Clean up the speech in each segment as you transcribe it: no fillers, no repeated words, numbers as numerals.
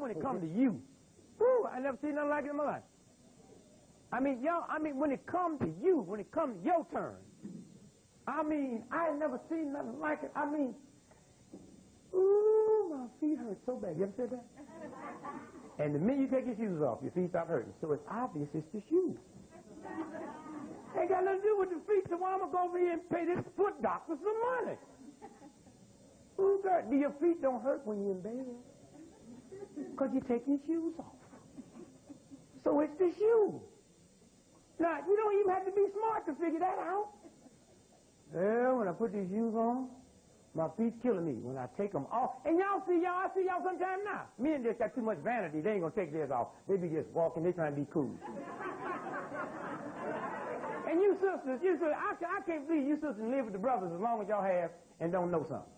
when it comes to you. Woo, I never seen nothing like it in my life. I mean, y'all, when it comes to you, when it comes to your turn, I ain't never seen nothing like it. Ooh, my feet hurt so bad. You ever said that? And the minute you take your shoes off, your feet stop hurting. So it's obvious it's the shoes. Ain't got nothing to do with the feet, so why am I go over here and pay this foot doctor some money? Ooh, girl, your feet don't hurt when you're in bed. Because you take your shoes off. So it's the shoe. Now, you don't even have to be smart to figure that out. Well, when I put these shoes on, my feet's killing me. When I take them off, and I see y'all sometime now. Men just got too much vanity. They ain't gonna take theirs off. They be just walking. They trying to be cool. And you sisters, I can't believe you sisters live with the brothers as long as y'all have and don't know something.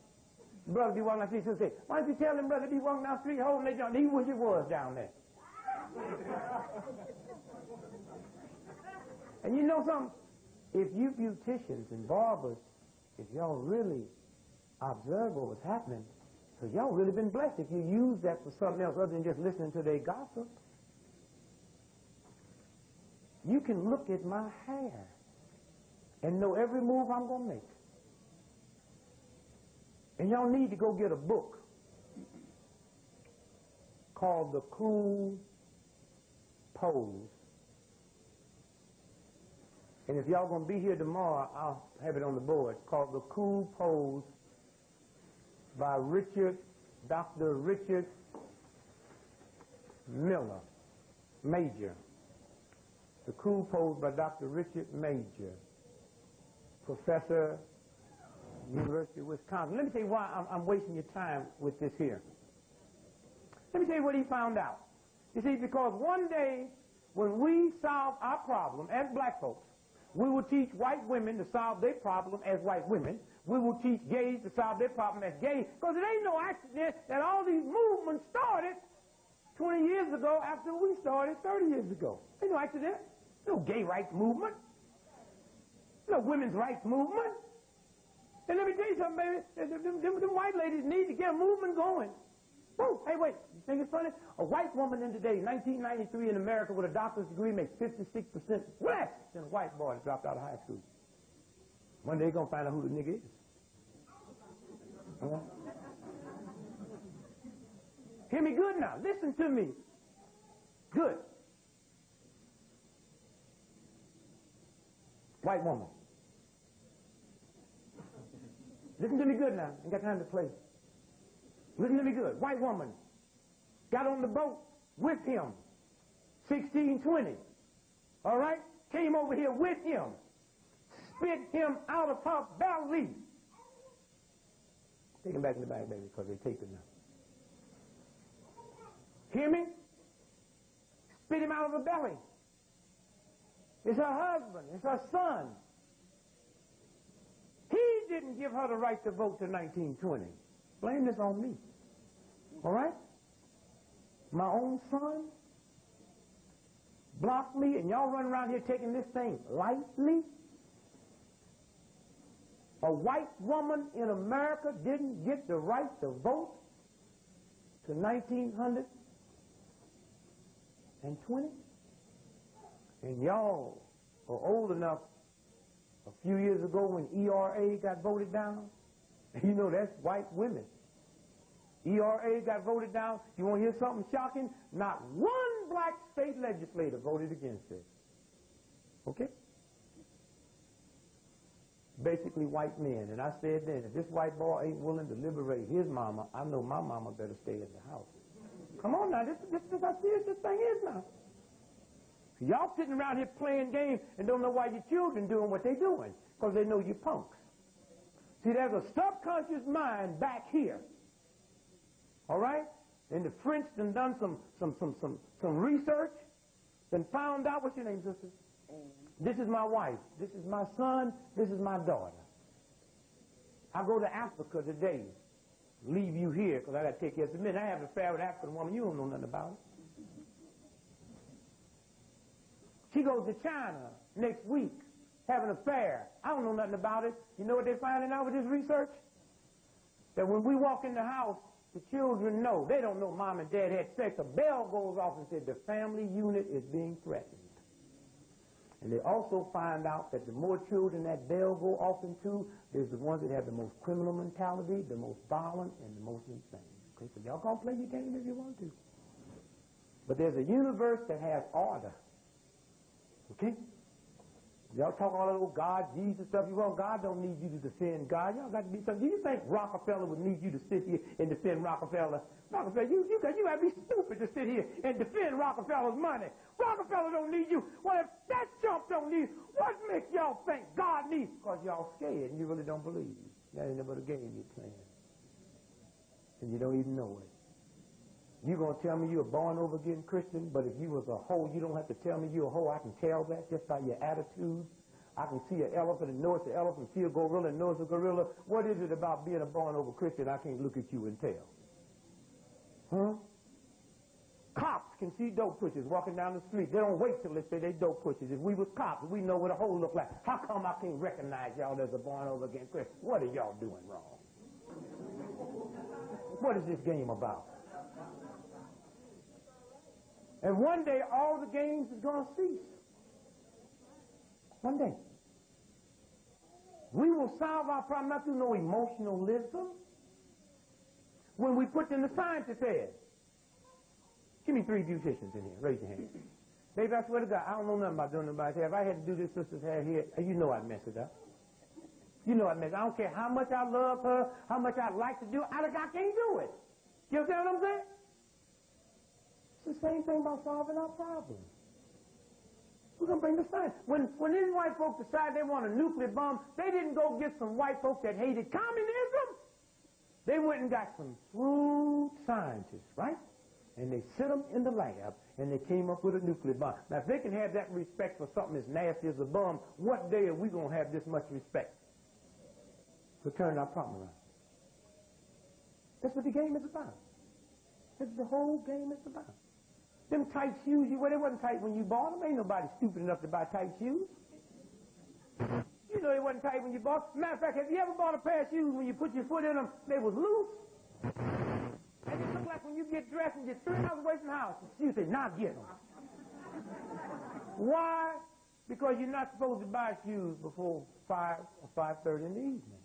The brothers be walking down the street, sisters say, why don't you tell them brothers be walking down the street holding their joint? He wish it was down there. And you know something? If you beauticians and barbers, if y'all really observe what was happening, because y'all really been blessed if you use that for something else other than just listening to their gossip. You can look at my hair and know every move I'm going to make. And y'all need to go get a book called The Cool Pose. And if y'all going to be here tomorrow, I'll have it on the board, called The Cool Pose by Dr. Richard Miller, Major. The Cool Pose by Dr. Richard Major, Professor, University of Wisconsin. Let me tell you why I'm wasting your time with this here. Let me tell you what he found out. You see, because one day when we solve our problem as black folks, we will teach white women to solve their problem as white women. We will teach gays to solve their problem as gays. Because it ain't no accident that all these movements started 20 years ago after we started 30 years ago. Ain't no accident. No gay rights movement. No women's rights movement. And let me tell you something, baby. Them white ladies need to get a movement going. Woo! Hey, wait. You think it's funny? A white woman in today, 1993 in America with a doctor's degree makes 56% less than a white boy that dropped out of high school. One day you're going to find out who the nigga is. Hear me good now. Listen to me. Good. White woman. Listen to me good now. Ain't got time to play. Listen to me good. White woman got on the boat with him, 1620. All right? Came over here with him. Spit him out of her belly. Take him back in the bag, baby, because they take it now. Hear me? Spit him out of her belly. It's her husband. It's her son. He didn't give her the right to vote to 1920. Blame this on me. All right? My own son blocked me, and y'all run around here taking this thing lightly. A white woman in America didn't get the right to vote to 1920. And y'all are old enough a few years ago when ERA got voted down. You know that's white women. ERA got voted down. You want to hear something shocking? Not one black state legislator voted against it. Okay? Basically white men. And I said then, if this white boy ain't willing to liberate his mama, I know my mama better stay in the house. Come on now, this is how serious this thing is now. Y'all sitting around here playing games and don't know why your children doing what they doing, because they know you punks. See, there's a subconscious mind back here. All right? And the French done some research and found out, what's your name, sister? This is my wife. This is my son. This is my daughter. I go to Africa today. Leave you here because I got to take care of some men. I have an affair with an African woman. You don't know nothing about it. She goes to China next week, have an affair. I don't know nothing about it. You know what they're finding out with this research? That when we walk in the house, the children know. They don't know mom and dad had sex. A bell goes off and says the family unit is being threatened. And they also find out that the more children that bell go off into, there's the ones that have the most criminal mentality, the most violent, and the most insane. Okay, so y'all gonna play your game if you want to. But there's a universe that has order. Okay? Y'all talk all that old God, Jesus stuff you want. God don't need you to defend God. Y'all got to be something. Do you think Rockefeller would need you to sit here and defend Rockefeller? Rockefeller, you got to be stupid to sit here and defend Rockefeller's money. Rockefeller don't need you. Well, if that chump don't need you, what makes y'all think God needs? Because y'all scared and you really don't believe. That ain't but a game you're playing. And you don't even know it. You're going to tell me you're a born-over-again Christian, but if you was a hoe, you don't have to tell me you're a hoe. I can tell that just by your attitude. I can see an elephant and know it's an elephant, see a gorilla and know it's a gorilla. What is it about being a born-over Christian I can't look at you and tell? Huh? Cops can see dope pushers walking down the street. They don't wait till they say they dope pushers. If we was cops, we know what a hoe look like. How come I can't recognize y'all as a born-over-again Christian? What are y'all doing wrong? What is this game about? And one day, all the games is going to cease. One day. We will solve our problem not through no emotionalism. When we put in the scientist head. Give me 3 beauticians in here. Raise your hand. Baby, I swear to God, I don't know nothing about doing nobody's hair. If I had to do this sister's hair here, you know I'd mess it up. You know I'd mess it up. I don't care how much I love her, how much I'd like to do it. I can't do it. You understand what I'm saying? It's the same thing about solving our problems. We're going to bring the science. When these white folks decided they want a nuclear bomb, they didn't go get some white folks that hated communism. They went and got some shrewd scientists, right? And they sit them in the lab, and they came up with a nuclear bomb. Now, if they can have that respect for something as nasty as a bomb, what day are we going to have this much respect for turning our problem around? That's what the game is about. That's what the whole game is about. Them tight shoes, they wasn't tight when you bought them. Ain't nobody stupid enough to buy tight shoes. You know they wasn't tight when you bought them. Matter of fact, have you ever bought a pair of shoes when you put your foot in them, they was loose? And it look like when you get dressed and you're 3 hours away from the house, you say, now get them. Why? Because you're not supposed to buy shoes before 5 or 5:30 in the evening.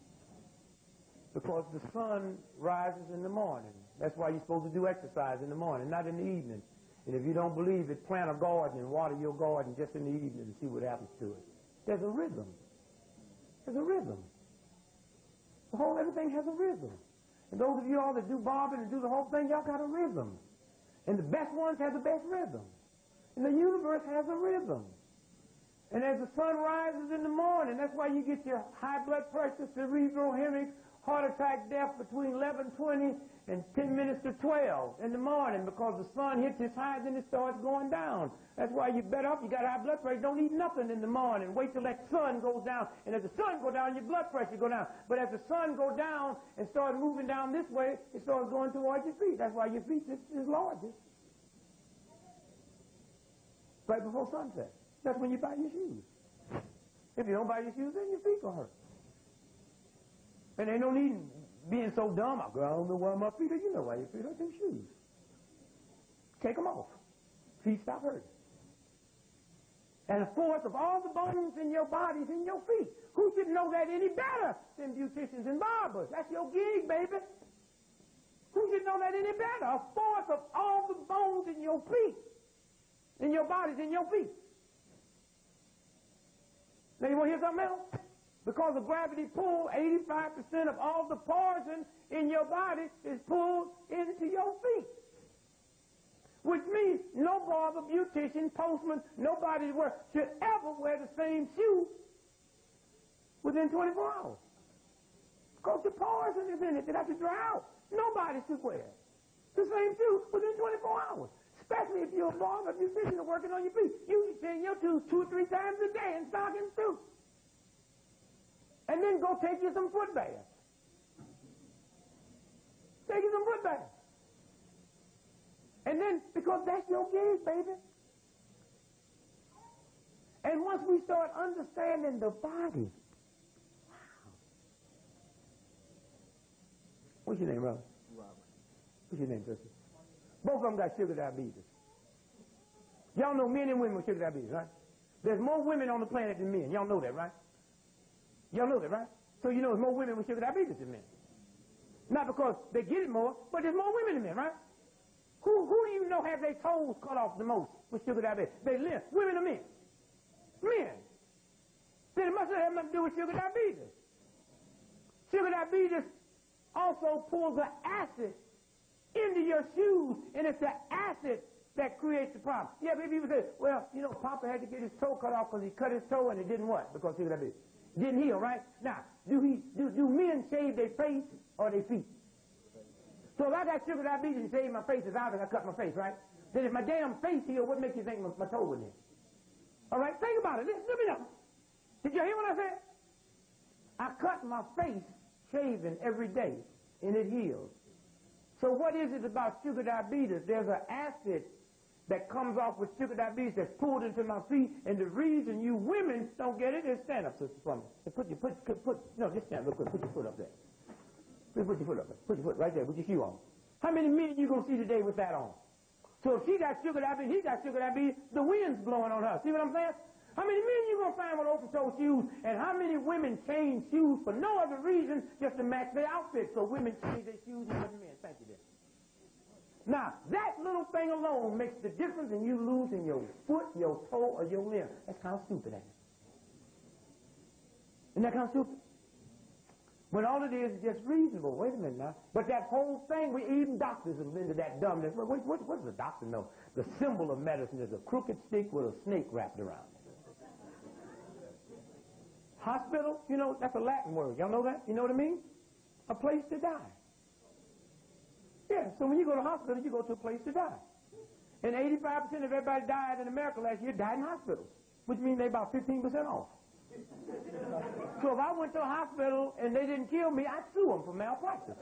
Because the sun rises in the morning. That's why you're supposed to do exercise in the morning, not in the evening. And if you don't believe it, plant a garden and water your garden just in the evening and see what happens to it. There's a rhythm. There's a rhythm. Everything has a rhythm. And those of you all that do barbing and do the whole thing, y'all got a rhythm. And the best ones have the best rhythm. And the universe has a rhythm. And as the sun rises in the morning, that's why you get your high blood pressure, cerebral hemorrhage, heart attack, death between 11:20 and 10 minutes to 12 in the morning, because the sun hits its high, then it starts going down. That's why you're better off. You got high blood pressure. Don't eat nothing in the morning. Wait till that sun goes down. And as the sun goes down, your blood pressure go down. But as the sun goes down and starts moving down this way, it starts going towards your feet. That's why your feet is largest. Right before sunset. That's when you buy your shoes. If you don't buy your shoes, then your feet gonna hurt. And ain't no need being so dumb. I don't know why my feet are. You know why your feet hurt. Them shoes. Take them off. Feet stop hurting. And a fourth of all the bones in your body is in your feet. Who should know that any better than beauticians and barbers? That's your gig, baby. Who should know that any better? A fourth of all the bones in your feet, in your bodies, in your feet. Now you want to hear something else? Because of gravity pull, 85% of all the poison in your body is pulled into your feet. Which means no barber, beautician, postman, nobody should ever wear the same shoe within 24 hours. Because the poison is in it that has to dry out. Nobody should wear the same shoe within 24 hours. Especially if you're a barber, beautician, and working on your feet. You should change your shoes 2 or 3 times a day in stockings too. And then go take you some foot baths. Take you some foot baths. And then, because that's your gig, baby. And once we start understanding the body, wow. What's your name, brother? Robert. What's your name, sister? Both of them got sugar diabetes. Y'all know men and women with sugar diabetes, right? There's more women on the planet than men. Y'all know that, right? Y'all know that, right? So you know there's more women with sugar diabetes than men. Not because they get it more, but there's more women than men, right? Who do you know have their toes cut off the most with sugar diabetes? They live. Women or men? Men. Then it must have nothing to do with sugar diabetes. Sugar diabetes also pulls the acid into your shoes, and it's the acid that creates the problem. Yeah, people say, well, you know, Papa had to get his toe cut off because he cut his toe and it didn't what? Because sugar diabetes. It didn't heal, right? Now, do men shave their face or their feet? So if I got sugar diabetes and shave my face, it's obvious I cut my face, right? Then if my damn face healed, what makes you think my toe would heal? All right, think about it. Let me know. Did you hear what I said? I cut my face shaving every day, and it heals. So what is it about sugar diabetes? There's an acid that comes off with sugar diabetes that's pulled into my feet, and the reason you women don't get it is stand up, sister, for me. No, just stand real quick. Put your foot up there. Put your foot up there. Put your foot right there with your shoe on. How many men you going to see today with that on? So if she got sugar diabetes, he got sugar diabetes, the wind's blowing on her. See what I'm saying? How many men you going to find with open-toe shoes, and how many women change shoes for no other reason just to match their outfit? So women change their shoes more than men. Thank you, dear. Now, that little thing alone makes the difference in you losing your foot, your toe, or your limb. That's kind of stupid, ain't it? Isn't that kind of stupid? When all it is just reasonable. Wait a minute now. But that whole thing, even doctors have been into that dumbness. What does the doctor know? The symbol of medicine is a crooked stick with a snake wrapped around it. Hospital, you know, that's a Latin word. Y'all know that? You know what I mean? A place to die. Yeah, so when you go to the hospital, you go to a place to die. And 85% of everybody died in America last year died in hospitals, which means they about 15% off. So if I went to a hospital and they didn't kill me, I'd sue them for malpractice.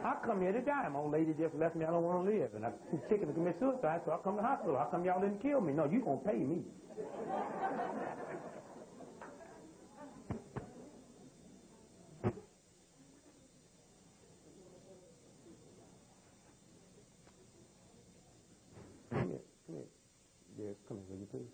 I come here to die. My old lady just left me. I don't want to live. And I'm too chicken to commit suicide, so I come to the hospital. How come y'all didn't kill me? No, you going to pay me. Come here. Yes, come here, will you please?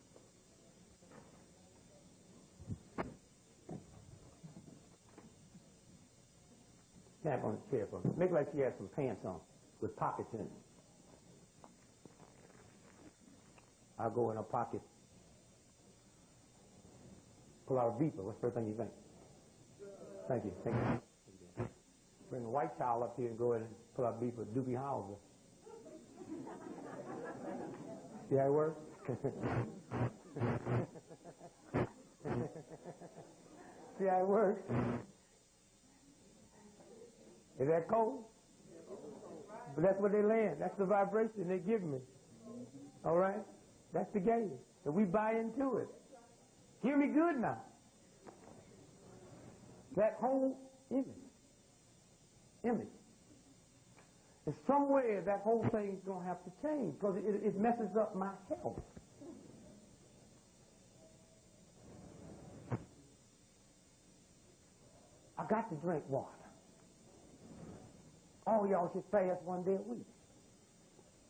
Tap on the chair for me. Make like she has some pants on with pockets in it. I'll go in her pocket, pull out a beeper. What's the first thing you think? Thank you. Thank you. Bring the white child up here and go ahead and pull out a beeper. Doobie Howser. See how it works? See how it works? Is that cold? But that's what they land. That's the vibration they give me. All right? That's the game. And we buy into it. Hear me good now. That whole image. And somewhere that whole thing's going to have to change because it messes up my health. I got to drink water. All y'all should fast one day a week.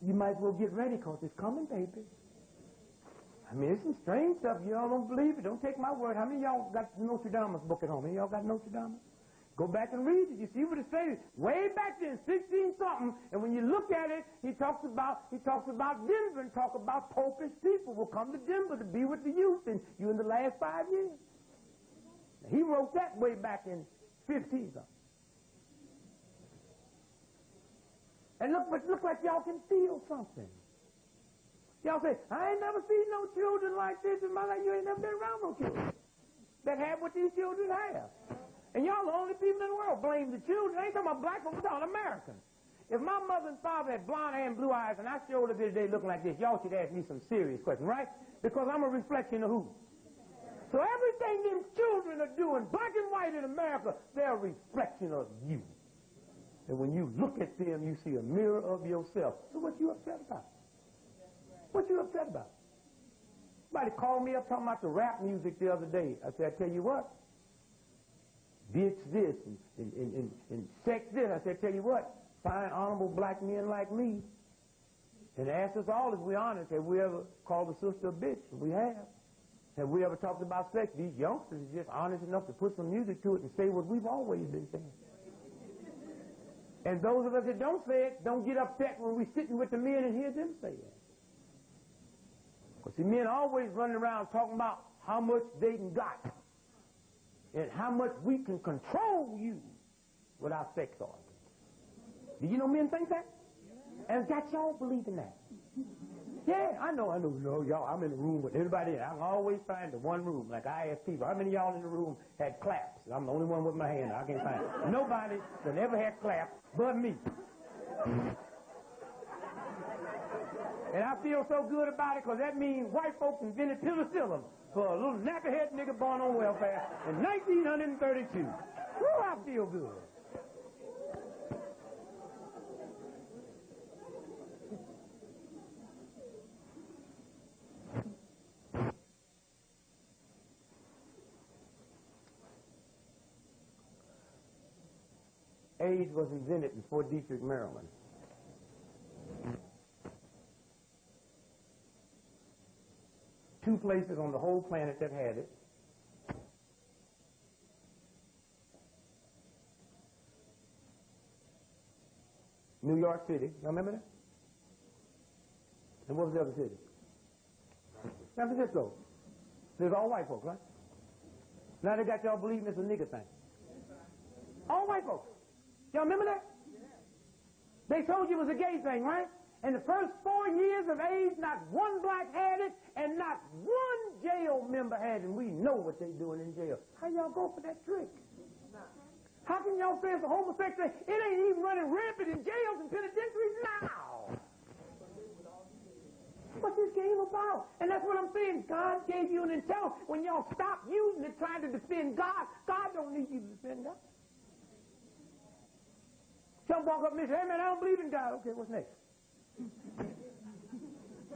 You might as well get ready because it's coming, baby. I mean, it's some strange stuff. Y'all don't believe it. Don't take my word. How many of y'all got Notre Dame's book at home? Any of y'all got Notre Dame? Go back and read it. You see what it says. Way back then, 16-something, and when you look at it, he talks about Denver and talk about popish people will come to Denver to be with the youth and you in the last 5 years. He wrote that way back in 15-something. And look like y'all can feel something. Y'all say, I ain't never seen no children like this in my life. You ain't never been around no children that have what these children have. And y'all the only people in the world blame the children. I ain't talking about black folks, I'm talking Americans. If my mother and father had blonde hair and blue eyes and I showed up here today looking like this, y'all should ask me some serious questions, right? Because I'm a reflection of who? So everything them children are doing, black and white in America, they're a reflection of you. And when you look at them, you see a mirror of yourself. So what you upset about? What you upset about? Somebody called me up talking about the rap music the other day. I said, I tell you what, bitch this and sex this. I said, tell you what, fine, honorable black men like me, and ask us all if we're honest, have we ever called a sister a bitch? We have. Have we ever talked about sex? These youngsters are just honest enough to put some music to it and say what we've always been saying. And those of us that don't say it don't get upset when we're sitting with the men and hear them say it. Because see, men always running around talking about how much they done got and how much we can control you with our sex organs. Do you know men think that? And got y'all believing that? Yeah, I know, y'all. I'm in the room with everybody. I can always find the one room. Like I ask people, how many of y'all in the room had claps? I'm the only one with my hand. I can't find it. Nobody that ever had claps but me. And I feel so good about it because that means white folks invented penicillin for a little knackerhead nigga born on welfare in 1932. Woo, I feel good. AIDS was invented in Fort Detrick, Maryland. Two places on the whole planet that had it. New York City. Y'all remember that? And what was the other city? San Francisco. There's all white folks, right? Now they got y'all believing it's a nigger thing. All white folks. Y'all remember that? They told you it was a gay thing, right? And the first 4 years of AIDS, not one black had it, and not one jail member had it. And we know what they doing in jail. How y'all go for that trick? How can y'all say it's a homosexual? It ain't even running rampant in jails and penitentiaries now. What's this game about? And that's what I'm saying. God gave you an intelligence. When y'all stop using it trying to defend God, God don't need you to defend God. Some walk up and say, hey man, I don't believe in God. Okay, what's next?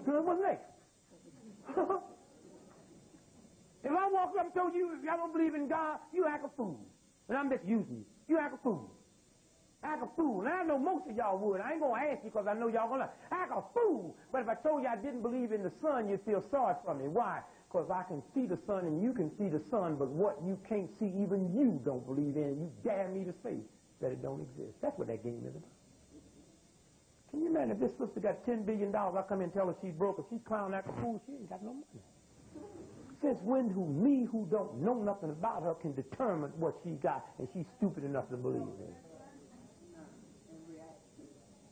What's next? If I walk up and told you if y'all don't believe in God, you act a fool. And I'm just using you. You act a fool. Act a fool. And I know most of y'all would. I ain't going to ask you because I know y'all going to act a fool. But if I told you I didn't believe in the sun, you'd feel sorry for me. Why? Because I can see the sun and you can see the sun, but what you can't see, even you don't believe in. You dare me to say that it don't exist. That's what that game is about. Can you imagine if this sister got $10 billion, I come in and tell her she's broke. If she's clowning like a fool, she ain't got no money. Since when me who don't know nothing about her can determine what she got and she's stupid enough to believe in?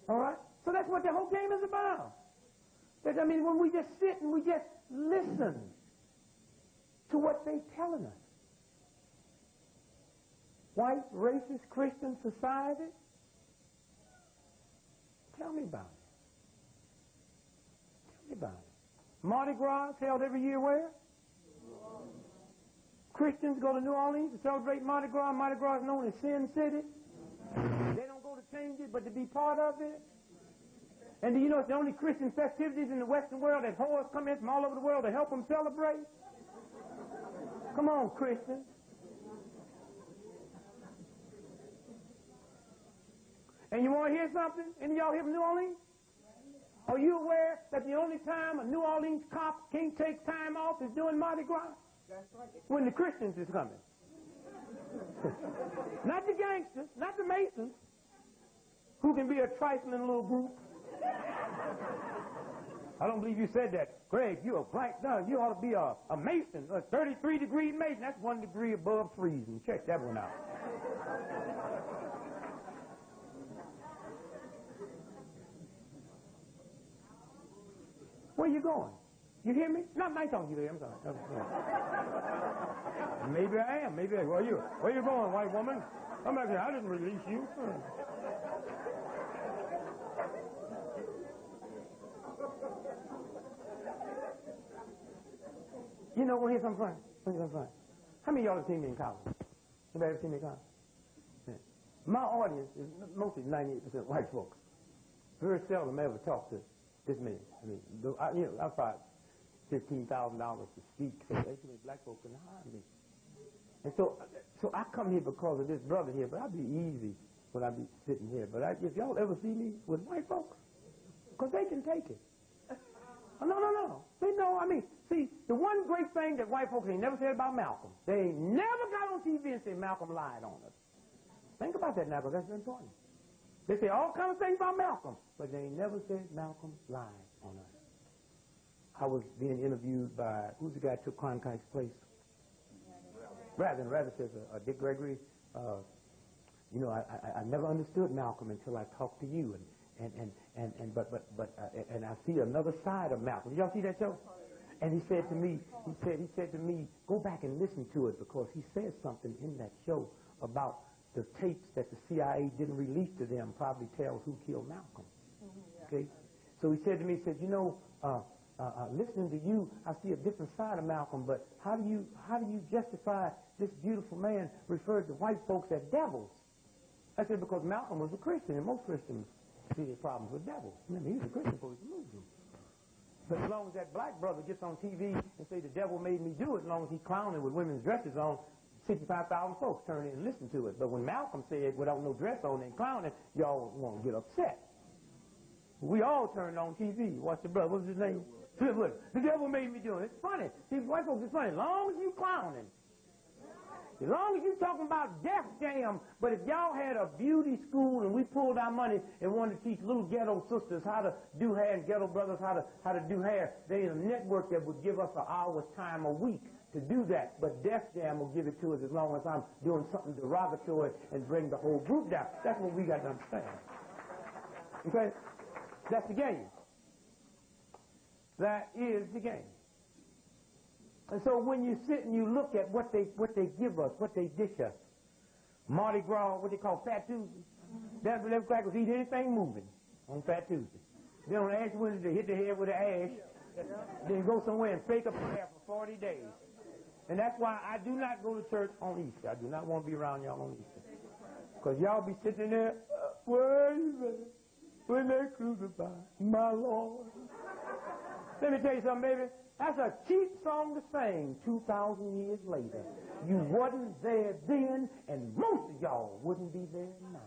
All right? So that's what the whole game is about. I mean, when we just sit and we just listen to what they're telling us. White, racist, Christian society? Tell me about it. Tell me about it. Mardi Gras held every year where? Christians go to New Orleans to celebrate Mardi Gras. Mardi Gras is known as Sin City. They don't go to change it, but to be part of it. And do you know it's the only Christian festivities in the Western world that whores come in from all over the world to help them celebrate? Come on, Christians. And you want to hear something? Any of y'all here from New Orleans? Are you aware that the only time a New Orleans cop can't take time off is during Mardi Gras? That's right. When the Christians is coming. Not the gangsters, not the Masons, who can be a trifling little group. I don't believe you said that. Greg, you're a black, no, you ought to be a Mason, a 33-degree Mason. That's 1 degree above freezing. Check that one out. Where you going? You hear me? Not my talking to you. I'm sorry. Maybe I am. Maybe I am. Where you going, white woman? I'm not here. I didn't release you. You know, well, here's something funny. How many of y'all have seen me in college? Anybody ever seen me in college? Yeah. My audience is mostly 98% white folks. Very seldom I ever talk to this many. I mean, I thought $15,000 to speak. So there's too many black folks in the hire me. And so I come here because of this brother here, but I'd be easy when I be sitting here. But if y'all ever see me with white folks, because they can take it. Oh, no. They know, see, the one great thing that white folks ain't never said about Malcolm, they ain't never got on TV and said Malcolm lied on us. Think about that now, because that's important. They say all kinds of things about Malcolm, but they ain't never said Malcolm lied on us. I was being interviewed by, who's the guy who took Cronkite's place? Rather says Dick Gregory. I never understood Malcolm until I talked to you, and I see another side of Malcolm. Did y'all see that show? And he said to me, go back and listen to it, because he said something in that show about the tapes that the CIA didn't release to them probably tells who killed Malcolm. Okay? So he said to me, listening to you, I see a different side of Malcolm, but how do you justify this beautiful man referred to white folks as devils? I said, because Malcolm was a Christian, and most Christians see their problems with devils. Remember, he was a Christian before he was a Muslim. But as long as that black brother gets on TV and say the devil made me do it, as long as he's clowning with women's dresses on, 65,000 folks turn in and listen to it. But when Malcolm said without no dress on and clowning, y'all won't get upset. We all turned on TV. Watch the brother. What's his name? The devil made me do it. It's funny. See, white folks, it's funny. As long as you clowning, as long as you talking about Def Jam, but if y'all had a beauty school and we pulled our money and wanted to teach little ghetto sisters how to do hair and ghetto brothers how to do hair, there's a network that would give us an hour's time a week to do that. But Def Jam will give it to us as long as I'm doing something derogatory and bring the whole group down. That's what we got to understand. Okay? That's the game. That is the game. And so when you sit and you look at what they give us, what they dish us, Mardi Gras, what they call Fat Tuesday, them crackers eat anything moving on Fat Tuesday. Then on Ash Wednesday, they hit the head with an ash, then go somewhere and fake a prayer for 40 days. And that's why I do not go to church on Easter. I do not want to be around y'all on Easter. Because y'all be sitting there, where are you there? When they crucify my Lord. Let me tell you something, baby. That's a cheap song to sing 2,000 years later. You wasn't there then, and most of y'all wouldn't be there now.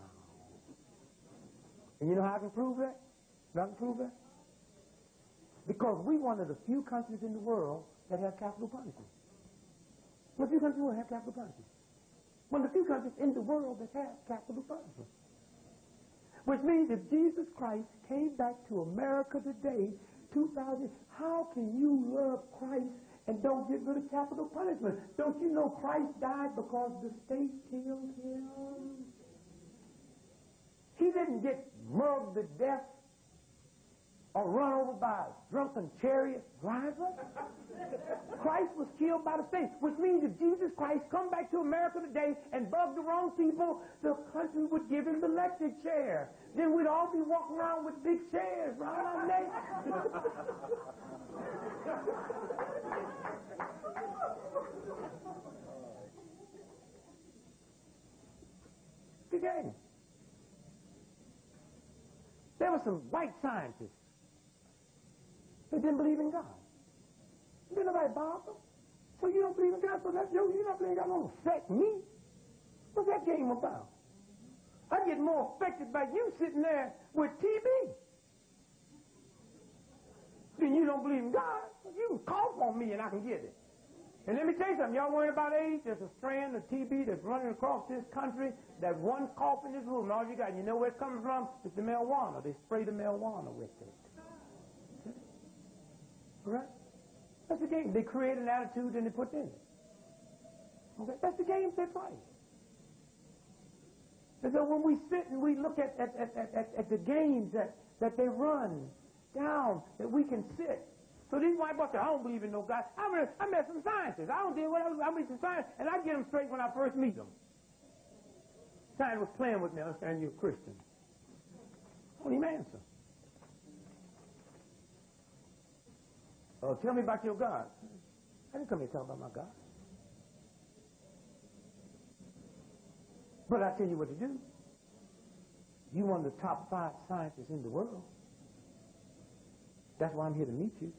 And you know how I can prove that? You know how I can prove that? Because we're one of the few countries in the world that have capital punishment. One of the few countries in the world have capital punishment. One of the few countries in the world that have capital punishment. Which means if Jesus Christ came back to America today, 2,000, how can you love Christ and don't get rid of capital punishment? Don't you know Christ died because the state killed him? He didn't get mugged to death or run over by a drunken chariot driver. Christ was killed by the state, which means if Jesus Christ come back to America today and bug the wrong people, the country would give him the electric chair. Then we'd all be walking around with big chairs right on there. The game. There were some white scientists that didn't believe in God. Didn't nobody bother them. So you don't believe in God, so that's you're not believing God don't affect me. What's that game about? I get more affected by you sitting there with TB. Then you don't believe in God. You can cough on me and I can get it. And let me tell you something. Y'all worried about AIDS? There's a strand of TB that's running across this country. That one cough in this room, all you got, you know where it's coming from? It's the marijuana. They spray the marijuana with it. All right? That's the game. They create an attitude and they put in it. Okay? That's the game they play. And so when we sit and we look at the games that they run down, that we can sit. So these white boys say, I don't believe in no God. I met some scientists. I don't deal with them. I meet some scientists, and I get them straight when I first meet them. Scientist was playing with me. I understand you're a Christian. I don't even answer. Tell me about your God. I didn't come here to talk about my God. But I tell you what to do. You're one of the top 5 scientists in the world. That's why I'm here to meet you.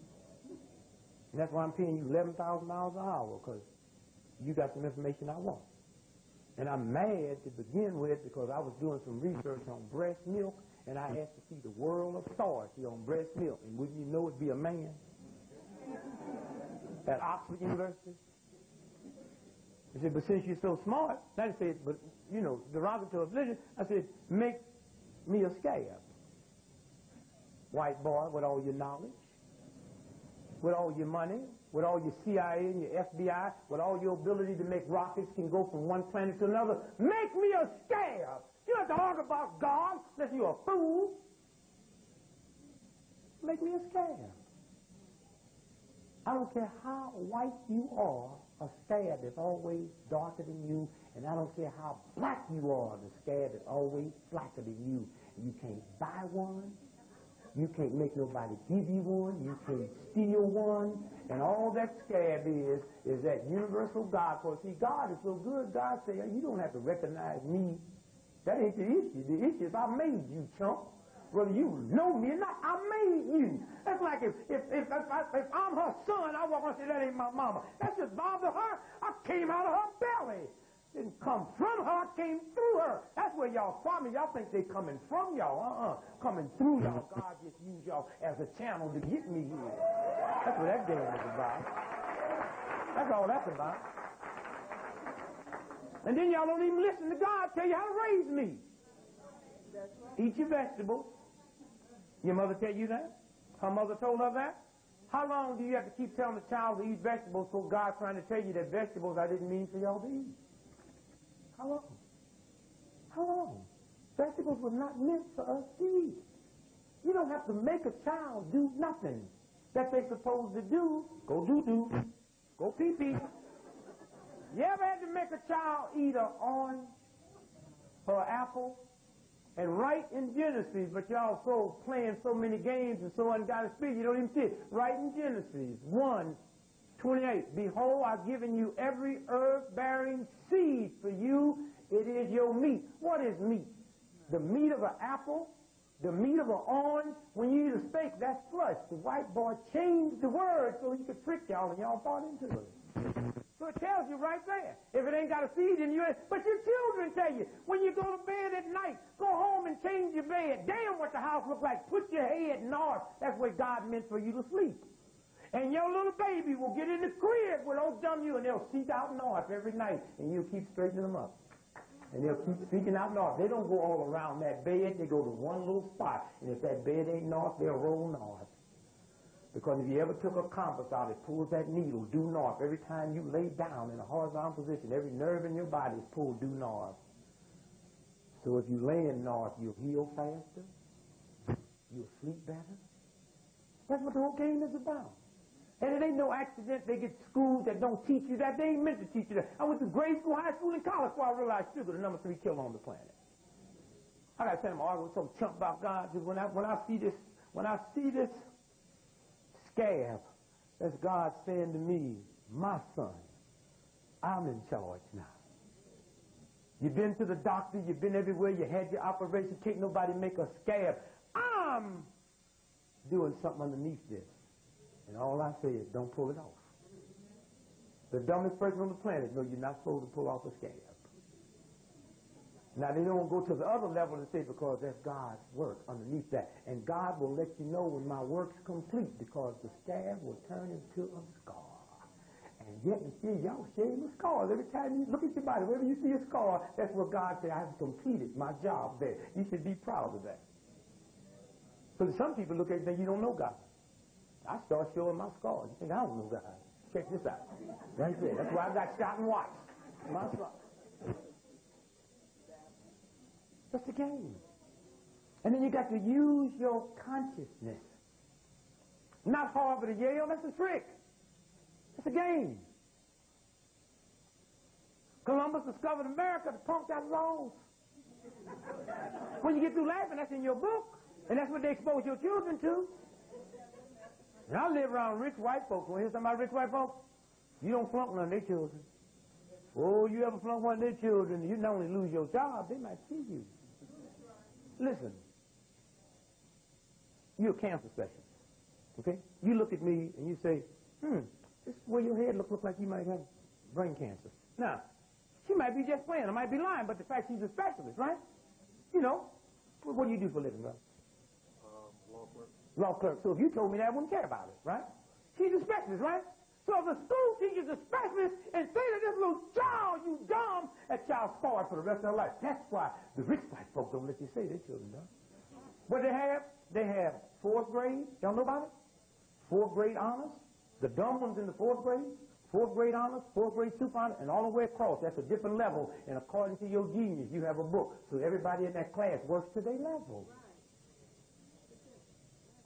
And that's why I'm paying you $11,000 an hour, because you got some information I want. And I'm mad to begin with because I was doing some research on breast milk, and I asked to see the world authority on breast milk. And wouldn't you know it'd be a man at Oxford University? I said, but since you're so smart, I said, but, you know, derogatory religion, I said, make me a scab. White boy with all your knowledge, with all your money, with all your CIA and your FBI, with all your ability to make rockets can go from one planet to another, make me a scab. You don't have to argue about God unless you're a fool. Make me a scab. I don't care how white you are, a scab is always darker than you, and I don't care how black you are, the scab is always blacker than you. You can't buy one. You can't make nobody give you one. You can't steal one. And all that scab is that universal God. For see, God is so good, God said, you don't have to recognize me. That ain't the issue. The issue is I made you, chump. Whether you know me or not, I made you. That's like if I'm her son, I walk and say, that ain't my mama. That just bothered her. I came out of her belly. Didn't come from her, I came through her. That's where y'all from. Y'all think they coming from y'all. Coming through y'all. God just used y'all as a channel to get me here. That's what that game is about. That's all that's about. And then y'all don't even listen to God tell you how to raise me. Eat your vegetables. Your mother tell you that? Her mother told her that? How long do you have to keep telling the child to eat vegetables for God trying to tell you that vegetables I didn't mean for y'all to eat? How long? How long? Vegetables were not meant for us to eat. You don't have to make a child do nothing that they're supposed to do. Go do-do. Go pee-pee. You ever had to make a child eat an orange or an apple? And right in Genesis, but y'all so playing so many games and so ungodly speak, you don't even see it. Right in Genesis 1:28. Behold, I've given you every herb-bearing seed for you. It is your meat. What is meat? The meat of an apple? The meat of an orange? When you eat a steak, that's flesh. The white boy changed the word so he could trick y'all, and y'all bought into it. So it tells you right there. If it ain't got a seed in you, but your children tell you, when you go to bed at night, go home and change your bed. Damn what the house look like. Put your head north. That's where God meant for you to sleep. And your little baby will get in the crib with old dumb you, and they'll seek out north every night, and you'll keep straightening them up. And they'll keep seeking out north. They don't go all around that bed. They go to one little spot. And if that bed ain't north, they'll roll north. Because if you ever took a compass out, it pulls that needle due north. Every time you lay down in a horizontal position, every nerve in your body is pulled due north. So if you lay in north, you'll heal faster. You'll sleep better. That's what the whole game is about. And it ain't no accident they get schools that don't teach you that. They ain't meant to teach you that. I went to grade school, high school, and college before I realized sugar, the number 3 killer on the planet. I got to tell them, I was so chump about God, because when I see this scab, that's God saying to me, my son, I'm in charge now. You've been to the doctor, you've been everywhere, you had your operation, can't nobody make a scab. I'm doing something underneath this. And all I say is, don't pull it off. The dumbest person on the planet knows you're not supposed to pull off a scab. Now, they don't go to the other level and say, because that's God's work underneath that. And God will let you know when my work's complete, because the scab will turn into a scar. And yet, you see, y'all shave the scars. Every time you look at your body, wherever you see a scar, that's what God said, I have completed my job there. You should be proud of that. So some people look at it and think, you don't know God. I start showing my scars. You think, I don't know God. Check this out. Right there. That's why I got shot and watched. My scars. That's the game. And then you got to use your consciousness. Not Harvard or Yale, that's a trick. That's a game. Columbus discovered America, the punk got lost. When you get through laughing, that's in your book. And that's what they expose your children to. And I live around rich white folks. Want to hear something about rich white folks? You don't flunk none of their children. Oh, you ever flunk one of their children, you not only lose your job, they might kill you. Listen, you're a cancer specialist, okay? You look at me and you say, this is where your head look like you might have brain cancer. Now, She might be just playing. I might be lying, but the fact she's a specialist, right? You know, what do you do for a living, bro? Law clerk. Law clerk. So if you told me that, I wouldn't care about it, right? She's a specialist, right? So if the school teacher's a specialist and say to this little child, you dumb, that child's spoiled for the rest of their life. That's why the rich white folk don't let you say their children dumb. What they have? They have 4th grade. Y'all know about it? 4th grade honors. The dumb ones in the 4th grade. 4th grade honors, 4th grade super honors, and all the way across. That's a different level. And according to your genius, you have a book. So everybody in that class works to their level.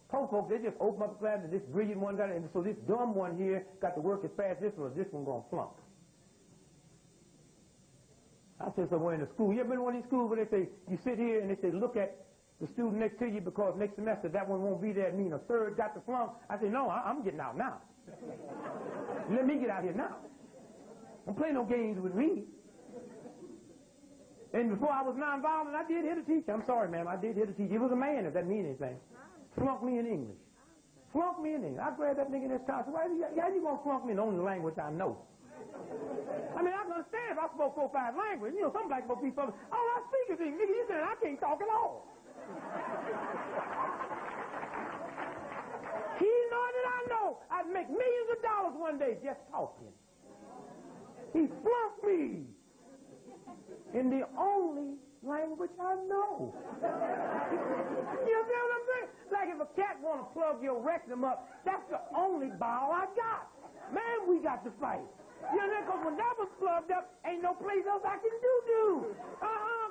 Poor folks, they just open up the class and this brilliant one got it. And so this dumb one here got to work as fast as this one, or this one going to flunk. I said somewhere in the school. You ever been to one of these schools where they say, you sit here and they say, look at the student next to you because next semester that one won't be there. I mean, a third got to flunk. I said, no, I'm getting out now. Let me get out here now. Don't play no games with me. And before I was nonviolent, I did hit a teacher. I'm sorry, ma'am. I did hit a teacher. It was a man, if that means anything. Flunk me in English. Flunk me in English. I grabbed that nigga in his car. I said, why you gonna flunk me in the only language I know? I mean, I can understand if I spoke 4 or 5 languages. You know, some black folks be all I speak is English. Nigga, you saying I can't talk at all. He know that I know I'd make millions of dollars one day just talking. He flunked me in the only language I know. You see what I'm saying? Like if a cat want to plug your rectum up, that's the only ball I got. Man, we got to fight. You know, because when that was plugged up, ain't no place else I can do.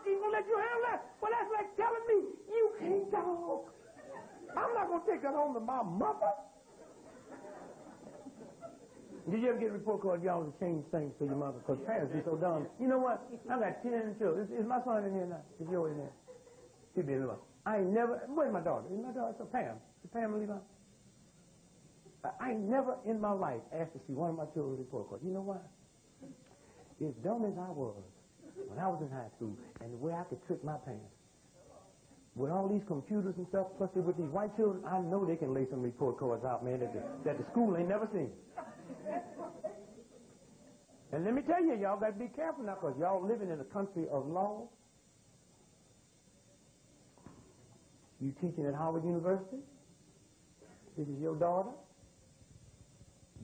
He's going to let you handle that. Well, that's like telling me, you can't talk. I'm not going to take that home to my mother. Did you ever get a report card, y'all, to change things for your mother? Because parents be so dumb. You know what? I got 10 children. Is my son in here now? Is yours in there? She'll be in the I ain't never, where's my daughter? Is my daughter? So Pam. Is Pam leave out? I ain't never in my life asked to see one of my children's report cards. You know why? As dumb as I was when I was in high school, and the way I could trick my parents, with all these computers and stuff, plus with these white children, I know they can lay some report cards out, man, that the school ain't never seen. And let me tell you, y'all got to be careful now, because y'all living in a country of law. You teaching at Howard University. This is your daughter.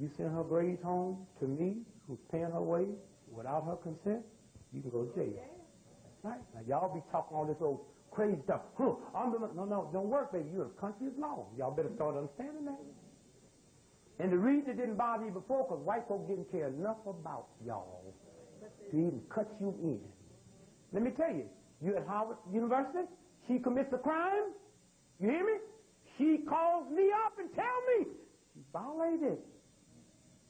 You send her grades home to me, who's paying her way, without her consent, you can go to jail. That's right. Now, y'all be talking all this old crazy stuff. No, don't work, baby. You're in a country of law. Y'all better start understanding that. And the reason it didn't bother you before, because white folks didn't care enough about y'all to even cut you in. Let me tell you, you at Howard University, she commits a crime, you hear me? She calls me up and tell me she violated.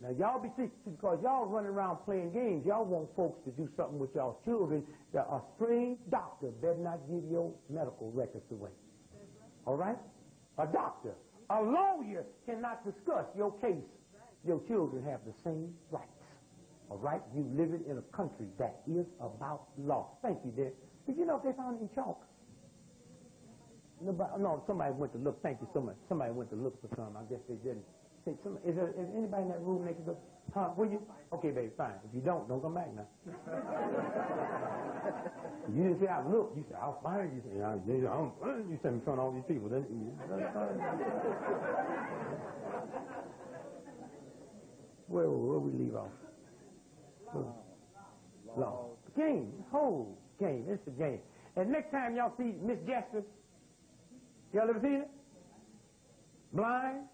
Now, y'all be see, because y'all running around playing games, y'all want folks to do something with y'all children that a strange doctor better not give your medical records away. All right? A doctor, a lawyer cannot discuss your case. Your children have the same rights. All right? You living in a country that is about law. Thank you, dear. Did you know if they found it in chalk? No, somebody went to look. Thank you so much. Somebody went to look for some. I guess they didn't. Is anybody in that room naked? Huh? Will you? Okay, baby, fine. If you don't come back now. You didn't say I looked. You said I was fine. You said you said in front of all these people. Didn't you? Where we leave off? Law. Game. Whole game. It's a game. And next time y'all see Miss Jester, y'all ever seen it? Blind?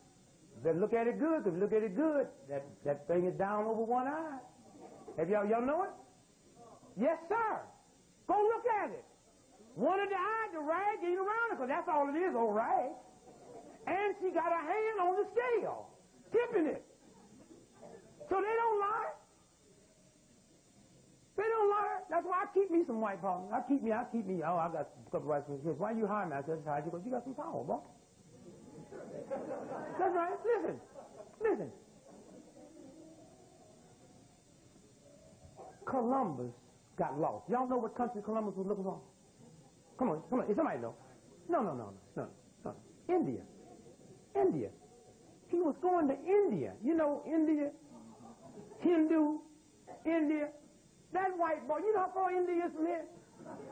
Better look at it good, because if you look at it good, that thing is down over one eye. Have y'all know it? Yes, sir. Go look at it. One of the eyes, the rag ain't around it, because that's all it is, old rag. And she got her hand on the scale, tipping it. So they don't lie. They don't lie. That's why I keep me some white power. I keep me. Oh, I got a couple white friends. Why you hire me? I said, I because you got some power, bro. That's right. Listen. Columbus got lost. Y'all know what country Columbus was looking for? Come on. If somebody know. No. India. He was going to India. You know, India, Hindu, India. that white boy, you know how far India is from here?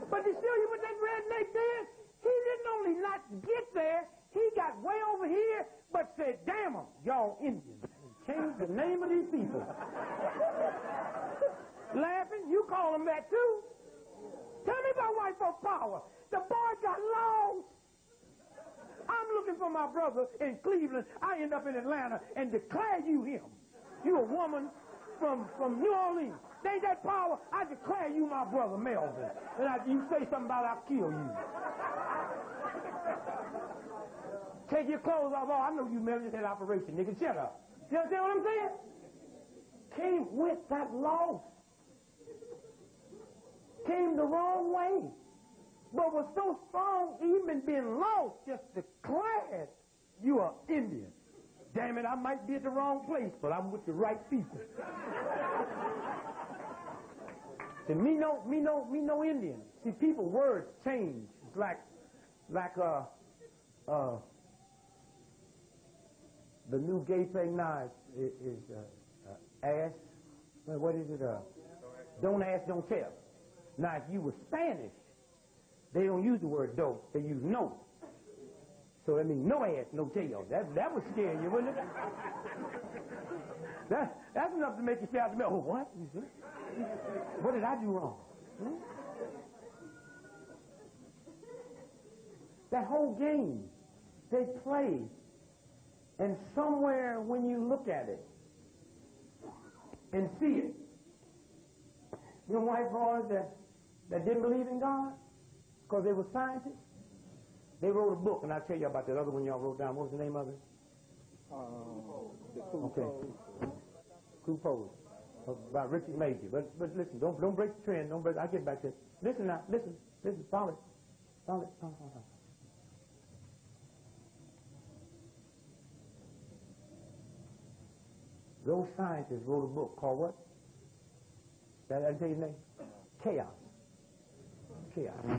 But to show you what that redneck did, he didn't only not get there, he got way over here, but said, damn them, y'all Indians. And changed the name of these people. Laughing, you call them that too. Tell me about white folk power. The boy got lost. I'm looking for my brother in Cleveland. I end up in Atlanta and declare you him. You a woman from New Orleans. Ain't that power? I declare you my brother, Melvin. And you say something about I'll kill you. Take your clothes off. Oh, I know you Melvin. That operation, nigga. Shut up. You understand what I'm saying? Came with that lost. Came the wrong way. But was so strong, even being lost, just declared you are Indian. Damn it, I might be at the wrong place, but I'm with the right people. See, me no Indian. See, people, words change. It's like the new gay thing now is ask. What is it? Don't ask, don't tell. Now, if you were Spanish, they don't use the word dope. They use no. So that means no ass, no tail. That would scare you, wouldn't it? That's enough to make you shout to me, oh, what? What did I do wrong? Hmm? That whole game, they play, and somewhere when you look at it and see it, you know white boys that didn't believe in God because they were scientists? They wrote a book, and I'll tell you about that other one y'all wrote down. What was the name of it? Crew Pose. About Richard Major. But listen, don't break the trend. I'll get back to it. Listen now. Listen. Follow it. Those scientists wrote a book called what? Did I tell you the name? Chaos.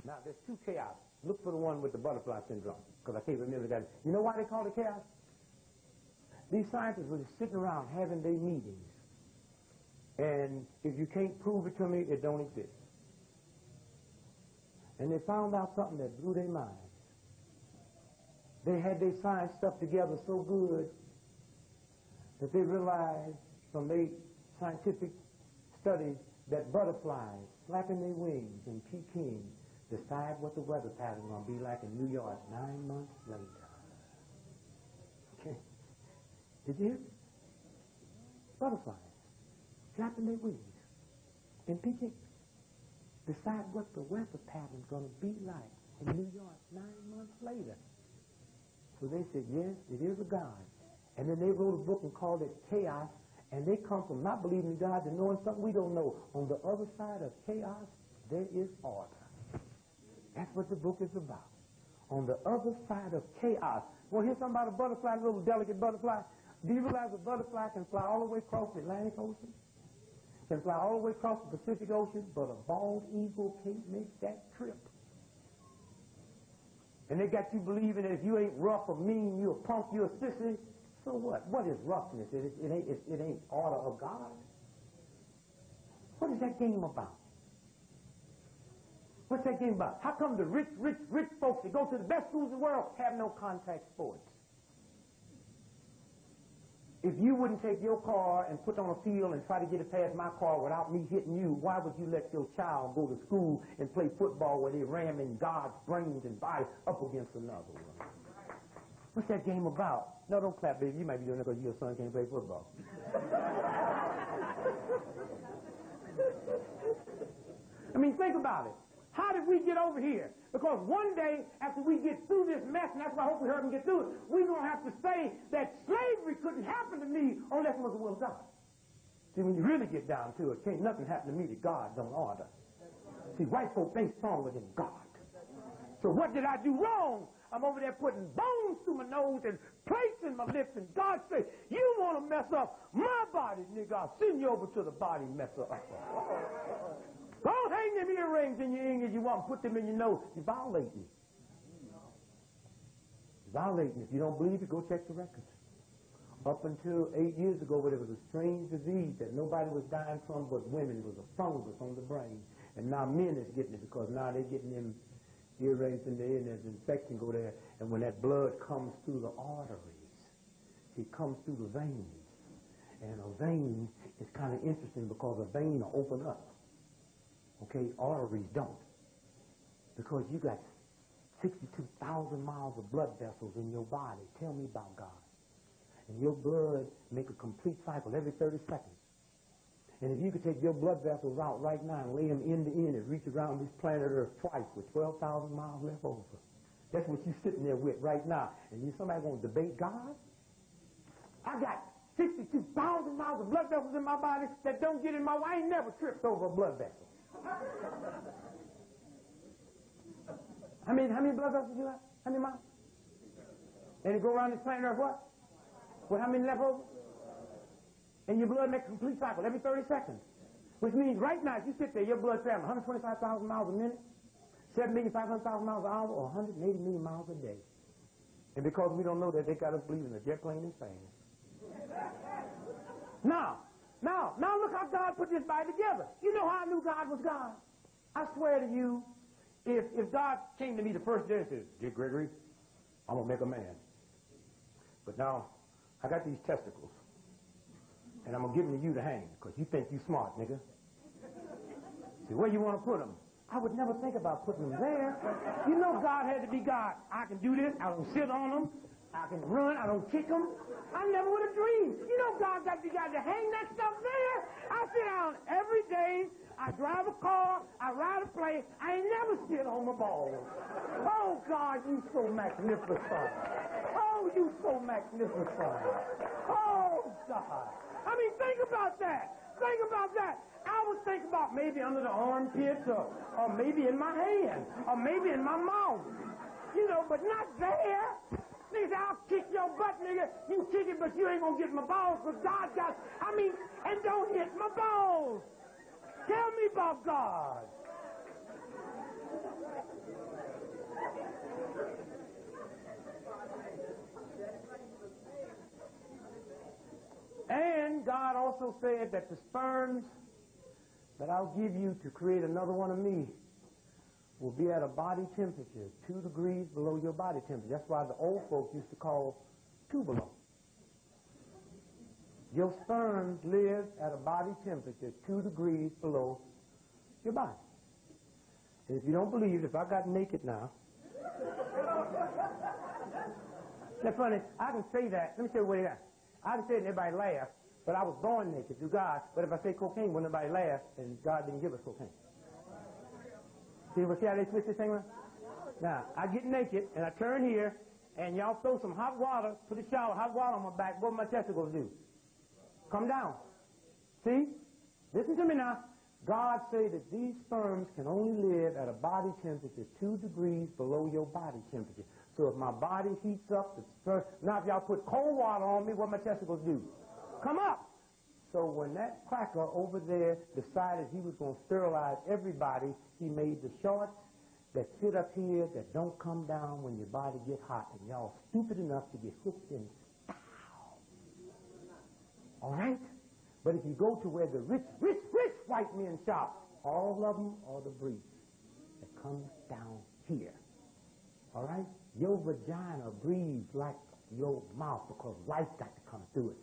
Now, there's two chaos. Look for the one with the butterfly syndrome, because I can't remember that. You know why they call it chaos? These scientists were just sitting around having their meetings. And if you can't prove it to me, it don't exist. And they found out something that blew their minds. They had their science stuff together so good that they realized from their scientific studies that butterflies flapping their wings in Peking decide what the weather pattern is going to be like in New York 9 months later. Okay. Did you hear? Butterflies flapping their wings in Peking decide what the weather pattern is going to be like in New York 9 months later. So they said, yes, it is a God. And then they wrote a book and called it Chaos, and they come from not believing in God to knowing something we don't know. On the other side of chaos, there is order. That's what the book is about. On the other side of chaos. Well, here's something about a butterfly, a little delicate butterfly. Do you realize a butterfly can fly all the way across the Atlantic Ocean? Can fly all the way across the Pacific Ocean, but a bald eagle can't make that trip. And they got you believing that if you ain't rough or mean, you're a punk, you're a sissy. So what? What is roughness? It ain't order of God. What is that game about? What's that game about? How come the rich folks that go to the best schools in the world have no contact sports? If you wouldn't take your car and put on a field and try to get it past my car without me hitting you, why would you let your child go to school and play football where they're ramming God's brains and body up against another one? What's that game about? No, don't clap, baby. You might be doing it because your son can't play football. I mean, think about it. How did we get over here? Because one day, after we get through this mess, and that's why I hope we heard him get through it, we're going to have to say that slavery couldn't happen to me unless it was the will of God. See, when you really get down to it, can't nothing happen to me that God don't order. See, white folks ain't stronger than God. So what did I do wrong? I'm over there putting bones through my nose and plates in my lips, and God says, you want to mess up my body, nigga, I'll send you over to the body messer up. Go hang them earrings in your ears you want, put them in your nose. You're violating. You're violating. If you don't believe it, go check the records. Up until 8 years ago, where there was a strange disease that nobody was dying from but women. It was a fungus on the brain. And now men is getting it because now they're getting them earrings in there and there's infection go there. And when that blood comes through the arteries, it comes through the veins. And a vein is kind of interesting because a vein will open up. Okay, arteries don't. Because you got 62,000 miles of blood vessels in your body. Tell me about God. And your blood make a complete cycle every 30 seconds. And if you could take your blood vessels out right now and lay them end to end and reach around this planet Earth twice with 12,000 miles left over. That's what you're sitting there with right now. And you somebody going to debate God? I got 62,000 miles of blood vessels in my body that don't get in my way. I ain't never tripped over a blood vessel. How many blood vessels you have? How many miles? And it go around this planet Earth what? With how many left over? And your blood makes a complete cycle every 30 seconds. Which means right now, if you sit there, your blood travels 125,000 miles a minute, 7,500,000 miles an hour, or 180 million miles a day. And because we don't know that, they got us believing the jet plane is fast. Now look how God put this body together. You know how I knew God was God? I swear to you, if God came to me the first day and said, "Dear Gregory, I'm going to make a man. But now, I got these testicles. And I'm going to give them to you to hang, because you think you smart, nigga." See, where you want to put them? I would never think about putting them there. You know God had to be God. I can do this. I don't sit on them. I can run. I don't kick them. I never would have dreamed. You know God got to be God to hang that stuff there. I sit down every day. I drive a car. I ride a plane. I ain't never sit on my balls. Oh, God, you so magnificent. Oh, you so magnificent. Oh, God. I mean, think about that. Think about that. I was thinking about maybe under the armpits or maybe in my hand or maybe in my mouth. You know, but not there. Nigga, I'll kick your butt, nigga. You kick it, but you ain't gonna get my balls because God got, and don't hit my balls. Tell me about God. And God also said that the sperms that I'll give you to create another one of me will be at a body temperature 2 degrees below your body temperature. That's why the old folks used to call 2 below. Your sperms live at a body temperature 2 degrees below your body. And if you don't believe it, if I got naked now, that's funny, I can say that. Let me show you what it is. I can say it and everybody laugh, but I was born naked through God. But if I say cocaine, wouldn't nobody laugh, and God didn't give us cocaine. See how they switch this thing around? Now, I get naked, and I turn here, and y'all throw some hot water, put a shower, hot water on my back. What my testicles do? Come down. See? Listen to me now. God said that these sperms can only live at a body temperature 2 degrees below your body temperature. So if my body heats up, the sperm, now if y'all put cold water on me, what my testicles do? Come up. So when that cracker over there decided he was going to sterilize everybody, he made the shorts that fit up here that don't come down when your body gets hot. And y'all stupid enough to get hooked in style. All right? But if you go to where the rich white men shop, all of them are the briefs that comes down here. All right? Your vagina breathes like your mouth because life got to come through it.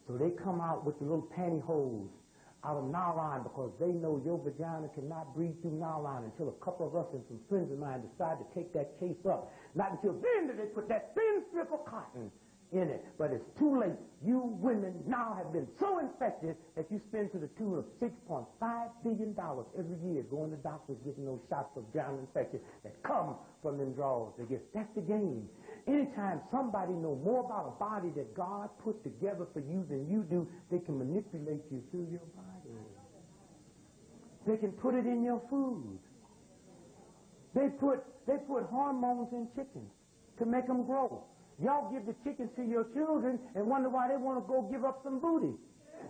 So they come out with the little pantyhose out of nylon because they know your vagina cannot breathe through nylon until a couple of us and some friends of mine decide to take that case up. Not until then do they put that thin strip of cotton in it. But it's too late. You women now have been so infected that you spend to the tune of $6.5 billion every year going to doctors getting those shots of vagina infection that come from them drawers. That's the game. Anytime somebody knows more about a body that God put together for you than you do, they can manipulate you through your body. They can put it in your food. They put hormones in chickens to make them grow. Y'all give the chickens to your children and wonder why they want to go give up some booty.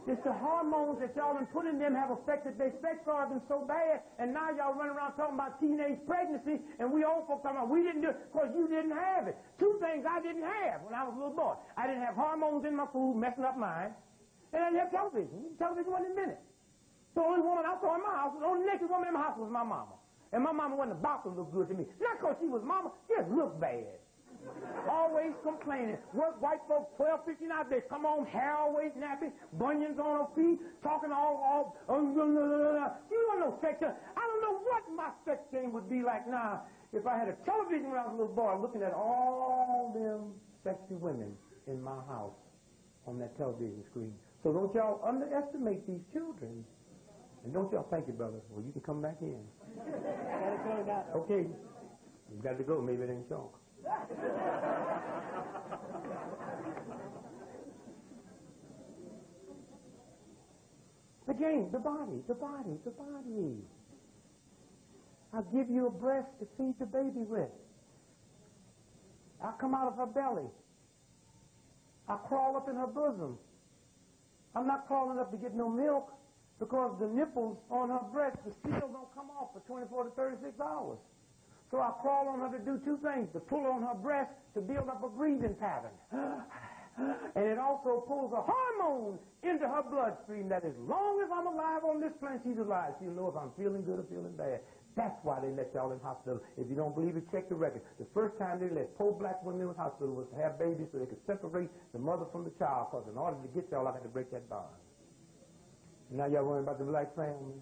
It's the hormones that y'all been putting in them have affected their sex organs so bad, and now y'all running around talking about teenage pregnancy, and we old folks talking about we didn't do it because you didn't have it. Two things I didn't have when I was a little boy. I didn't have hormones in my food messing up mine, and I didn't have television. Television wasn't invented. The only woman I saw in my house, the only naked woman in my house was my mama. And my mama wasn't about to look good to me. Not because she was mama, just looked bad. Always complaining. Work white folks 12, 15 hours. They come home, hair always nappy, bunions on her feet, talking all you don't know sex. I don't know what my sex game would be like now if I had a television when I was a little boy looking at all them sexy women in my house on that television screen. So don't y'all underestimate these children. And don't y'all thank you, brother. Well, you can come back in. Okay. You got to go. Maybe it ain't shock. Again, the body. I'll give you a breast to feed the baby with. I'll come out of her belly. I'll crawl up in her bosom. I'm not crawling up to get no milk because the nipples on her breast, the seal don't come off for 24 to 36 hours. So I crawl on her to do two things, to pull on her breast to build up a breathing pattern. And it also pulls a hormone into her bloodstream that as long as I'm alive on this planet, she's alive. She'll know if I'm feeling good or feeling bad. That's why they let y'all in hospital. If you don't believe it, check the record. The first time they let poor black women in hospital was to have babies so they could separate the mother from the child, because in order to get y'all, I had to break that bond. Now y'all worrying about the black family.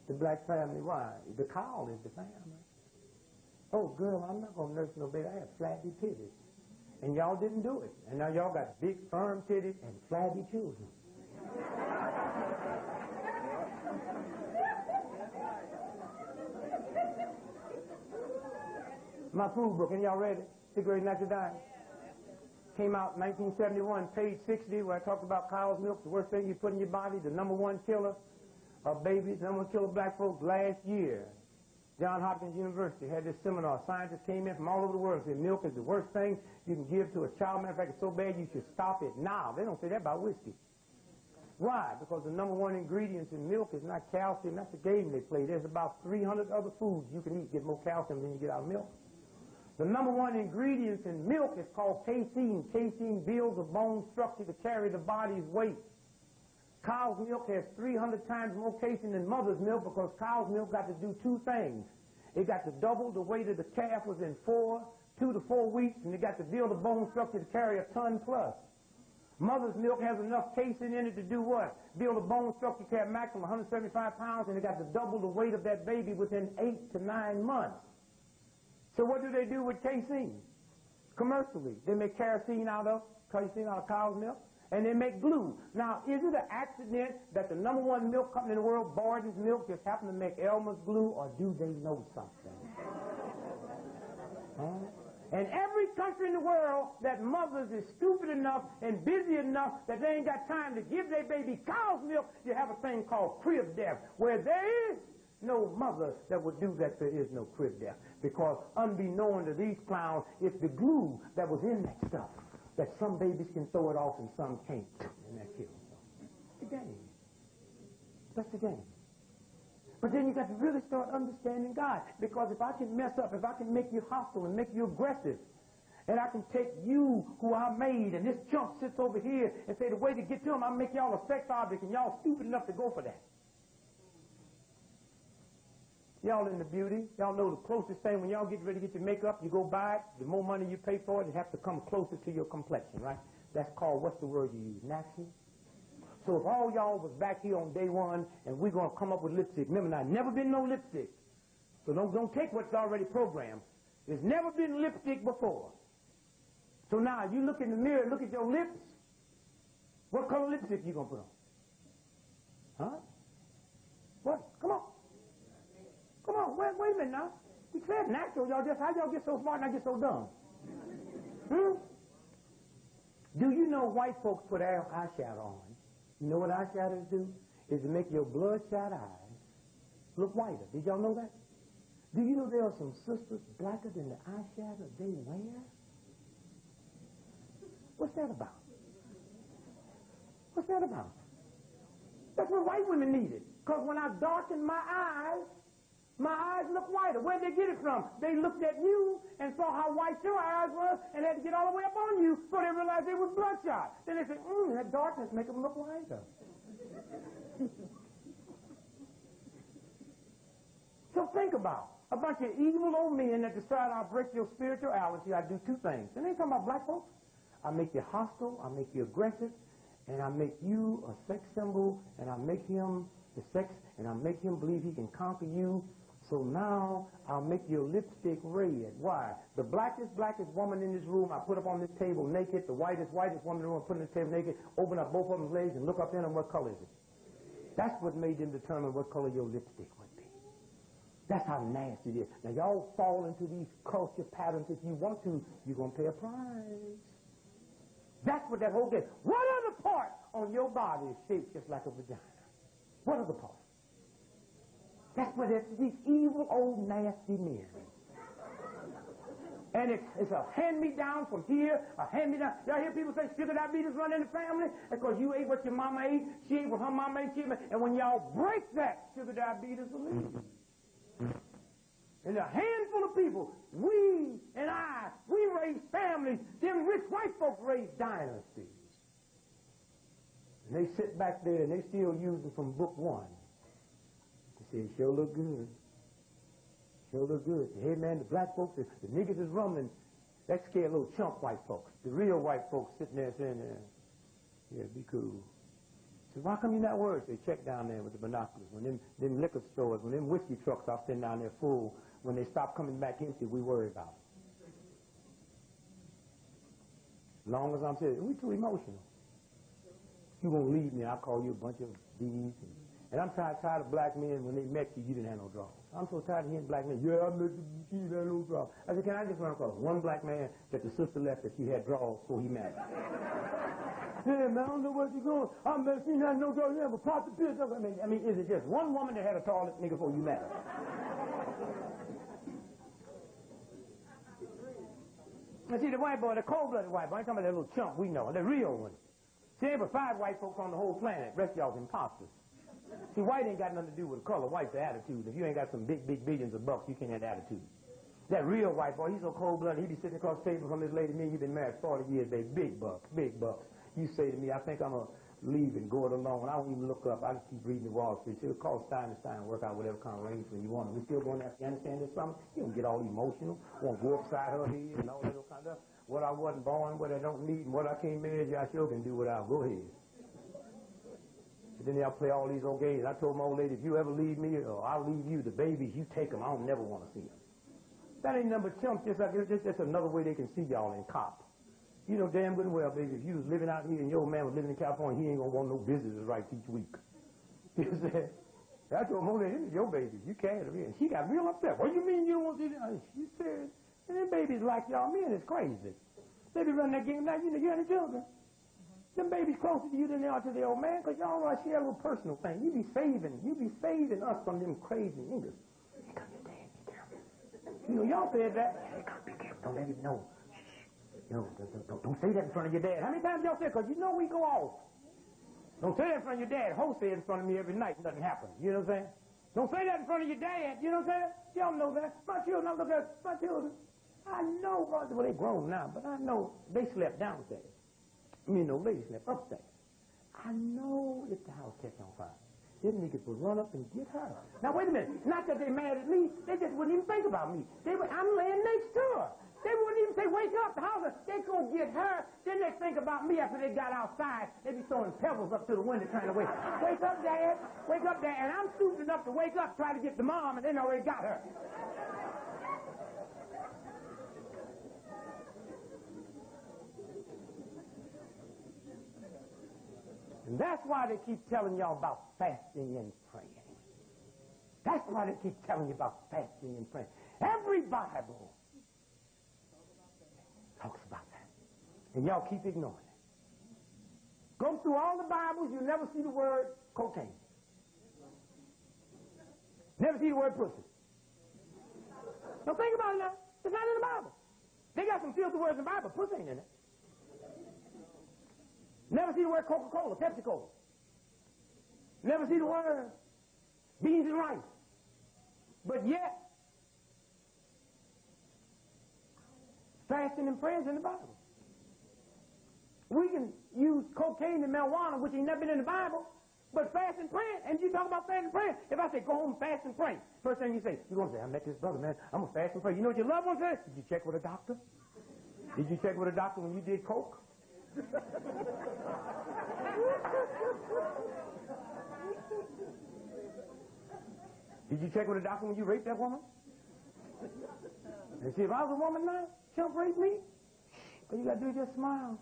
The black family, why? The cow is the family. Oh, girl, I'm not going to nurse no baby. I have flabby titties. And y'all didn't do it. And now y'all got big, firm titties and flabby children. My food book, and y'all read it? The Great Natural Diet. Came out in 1971, page 60, where I talked about cow's milk, the worst thing you put in your body, the #1 killer of babies, #1 killer of black folks last year. Johns Hopkins University had this seminar. Scientists came in from all over the world and said milk is the worst thing you can give to a child. Matter of fact, it's so bad you should stop it now. They don't say that about whiskey. Why? Because the #1 ingredients in milk is not calcium. That's the game they play. There's about 300 other foods you can eat get more calcium than you get out of milk. The #1 ingredients in milk is called casein. Casein builds a bone structure to carry the body's weight. Cow's milk has 300 times more casein than mother's milk because cow's milk got to do two things. It got to double the weight of the calf within 2 to 4 weeks, and it got to build a bone structure to carry a ton plus. Mother's milk has enough casein in it to do what? Build a bone structure to carry a maximum 175 pounds, and it got to double the weight of that baby within 8 to 9 months. So what do they do with casein? Commercially, they make casein out of cow's milk, and they make glue. Now, is it an accident that the #1 milk company in the world, Borden's Milk, just happened to make Elmer's glue, or do they know something? Huh? And every country in the world that mothers is stupid enough and busy enough that they ain't got time to give their baby cow's milk, you have a thing called crib death, where there is no mother that would do that. There is no crib death. Because unbeknown to these clowns, it's the glue that was in that stuff that some babies can throw it off and some can't. And that kills them. It's the game. That's the game. But then you got to really start understanding God. Because if I can mess up, if I can make you hostile and make you aggressive, and I can take you who I made, and this chump sits over here and say the way to get to him, I'll make y'all a sex object, and y'all stupid enough to go for that. Y'all into beauty. Y'all know the closest thing when y'all get ready to get your makeup, you go buy it, the more money you pay for it, it has to come closer to your complexion, right? That's called, what's the word you use, natural? So if all y'all was back here on day one and we're going to come up with lipstick, remember now, never been no lipstick. So don't take what's already programmed. There's never been lipstick before. So now you look in the mirror, look at your lips. What color lipstick you going to put on? Huh? What? Come on. Come on, wait a minute now. You said natural, y'all just, how y'all get so smart and I get so dumb? Do you know white folks put eyeshadow on? You know what eyeshadows do? Is to make your bloodshot eyes look whiter. Did y'all know that? Do you know there are some sisters blacker than the eyeshadow they wear? What's that about? What's that about? That's what white women needed. Because when I darkened my eyes look whiter. Where'd they get it from? They looked at you and saw how white your eyes were and had to get all the way up on you so they realized they was bloodshot. Then they said, that darkness make them look whiter. So think about a bunch of evil old men that decide I'll break your spirituality. I do two things. And they talking about black folks. I make you hostile, I make you aggressive, and I make you a sex symbol, and I make him the sex, and I make him believe he can conquer you. So now I'll make your lipstick red. Why? The blackest woman in this room I put up on this table naked, the whitest woman in the room I put on this table naked, open up both of them legs and look up in them, what color is it? That's what made them determine what color your lipstick would be. That's how nasty it is. Now y'all fall into these culture patterns if you want to, you're going to pay a price. That's what that whole thing. What other part on your body is shaped just like a vagina? What other part? That's what it's these evil old nasty men. And it's a hand-me-down from here, a hand-me-down. Y'all hear people say sugar diabetes run in the family? Because you ate what your mama ate, she ate what her mama ate, and when y'all break that, sugar diabetes will leave. And a handful of people, we raise families, them rich white folks raise dynasties. And they sit back there and they still using from book 1. They say, it sure look good. Sure look good. Hey man, the black folks, the niggas is rumbling. That scared little chump white folks. The real white folks sitting there saying, yeah, be cool. So why come you not worried? They check down there with the binoculars. When them liquor stores, when them whiskey trucks are sitting down there full, when they stop coming back empty, we worry about it. As long as I'm saying, we too emotional. You won't leave me, I'll call you a bunch of D's. And I'm tired of black men, when they met you, you didn't have no draws. I'm so tired of hearing black men, yeah, I met you, she didn't have no draws. I said, can I just run across one black man that the sister left that she had draws before he met her? Yeah, man, I don't know where she's going. I met she didn't have no draws, never popped the piss up. I mean, is it just one woman that had a toilet nigga before you met her? Now see, the white boy, the cold-blooded white boy, I ain't talking about that little chump we know, the real one. See, there were 5 white folks on the whole planet. Rest of y'all's imposters. See, white ain't got nothing to do with the color. White's the attitude. If you ain't got some big billions of bucks, you can't have attitude. That real white boy, he's so cold-blooded, he be sitting across the table from this lady, me and you been married 40 years, baby. Big bucks, big bucks. You say to me, I think I'm going to leave and go it alone. I don't even look up. I just keep reading the Wall Street. So it'll call Stein and Stein, work out whatever kind of arrangement you want. We still going to Afghanistan this summer? You don't get all emotional. Won't go upside her head and all that kind of stuff. What I wasn't born, what I don't need, and what I can't manage, I sure can do without. Go ahead. And then they'll play all these old games. I told my old lady, if you ever leave me, or I'll leave you, the babies, you take them. I don't never want to see them. That ain't number chumps. Just another way they can see y'all in cop. You know damn good and well, baby, if you was living out here and your old man was living in California, he ain't going to want no business rights each week. You said, I told my old lady, this is your baby. You carry it here. And she got real upset. What do you mean you don't want to see that? She said, and them babies like y'all men is crazy. They be running that game like you know, you and the children. Them babies closer to you than they are to the old man, because y'all know I share a little personal thing. You be saving us from them crazy niggas. Hey, come your dad, be careful. You know, y'all said that. Hey, come, be careful. Don't let him know. No, don't say that in front of your dad. How many times y'all said, because you know we go off. Don't say that in front of your dad. Ho say it in front of me every night. Nothing happens. You know what I'm saying? Don't say that in front of your dad. You know what I'm saying? Y'all know that. My children, I look at my children. I know, well, they're grown now, but I know they slept downstairs. I mean, no lady slept upstairs. I know if the house catch on fire, them niggas would run up and get her. Now, wait a minute. Not that they're mad at me. They just wouldn't even think about me. I'm laying next to her. They wouldn't even say, wake up, the house. They go get her. Then they think about me after they got outside. They be throwing pebbles up to the window trying to wake up. Wake up, Dad. Wake up, Dad. And I'm stupid enough to wake up, try to get the mom, and they already got her. And that's why they keep telling y'all about fasting and praying. That's why they keep telling you about fasting and praying. Every Bible talks about that. And y'all keep ignoring it. Go through all the Bibles, you never see the word cocaine. Never see the word pussy. Now think about it now. It's not in the Bible. They got some filthy words in the Bible. Pussy ain't in it. Never see the word Coca-Cola, Pepsi-Cola. Never see the word beans and rice. But yet, fasting and prayers in the Bible. We can use cocaine and marijuana, which ain't never been in the Bible, but fast and praying, and you talk about fast and praying. If I say, go home and fast and pray, first thing you say, you're going to say, I met this brother, man. I'm going to fast and pray. You know what your loved one says? Did you check with a doctor? Did you check with a doctor when you did coke? Did you check with a doctor when you raped that woman? And see, if I was a woman now, she'll rape me. All you got to do is just smile.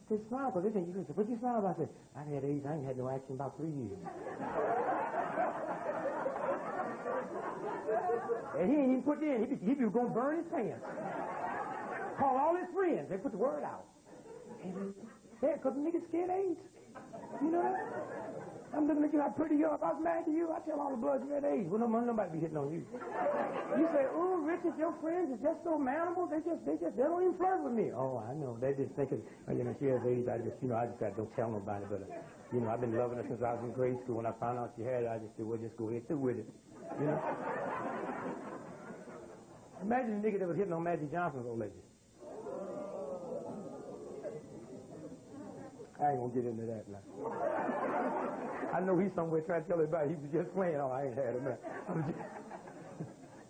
Just smile, because they think you can say, what you smile about? I said, I've had AIDS. I ain't had no action about 3 years. And he ain't even put it in. He was going to burn his pants. Call all his friends. They put the word out. Yeah, because the niggas scared AIDS. You know that? I'm looking at you how pretty you are. If I was married to you, I'd tell all the bloods you had AIDS. Well, nobody be hitting on you. You say, oh, Richard, your friends are just so manable. They don't even flirt with me. Oh, I know. They just thinking, oh, you know, she has AIDS. I just don't tell nobody. But, you know, I've been loving her since I was in grade school. When I found out she had it, I just said, well, just go ahead through with it. You know? Imagine the nigga that was hitting on Magic Johnson's old lady. I ain't gonna get into that now. I know he's somewhere trying to tell everybody he was just playing. Oh, I ain't had him, man.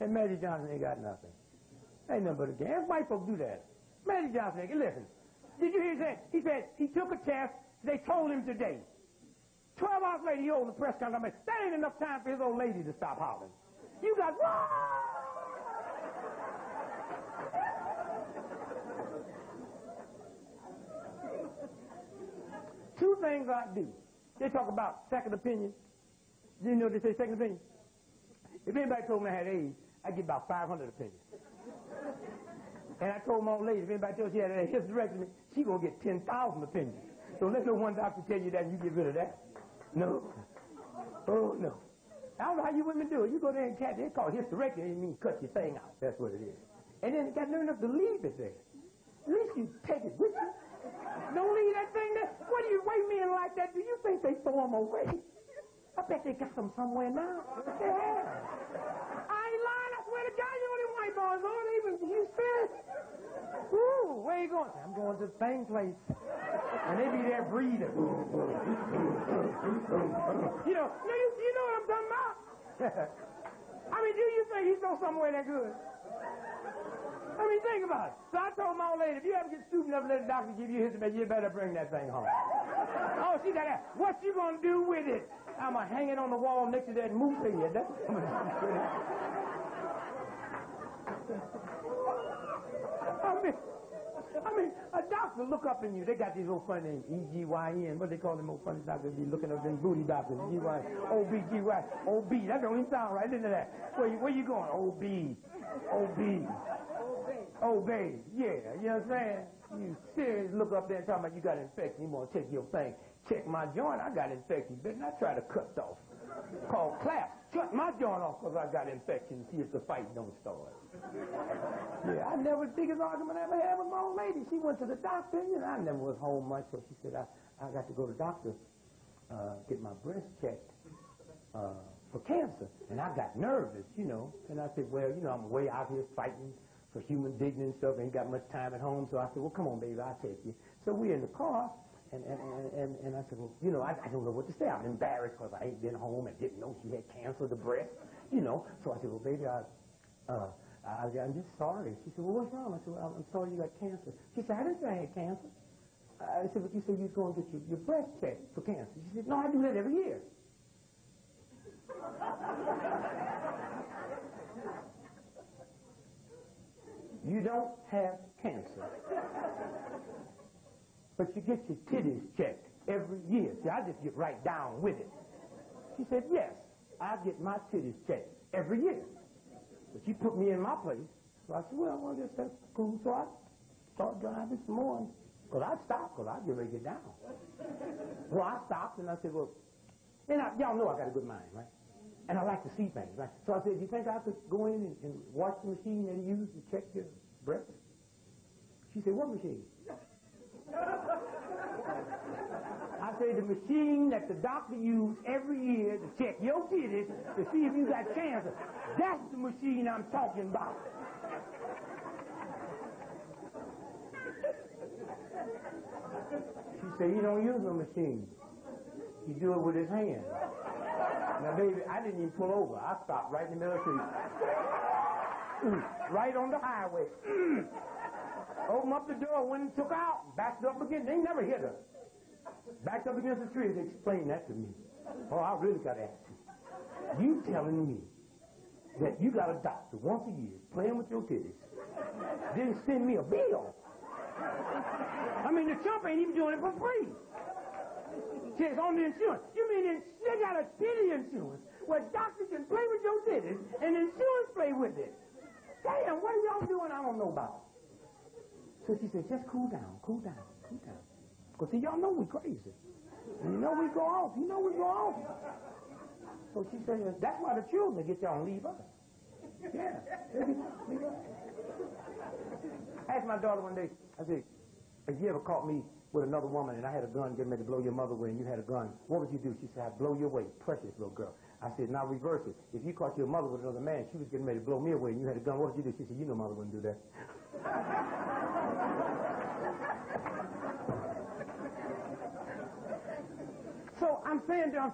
And Magic Johnson ain't got nothing. Ain't nothing but a game. White folks do that. Magic Johnson, listen. Did you hear that? He said he took a test. They told him today. 12 hours later, he holds the press conference. That ain't enough time for his old lady to stop hollering. You got, two things I do. They talk about second opinion. You know they say second opinion? If anybody told me I had AIDS, I'd get about 500 opinions. And I told my old lady, if anybody tells she had a hysterectomy, she gonna get 10,000 opinions. So let no one doctor tell you that and you get rid of that. No. Oh, no. I don't know how you women do it. You go there and catch it. It's called hysterectomy. It means cut your thing out. That's what it is. And then you got to learn enough to leave it there. At least you take it with you. Don't leave that thing there. What do you white men like that? Do you think they throw them away? I bet they got them somewhere now. They have. I ain't lying. I swear to God, you know them white boys on. They even, you said, ooh, where you going? I'm going to the same place. And they be there breathing. You know what I'm talking about? I mean, do you think he's going somewhere that good? I mean, think about it. So I told my old lady, if you ever get stupid enough to let the doctor give you histamine, you better bring that thing home. Oh, she got that. What you gonna do with it? I'm gonna hang it on the wall next to that moose head. I mean, a doctor look up in you. They got these old funny names, E-G-Y-N. What they call them old funny doctors? Be looking up them booty doctors. G-Y, O-B-G-Y, O-B. That don't even sound right. Listen to that. Where you going? O-B. O-B. Obey. Yeah, you know what I'm saying? You serious look up there and talking about you got an infection. You want to take your thing. Check my joint. I got infection. Better not try to cut off. Call Claxton. Cut my joint off because I got infection. See if the fight don't start. Yeah, I never, the biggest argument I ever had with my old lady. She went to the doctor. You know, I never was home much, so she said, I got to go to the doctor, get my breast checked for cancer. And I got nervous, you know. And I said, well, you know, I'm way out here fighting for human dignity and stuff. Ain't got much time at home. So I said, well, come on, baby, I'll take you. So we're in the car. And I said, well, you know, I don't know what to say. I'm embarrassed because I ain't been home and didn't know she had cancer of the breast, you know. So I said, well, baby, I'm just sorry. She said, well, what's wrong? I said, well, I'm sorry you got cancer. She said, I didn't say I had cancer. I said, but you said you was going to get your breast checked for cancer. She said, no, I do that every year. You don't have cancer. But you get your titties checked every year. See, I just get right down with it. She said, yes, I get my titties checked every year. But she put me in my place. So I said, well, just that's cool. So I started driving some more. Because I'd stop, because I'd get ready to get down. Well, I stopped, and I said, well, y'all know I got a good mind, right? And I like to see things, right? So I said, do you think I could go in and watch the machine that he used to check your breath? She said, what machine? say the machine that the doctor used every year to check your titties to see if you got cancer, that's the machine I'm talking about. She said, he don't use no machine. He do it with his hand. Now, baby, I didn't even pull over. I stopped right in the middle of the street. Right on the highway. Opened up the door, went and took out, backed up again. They never hit her. Backed up against the tree. They explained that to me. Oh, I really got to ask you. You telling me that you got a doctor once a year playing with your titties, didn't send me a bill? I mean, the chump ain't even doing it for free. Says on the insurance. You mean they got a titty insurance where doctors can play with your titties and insurance play with it? Damn, what are y'all doing I don't know about? So she said, just cool down, cool down, cool down. Because see, y'all know we crazy. And you know we go off. You know we go off. So she said, that's why the children get y'all and leave us. Yeah, leave us. I asked my daughter one day, I said, if you ever caught me with another woman and I had a gun getting ready to blow your mother away and you had a gun, what would you do? She said, I'd blow you away. Precious little girl. I said, now reverse it. If you caught your mother with another man, she was getting ready to blow me away and you had a gun, what would you do? She said, you know mother wouldn't do that. So I'm saying, I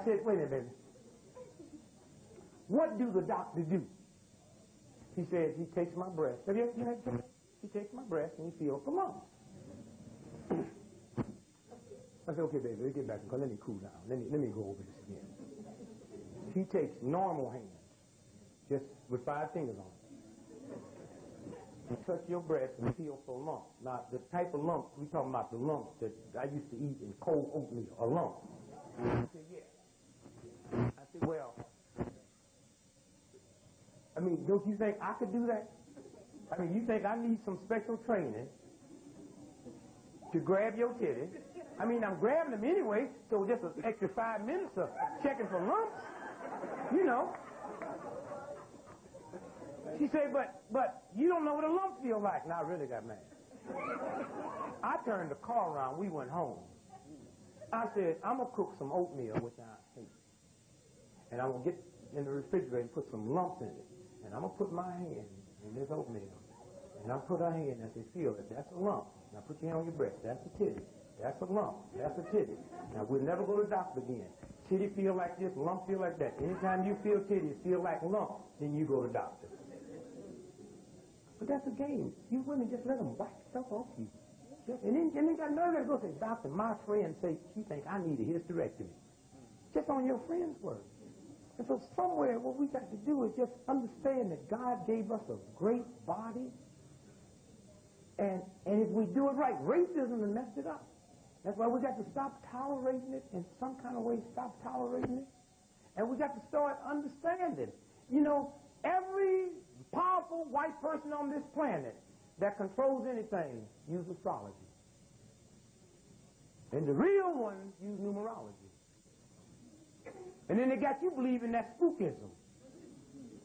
said, wait a minute, baby. What do the doctor do? He said, he takes my breast. Have you ever had that? He takes my breast and he feels for lumps. I said, okay, baby, let's get back. Let me cool down. Let me go over this again. He takes normal hands, just with 5 fingers on it. You touch your breast and feel for lumps. Now, the type of lumps, we talking about the lumps that I used to eat in cold oatmeal, a lump. I said, yeah. I said, well, I mean, don't you think I could do that? I mean, you think I need some special training to grab your titty? I mean, I'm grabbing them anyway, so just an extra 5 minutes of checking for lumps, you know. She said, but you don't know what a lump feels like. And I really got mad. I turned the car around. We went home. I said, I'm going to cook some oatmeal, which I hate. And I'm going to get in the refrigerator and put some lumps in it. And I'm going to put my hand in this oatmeal. And I'll put her hand and I say, feel it. That's a lump. Now put your hand on your breast. That's a titty. That's a lump. That's a titty. Now we'll never go to the doctor again. Titty feel like this, lump feel like that. Anytime you feel titties feel like lump, then you go to the doctor. But that's a game. You women just let them whack stuff off you. And then got nerve to go say, doctor, my friend say she think I need a hysterectomy. Just on your friend's word. And so somewhere what we got to do is just understand that God gave us a great body. And if we do it right, racism has messed it up. That's why we got to stop tolerating it in some kind of way, stop tolerating it. And we got to start understanding. You know, every powerful white person on this planet that controls anything use astrology. And the real ones use numerology. And then they got you believing that spookism.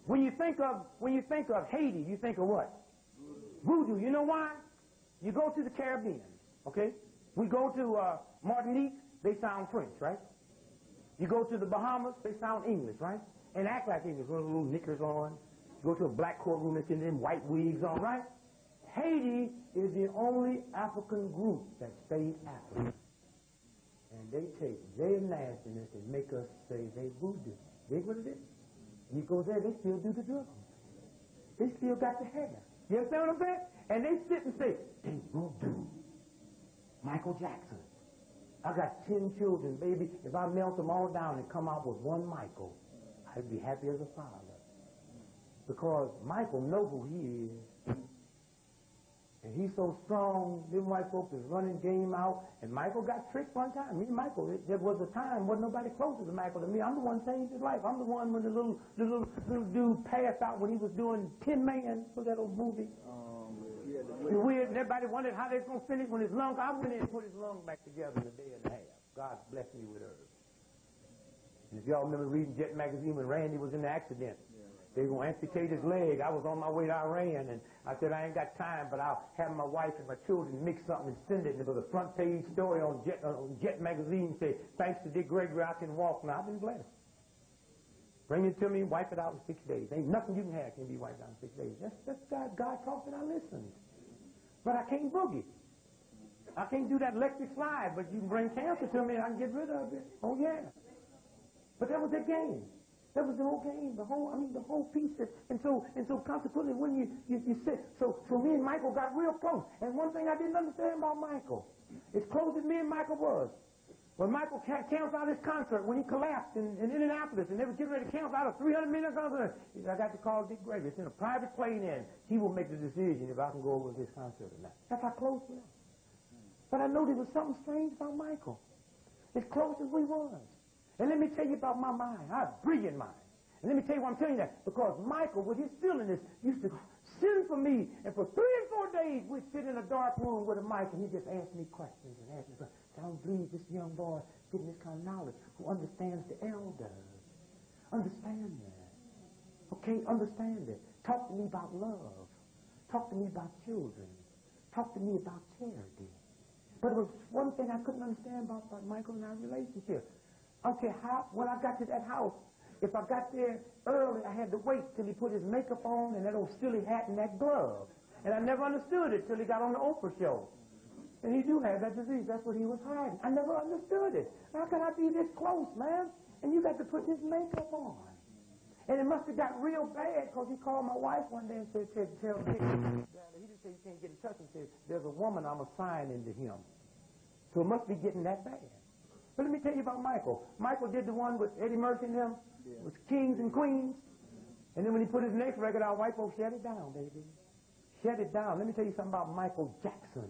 When you think of Haiti, you think of what? Voodoo. You know why? You go to the Caribbean, okay? We go to Martinique, they sound French, right? You go to the Bahamas, they sound English, right? And act like English, with little knickers on. You go to a black courtroom, they send them white wigs on, right? Haiti is the only African group that stayed African. And they take their nastiness and make us say they voodoo. Think what it is? You go there, they still do the drugs. They still got the hair. You understand what I'm saying? And they sit and say, they voodoo. Michael Jackson. I got 10 children, baby. If I melt them all down and come out with one Michael, I'd be happy as a father. Because Michael knows who he is. And he's so strong, them white folks is running game out. And Michael got tricked one time. Me and Michael, there was a time, wasn't nobody closer to Michael than me. I'm the one changed his life. I'm the one when the little dude passed out when he was doing Tin Man. Was that old movie? Weird. Everybody wondered how they was going to finish when his lungs. I went in and put his lungs back together in a day and a half. God blessed me with herbs. And if y'all remember reading Jet magazine when Randy was in the accident, They were going to amputate his leg. I was on my way to Iran, and I said, I ain't got time, but I'll have my wife and my children mix something and send it. And it was a front page story on Jet magazine, say, thanks to Dick Gregory, I can walk now. I've been blessed. Bring it to me, wipe it out in 6 days. Ain't nothing you can have can be wiped out in 6 days. That's God talking, I listened. But I can't boogie. I can't do that electric slide, but you can bring cancer to me and I can get rid of it. Oh, yeah. But that was the game. That was the whole game, the whole piece. And so consequently, when you sit, so me and Michael got real close. And one thing I didn't understand about Michael, as close as me and Michael was, when Michael cancels out his concert, when he collapsed in Indianapolis, and they were getting ready to cancel out a $300 million concert, he said, I got to call Dick Gregory. It's in a private plane in. He will make the decision if I can go over to his concert or not. That's how close we are. But I know there was something strange about Michael, as close as we was. And let me tell you about my mind. I have a brilliant mind. And let me tell you why I'm telling you that. Because Michael, with his silliness, used to sing for me. And for 3 and 4 days, we'd sit in a dark room with a mic, and he'd just ask me questions and ask me questions. I don't believe this young boy getting this kind of knowledge, who understands the elders. Understand that. Okay, understand it. Talk to me about love. Talk to me about children. Talk to me about charity. But it was one thing I couldn't understand about Michael and our relationship. I don't care how, when I got to that house, if I got there early, I had to wait till he put his makeup on and that old silly hat and that glove. And I never understood it till he got on the Oprah show. And he do have that disease. That's what he was hiding. I never understood it. How can I be this close, man? And you got to put this makeup on. And it must have got real bad because he called my wife one day and said, tell Dick, he didn't say you can't get in touch. He said, there's a woman I'm assigning to him. So it must be getting that bad. But let me tell you about Michael. Michael did the one with Eddie Murphy and them, with Kings and Queens. And then when he put his next record out, white folks shut it down, baby. Shut it down. Let me tell you something about Michael Jackson.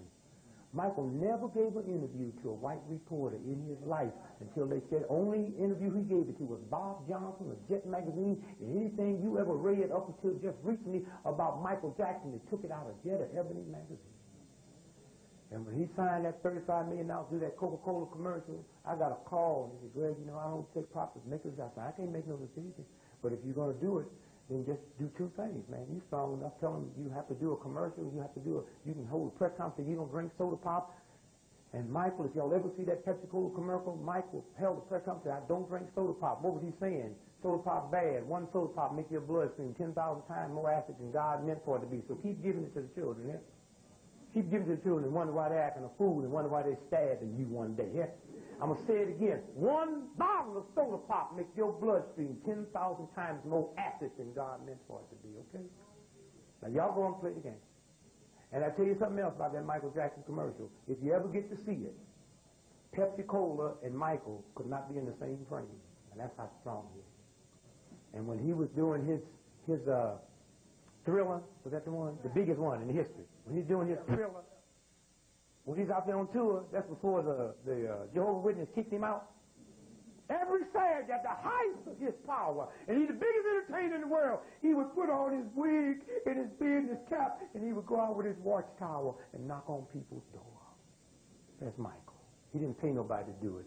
Michael never gave an interview to a white reporter in his life until they said only interview he gave it to was Bob Johnson or Jet magazine, and anything you ever read up until just recently about Michael Jackson, they took it out of Jet or Ebony magazine. And when he signed that $35 million to do that Coca-Cola commercial, I got a call, and he said, Greg, you know, I don't take profits makers. I said, I can't make no decision. But if you're going to do it, then just do 2 things, man. You strong enough. Tell them you have to do a commercial. You have to do you can hold a press conference. You don't drink soda pop. And Michael, if y'all ever see that Pepsi-Cola commercial, Michael held a press conference. I don't drink soda pop. What was he saying? Soda pop bad. One soda pop make your blood stream 10,000 times more acid than God meant for it to be. So keep giving it to the children, yeah? Keep giving it to the children and wonder why they're acting a fool and wonder why they're stabbing you one day, yeah? I'm going to say it again. 1 bottle of soda pop makes your bloodstream 10,000 times more acid than God meant for it to be, okay? Now, y'all go and play the game. And I'll tell you something else about that Michael Jackson commercial. If you ever get to see it, Pepsi-Cola and Michael could not be in the same frame. And that's how strong he is. And when he was doing his Thriller, was that the one? The biggest one in history. When he's doing his Thriller, when he's out there on tour, that's before the Jehovah's Witness kicked him out. Every Saturday, at the height of his power, and he's the biggest entertainer in the world, he would put on his wig and his beard and his cap, and he would go out with his watchtower and knock on people's door. That's Michael. He didn't pay nobody to do it.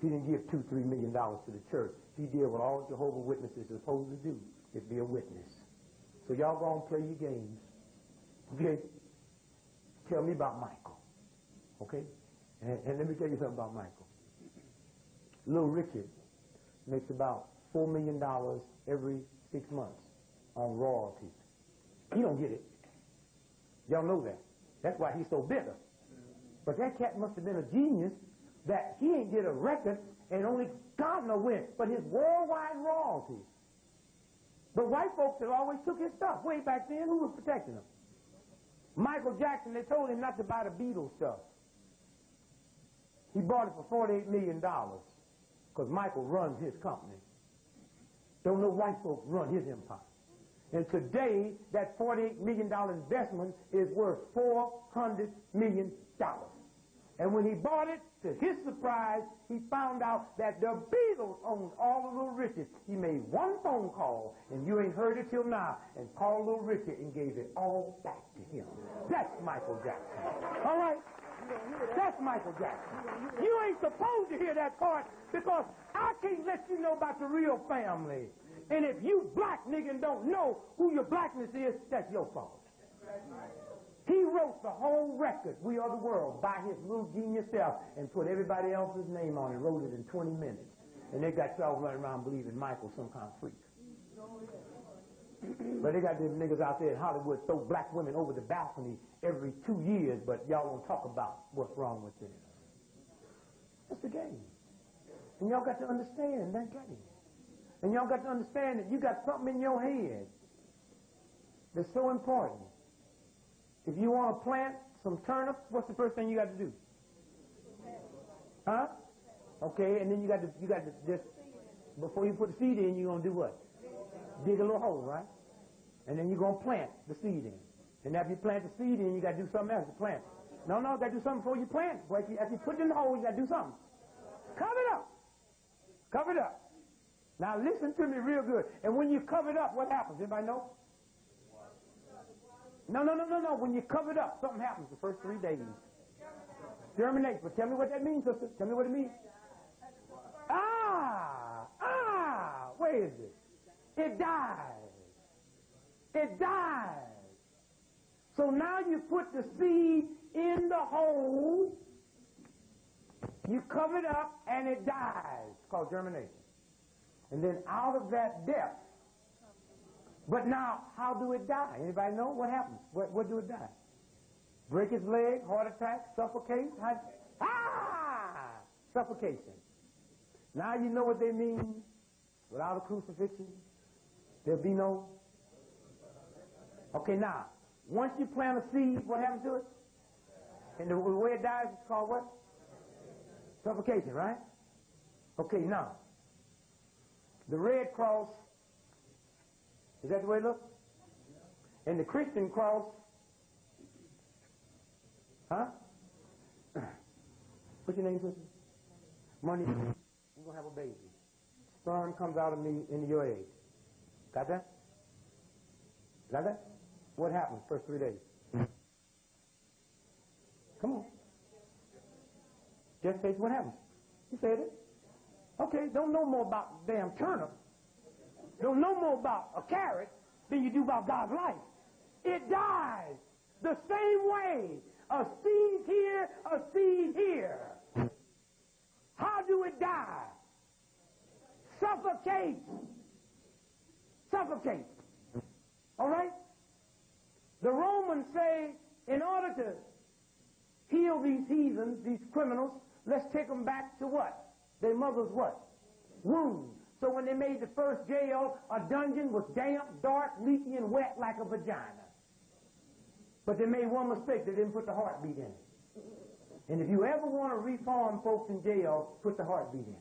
He didn't give $2-3 million to the church. He did what all Jehovah's Witnesses are supposed to do, is be a witness. So y'all go and play your games. Okay? Tell me about Michael. Okay? And let me tell you something about Michael. Little Richard makes about $4 million every 6 months on royalties. He don't get it. Y'all know that. That's why he's so bitter. But that cat must have been a genius that he ain't get a record and only God knows when, but his worldwide royalties. But white folks had always took his stuff. Way back then, who was protecting him? Michael Jackson, they told him not to buy the Beatles stuff. He bought it for $48 million because Michael runs his company. Don't know white folks run his empire. And today, that $48 million investment is worth $400 million. And when he bought it, to his surprise, he found out that the Beatles owned all of Little Richard. He made one phone call, and you ain't heard it till now, and called Little Richard and gave it all back to him. That's Michael Jackson. All right? That's Michael Jackson. You ain't supposed to hear that part because I can't let you know about the real family. And if you black nigga and don't know who your blackness is, that's your fault. He wrote the whole record, We Are the World, by his little genius self and put everybody else's name on it, wrote it in 20 minutes. And they got y'all running around believing Michael's some kind of freak. But they got them niggas out there in Hollywood throw black women over the balcony every 2 years, but y'all don't talk about what's wrong with them. That's the game. And y'all got to understand that game. And y'all got to understand that you got something in your head that's so important. If you want to plant some turnips, what's the first thing you got to do? Huh? Okay, and then you got to just, before you put the seed in, you're going to do what? Dig a little hole, right? And then you're going to plant the seed in. And after you plant the seed in, you got to do something else to plant. No, you got to do something before you plant. Well, after you put it in the hole, you got to do something. Cover it up. Cover it up. Now listen to me real good. And when you cover it up, what happens? Anybody know? No. When you cover it up, something happens the first 3 days. Germinate. But tell me what that means, sister. Tell me what it means. Where is it? It dies. It dies. So now you put the seed in the hole, you cover it up, and it dies. It's called germination. And then out of that depth. But now, how do it die? Anybody know what happens? What do it die? Break its leg, heart attack, suffocate? Suffocation. Now you know what they mean. Without a crucifixion, there'll be no. Okay, now, once you plant a seed, what happens to it? And the way it dies is called what? Suffocation, right? Okay, now, the Red Cross, is that the way it looks? And the Christian cross, huh? What's your name, sister? Money. We're going to have a baby. Sperm comes out of me into your egg. Got that? Got that? What happens first 3 days? Come on. Just say what happens. You said it. Okay, don't know more about the damn turnip. Don't know more about a carrot than you do about God's life. It dies the same way. A seed here, a seed here. How do it die? Suffocate. Suffocate. All right? The Romans say, in order to heal these heathens, these criminals, let's take them back to what? Their mother's what? Womb. So when they made the first jail, a dungeon was damp, dark, leaky, and wet like a vagina. But they made one mistake. They didn't put the heartbeat in it. And if you ever want to reform folks in jail, put the heartbeat in it.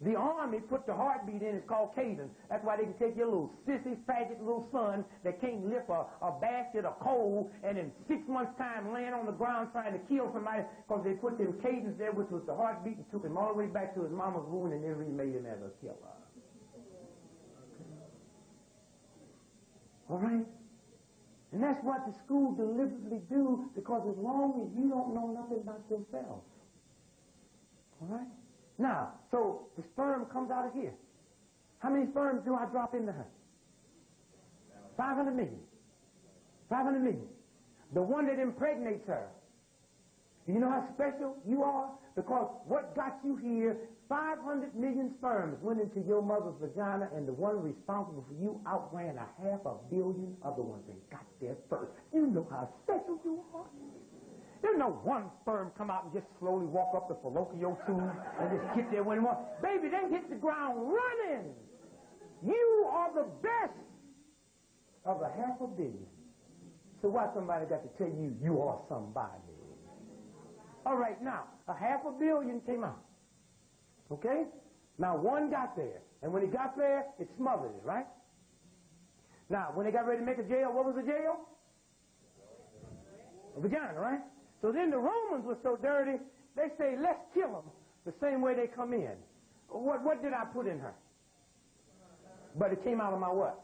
The army put the heartbeat in. It's called cadence. That's why they can take your little sissy, faggot little son that can't lift a basket of coal and in 6 months' time laying on the ground trying to kill somebody because they put them cadence there, which was the heartbeat, and took him all the way back to his mama's womb and then remade him as a killer. All right? And that's what the school deliberately do, because as long as you don't know nothing about yourself. All right? Now, so the sperm comes out of here. How many sperms do I drop into her? 500 million. 500 million. The one that impregnates her. Do you know how special you are? Because what got you here, 500 million sperms went into your mother's vagina, and the one responsible for you outran 500 million other ones that got there first. You know how special you are. There's no one sperm come out and just slowly walk up the fallopian tube and just get there when it wants. Baby, they hit the ground running. You are the best of 500 million. So why somebody got to tell you you are somebody? All right, now, 500 million came out. Okay? Now, one got there. And when he got there, it smothered it, right? Now, when they got ready to make a jail, what was the jail? A vagina, right? So then the Romans were so dirty, they say, let's kill them the same way they come in. What did I put in her? But it came out of my what?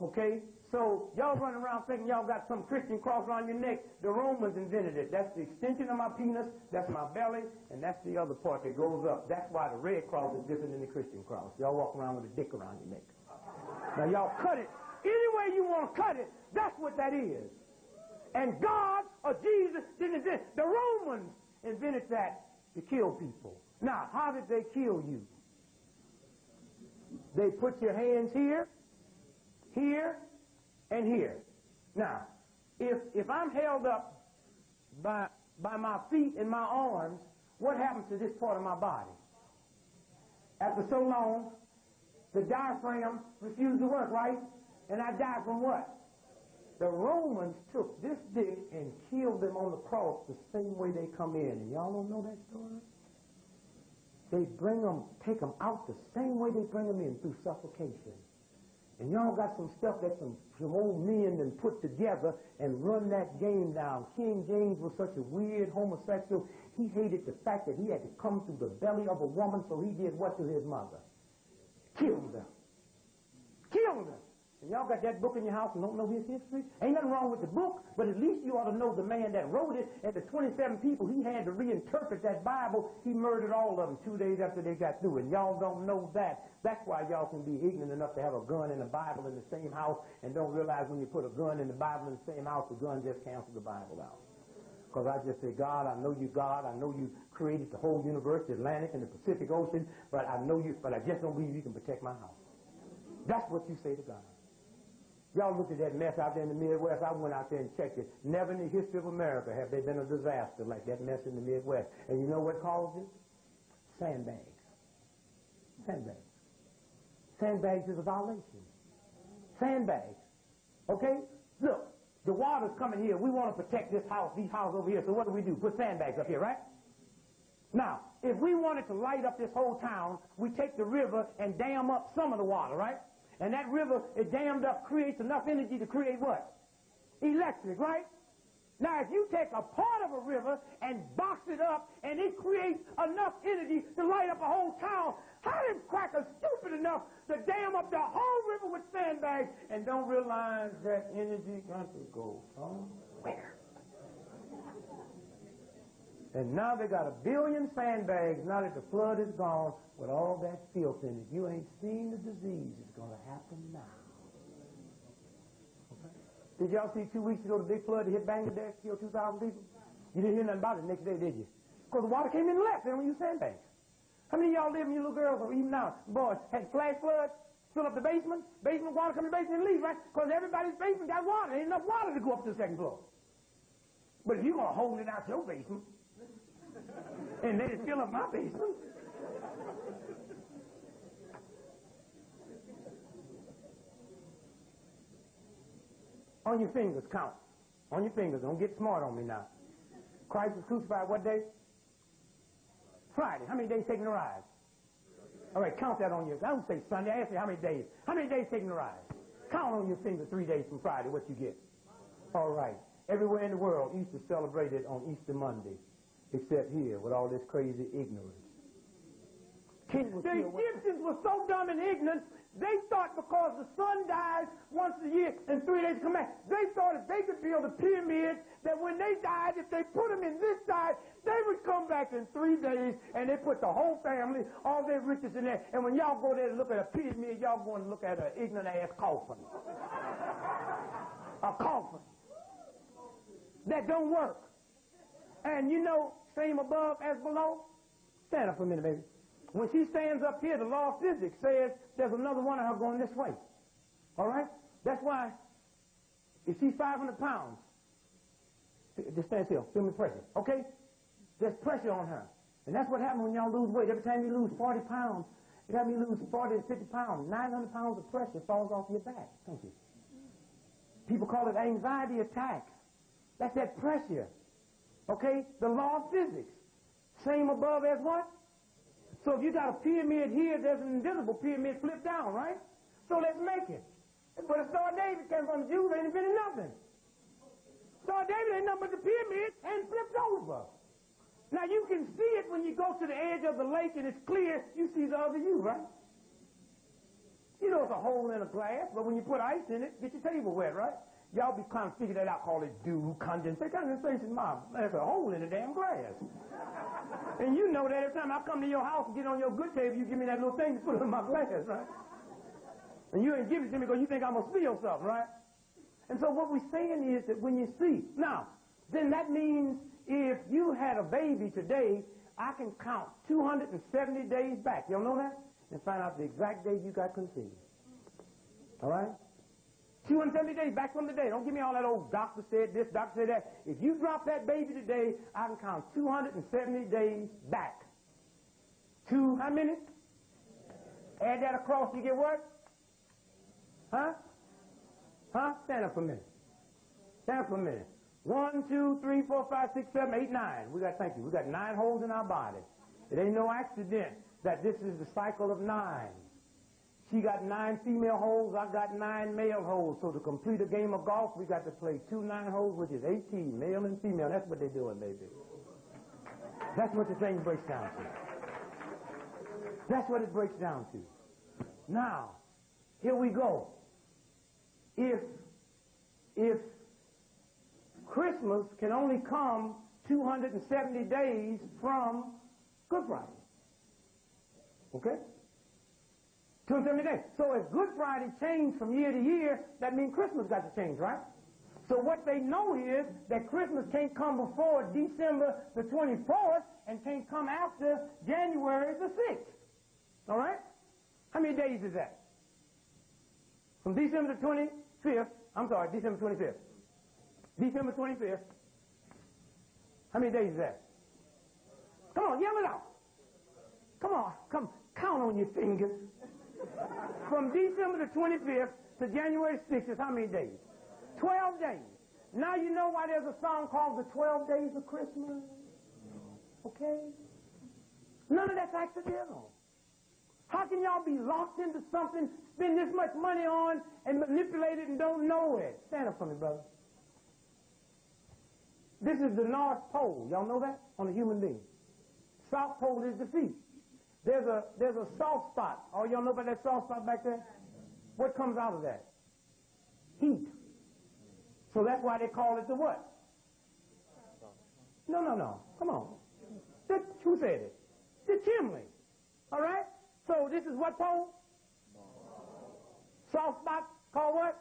Okay? So y'all running around thinking y'all got some Christian cross around your neck. The Romans invented it. That's the extension of my penis, that's my belly, and that's the other part that goes up. That's why the red cross is different than the Christian cross. Y'all walk around with a dick around your neck. Now y'all cut it. Any way you want to cut it, that's what that is. And God or Jesus didn't invent it. The Romans invented that to kill people. Now, how did they kill you? They put your hands here, here, and here. Now, if I'm held up by my feet and my arms, what happens to this part of my body? After so long, the diaphragm refused to work, right? And I died from what? The Romans took this dick and killed them on the cross the same way they come in. And y'all don't know that story? They take them out the same way they bring them in, through suffocation. And y'all got some stuff that some old men then put together and run that game down. King James was such a weird homosexual. He hated the fact that he had to come through the belly of a woman, so he did what to his mother? Killed them. Killed them. And y'all got that book in your house and don't know his history? Ain't nothing wrong with the book, but at least you ought to know the man that wrote it, and the 27 people he had to reinterpret that Bible, he murdered all of them 2 days after they got through. And y'all don't know that. That's why y'all can be ignorant enough to have a gun and a Bible in the same house and don't realize when you put a gun and the Bible in the same house, the gun just cancels the Bible out. Because I just say, God, I know you, God. I know you created the whole universe, the Atlantic and the Pacific Ocean, but I know you, but I just don't believe you can protect my house. That's what you say to God. Y'all look at that mess out there in the Midwest. I went out there and checked it. Never in the history of America have there been a disaster like that mess in the Midwest. And you know what caused it? Sandbags. Sandbags. Sandbags is a violation. Sandbags. Okay? Look, the water's coming here. We want to protect this house, these houses over here. So what do? Put sandbags up here, right? Now, if we wanted to light up this whole town, we take the river and dam up some of the water, right? And that river, it dammed up, creates enough energy to create what? Electric, right? Now, if you take a part of a river and box it up and it creates enough energy to light up a whole town, how them crackers stupid enough to dam up the whole river with sandbags and don't realize that energy got to go somewhere? And now they got 1 billion sandbags now that the flood is gone with all that filth in it. You ain't seen the disease that's going to happen now. Okay? Did y'all see 2 weeks ago the big flood that hit Bangladesh, killed 2,000 people? You didn't hear nothing about it the next day, did you? Because the water came in and left. They don't use sandbags. How many of y'all live in your little girls, or even now, boys, had flash floods, fill up the basement water come in the basement and leave, right? Because everybody's basement got water. There ain't enough water to go up to the second floor. But if you're going to hold it out your basement, and let it fill up my basement. On your fingers, count. On your fingers. Don't get smart on me now. Christ was crucified what day? Friday. How many days taking the rise? All right, count that on your... I don't say Sunday. I ask you how many days. How many days taking the rise? Count on your fingers 3 days from Friday what you get. All right. Everywhere in the world, Easter celebrated on Easter Monday. Except here, with all this crazy ignorance. The Egyptians were so dumb and ignorant, they thought because the sun dies once a year and 3 days come back, they thought if they could build a pyramid, that when they died, if they put them in this side, they would come back in 3 days, and they put the whole family, all their riches in there. And when y'all go there to look at a pyramid, y'all going to look at an ignorant-ass coffin. A coffin. That don't work. And you know, same above as below. Stand up for a minute, baby. When she stands up here, the law of physics says there's another one of her going this way. All right? That's why if she's 500 pounds, just stand still, feel me pressure, okay? There's pressure on her. And that's what happens when y'all lose weight. Every time you lose 40 pounds, every time you lose 40 to 50 pounds, 900 pounds of pressure falls off your back. Thank you. People call it anxiety attacks. That's that pressure. Okay? The law of physics. Same above as what? So if you got a pyramid here, there's an invisible pyramid flipped down, right? So let's make it. But the Star of David came from the Jews, ain't invented nothing. Star of David ain't nothing but the pyramid and flipped over. Now you can see it when you go to the edge of the lake and it's clear, you see the other you, right? You know it's a hole in a glass, but when you put ice in it, get your table wet, right? Y'all be kind of figure that out, call it dew, condensation. Condensation, Mom, there's a hole in the damn glass. And you know that every time I come to your house and get on your good table, you give me that little thing to put in my glass, right? And you ain't give it to me because you think I'm going to steal something, right? And so what we're saying is that when you see, now, then that means if you had a baby today, I can count 270 days back. Y'all know that? And find out the exact day you got conceived. All right? 270 days back from the day. Don't give me all that old doctor said this, doctor said that. If you drop that baby today, I can count 270 days back. To how many? Add that across, you get what? Huh? Huh? Stand up for a minute. Stand up for a minute. 1, 2, 3, 4, 5, 6, 7, 8, 9. Thank you. We got 9 holes in our body. It ain't no accident that this is the cycle of 9. She got 9 female holes, I got 9 male holes. So to complete a game of golf, we got to play 2 9 holes, which is 18, male and female. That's what they're doing, baby. That's what the thing breaks down to. That's what it breaks down to. Now, here we go. If Christmas can only come 270 days from Good Friday. Okay? 270 days. So if Good Friday changed from year to year, that means Christmas got to change, right? So what they know is that Christmas can't come before December the 24th and can't come after January the 6th. All right? How many days is that? From December the 25th, December 25th. December 25th. How many days is that? Come on, yell it out. Come on, come, count on your fingers. From December the 25th to January 6th is how many days? 12 days. Now you know why there's a song called The 12 Days of Christmas? Okay? None of that's accidental. How can y'all be locked into something, spend this much money on, and manipulate it and don't know it? Stand up for me, brother. This is the North Pole. Y'all know that? On a human being. South Pole is the feet. There's a soft spot. Oh, y'all know about that soft spot back there? What comes out of that? Heat. So that's why they call it the what? No. Come on. Who said it? The chimney. All right? So this is what pole? Soft spot called what?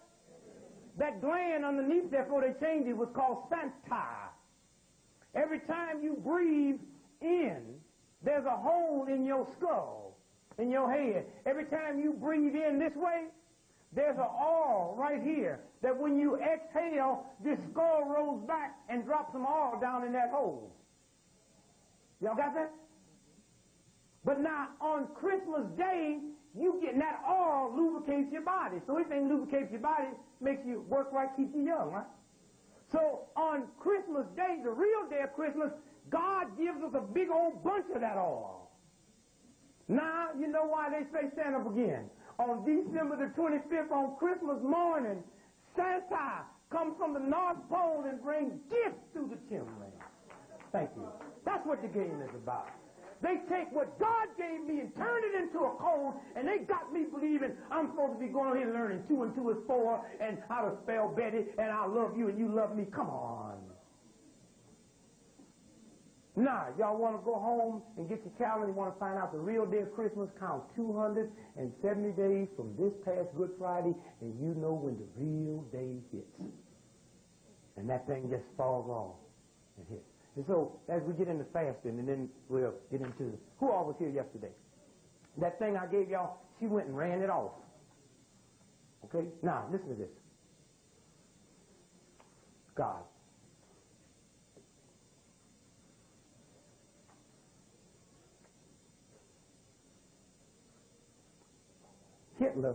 That gland underneath there before they changed it was called Santa. Every time you breathe in, there's a hole in your skull, in your head. Every time you breathe in this way, there's an oil right here that when you exhale, this skull rolls back and drops some oil down in that hole. Y'all got that? But now, on Christmas Day, you get that oil lubricates your body. So anything lubricates your body makes you work right, keeps you young, right? So on Christmas Day, the real day of Christmas, God gives us a big old bunch of that oil. Now, you know why they say stand up again. On December the 25th, on Christmas morning, Santa comes from the North Pole and brings gifts through the chimney. Thank you. That's what the game is about. They take what God gave me and turn it into a code, and they got me believing I'm supposed to be going here learning 2 and 2 is 4, and how to spell Betty, and I love you and you love me. Come on. Now, y'all want to go home and get your calendar, you want to find out the real day of Christmas, count 270 days from this past Good Friday, and you know when the real day hits. And that thing just falls off and hits. And so, as we get into fasting, and then we'll get into, who all was here yesterday? That thing I gave y'all, she went and ran it off. Okay? Now, listen to this. God. Hitler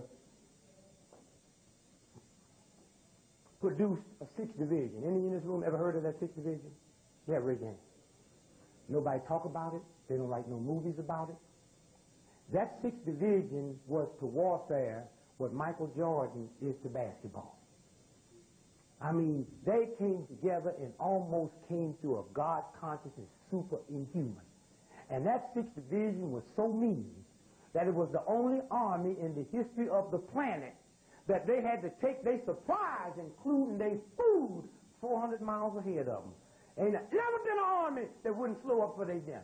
produced a 6th division. Any in this room ever heard of that 6th division? Yeah, raise your hand. Nobody talk about it. They don't write no movies about it. That 6th division was to warfare what Michael Jordan is to basketball. I mean, they came together and almost came to a God consciousness super inhuman. And that 6th division was so mean that it was the only army in the history of the planet that they had to take their supplies, including their food, 400 miles ahead of them. Ain't never been an army that wouldn't slow up for their dinner.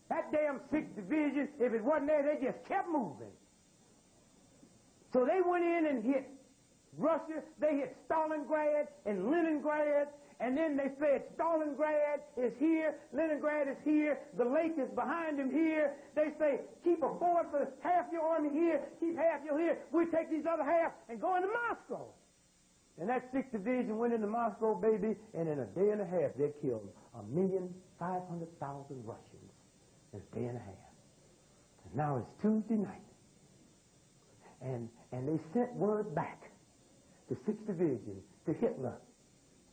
That damn 6th Division, if it wasn't there, they just kept moving. So they went in and hit Russia. They hit Stalingrad and Leningrad, and then they said Stalingrad is here, Leningrad is here, the lake is behind them here. They say, keep a forward for half your army here, keep half your here. We take these other half and go into Moscow. And that 6th Division went into Moscow, baby, and in a day and a half, they killed 1,500,000 Russians in a day and a half. And now it's Tuesday night. And they sent word back, the 6th Division, to Hitler,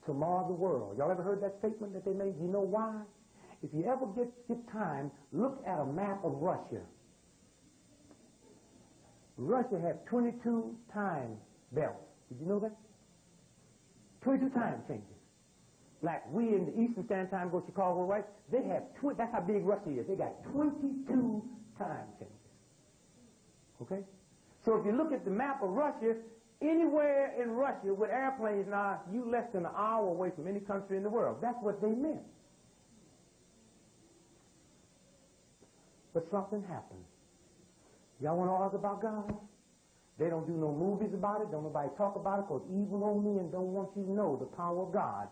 to mar the world. Y'all ever heard that statement that they made? You know why? If you ever get time, look at a map of Russia. Russia had 22 time belts. Did you know that? 22 time changes. Like we in the Eastern Standard Time go Chicago, right? They have, that's how big Russia is. They got 22 time changes. Okay? So if you look at the map of Russia, anywhere in Russia with airplanes now, you less than an hour away from any country in the world. That's what they meant. But something happened. Y'all want to argue about God? They don't do no movies about it. Don't nobody talk about it because evil old men don't want you to know the power of God.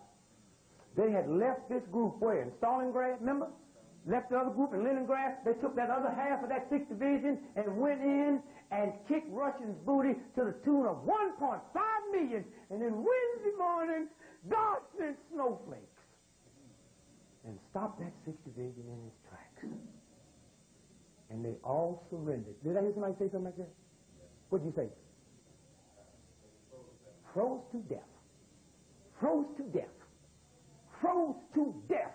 They had left this group where? In Stalingrad, remember? Left the other group in Leningrad. They took that other half of that 6th Division and went in and kicked Russians' booty to the tune of 1.5 million. And then Wednesday morning, God sent snowflakes and stopped that 6th Division in its tracks. And they all surrendered. Did I hear somebody say something like that? What did you say? Froze to death. Froze to death. Froze to death.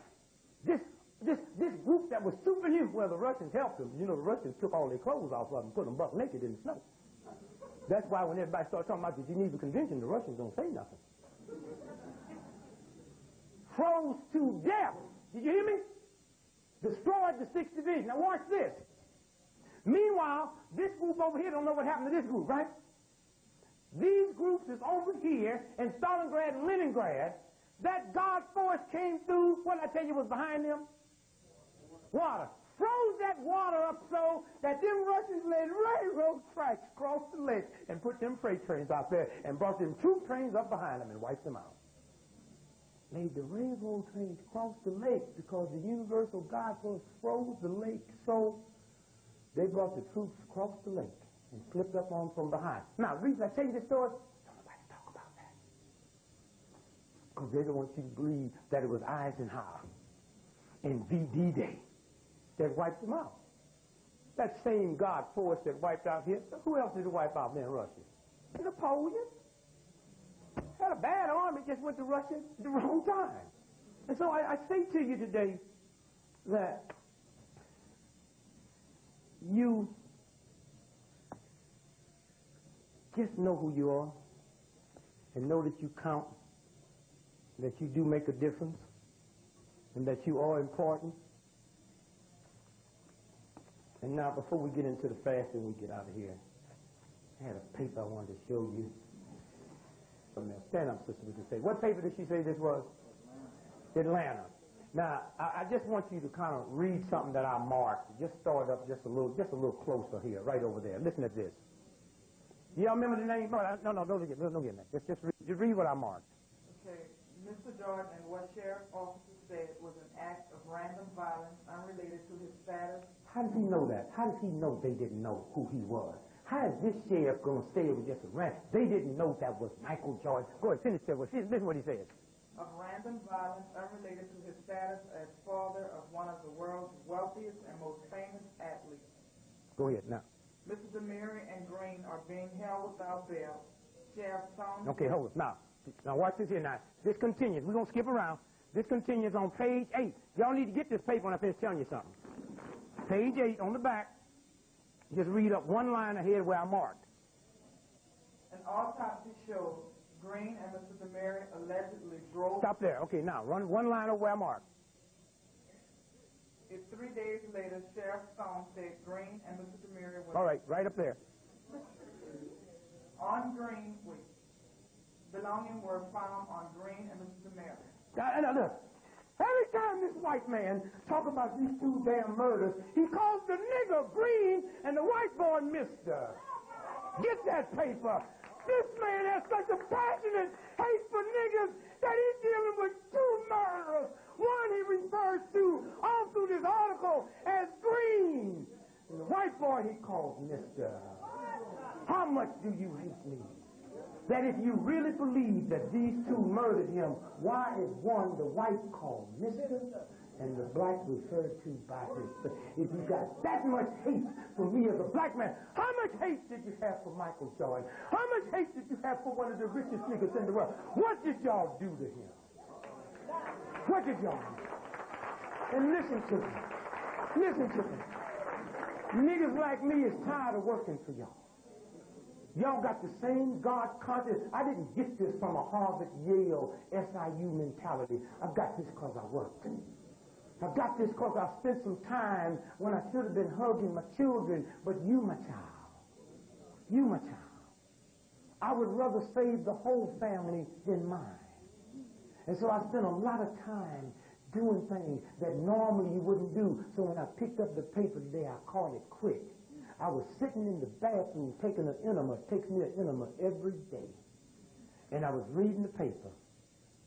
This group that was superhuman, well, the Russians helped them. You know, the Russians took all their clothes off of them and put them buck naked in the snow. That's why when everybody started talking about the Geneva Convention, the Russians don't say nothing. Froze to death. Did you hear me? Destroyed the 6th Division. Now watch this. Meanwhile, this group over here don't know what happened to this group, right? These groups is over here in Stalingrad and Leningrad. That God force came through. What did I tell you was behind them? Water. Froze that water up so that them Russians laid railroad tracks across the lake and put them freight trains out there and brought them troop trains up behind them and wiped them out. Laid the railroad trains across the lake because the universal God force froze the lake so they brought the troops across the lake and slipped up on them from behind. Now, the reason I tell you this story, don't nobody talk about that. Because they don't want you to believe that it was Eisenhower and VD Day that wiped them out. That same God force that wiped out here, who else did it wipe out there in Russia? Napoleon. Had a bad army, just went to Russia at the wrong time. And so I say to you today that you just know who you are and know that you count, that you do make a difference, and that you are important. And now, before we get into the fast and we get out of here, I had a paper I wanted to show you. Stand up, sister, we can say. What paper did she say this was? Atlanta. Now, I just want you to kind of read something that I marked. Just start up just a little closer here, right over there. Listen to this. Y'all remember the name? No, don't get that. Just read what I marked. Okay. Mr. Jordan and what Sheriff Officer said was an act of random violence unrelated to his status. How does he know that? How does he know they didn't know who he was? How is this sheriff going to say it was just a random? They didn't know that was Michael Jordan. Go ahead, finish that. Listen to what he says. Of random violence unrelated to his status as father of one of the world's wealthiest and most famous athletes. Go ahead now. Mr. Demary and Green are being held without bail. Sheriff Stone. Okay, hold it. Now watch this here now. This continues. We're going to skip around. This continues on page 8. Y'all need to get this paper when I finish telling you something. Page 8 on the back. Just read up one line ahead where I marked. An autopsy shows Green and Mr. Demary allegedly drove... Stop there. Okay, now, run one line over where I marked. If 3 days later, Sheriff Stone said Green and Mr. Demary were... All right, right up there. On Green, belonging were found on Green and Mr. Demary. Now, look. Every time this white man talk about these two damn murders, he calls the nigger Green and the white boy Mister. Get that paper. This man has such a passionate hate for niggers that he's dealing with two murderers. One he refers to all through this article as Green. And the white boy he calls Mister. How much do you hate me? That if you really believe that these two murdered him, why is one the white called Mister and the black referred to by his? If you got that much hate for me as a black man, how much hate did you have for Michael Jordan? How much hate did you have for one of the richest niggas in the world? What did y'all do to him? What did y'all do? And listen to me. Listen to me. Niggas like me is tired of working for y'all. Y'all got the same God conscious. I didn't get this from a Harvard, Yale, SIU mentality. I've got this because I worked. I've got this because I spent some time when I should have been hugging my children, but you, my child. You, my child. I would rather save the whole family than mine. And so I spent a lot of time doing things that normally you wouldn't do. So when I picked up the paper today, I called it quick. I was sitting in the bathroom taking an enema. It takes me an enema every day. And I was reading the paper.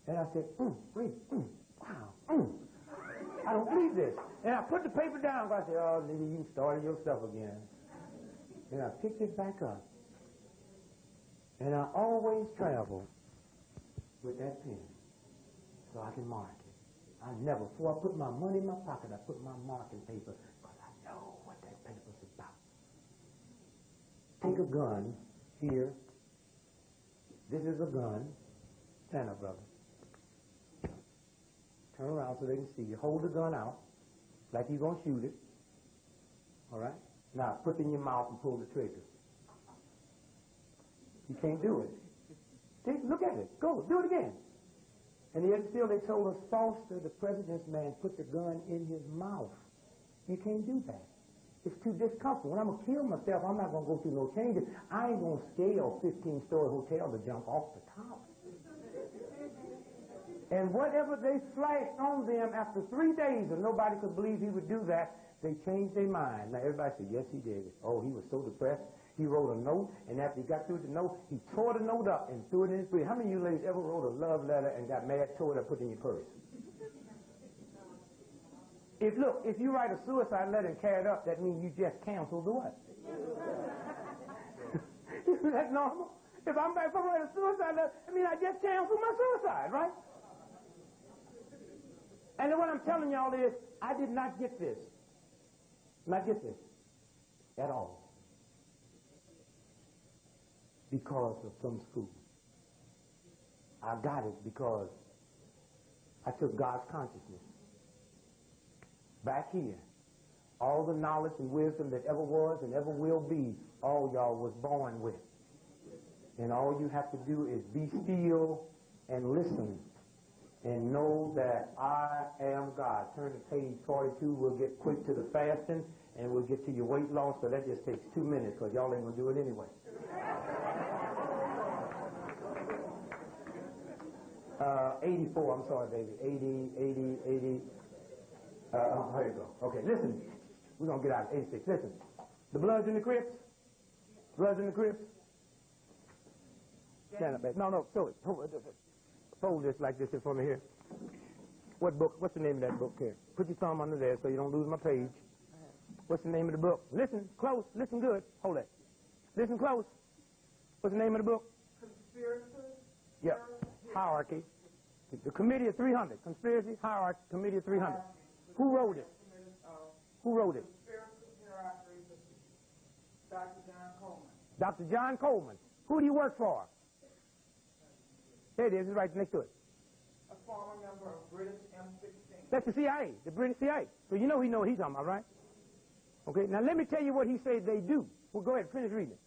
And I said, wow, I don't believe this. And I put the paper down. I said, oh, nigga, you started yourself again. And I picked it back up. And I always travel with that pen so I can mark it. I never, before I put my money in my pocket, I put my marking paper because I know what that paper's about. Take a gun here. This is a gun. Stand up, brother. Turn around so they can see you. Hold the gun out like you're going to shoot it. All right? Now, put it in your mouth and pull the trigger. You can't do it. Look at it. Go. Do it again. And yet still they told us Foster, the president's man, put the gun in his mouth. You can't do that. It's too discomfortable. When I'm going to kill myself, I'm not going to go through no changes. I ain't going to scale a 15-story hotel to jump off the top. And whatever they flashed on them after 3 days, and nobody could believe he would do that, they changed their mind. Now, everybody said, yes, he did. Oh, he was so depressed. He wrote a note, and after he got through the note, he tore the note up and threw it in his purse. How many of you ladies ever wrote a love letter and got mad, tore it up, put it in your purse? If you write a suicide letter and carry it up, that means you just canceled the what? Isn't that normal? If I write a suicide letter, I mean I just canceled my suicide, right? And then what I'm telling y'all is, I did not get this. Not get this. At all. Because of some school. I got it because I took God's consciousness. Back here, all the knowledge and wisdom that ever was and ever will be, all y'all was born with. And all you have to do is be still and listen and know that I am God. Turn to page 42. We'll get quick to the fasting and we'll get to your weight loss, so that just takes 2 minutes because y'all ain't going to do it anyway. 84, I'm sorry, baby. 80. There you go. Okay, listen. We're going to get out of 86. Listen. The Bloods and the Crips? Bloods and the Crips? Stand up, baby. No, throw it. Fold this like this in front of me here. What book? What's the name of that book here? Put your thumb under there so you don't lose my page. What's the name of the book? Listen close. Listen good. Hold it. Listen close. What's the name of the book? Conspiracy. Yep. Hierarchy. The Committee of 300. Conspiracy, Hierarchy, Committee of 300. Who wrote it? Who wrote it? Dr. John Coleman. Dr. John Coleman. Who do you work for? There it is. It's right next to it. A former member of British M16. That's the CIA, the British CIA. So you know what he's talking about, right? Okay, now let me tell you what he said they do. Well, go ahead, finish reading it.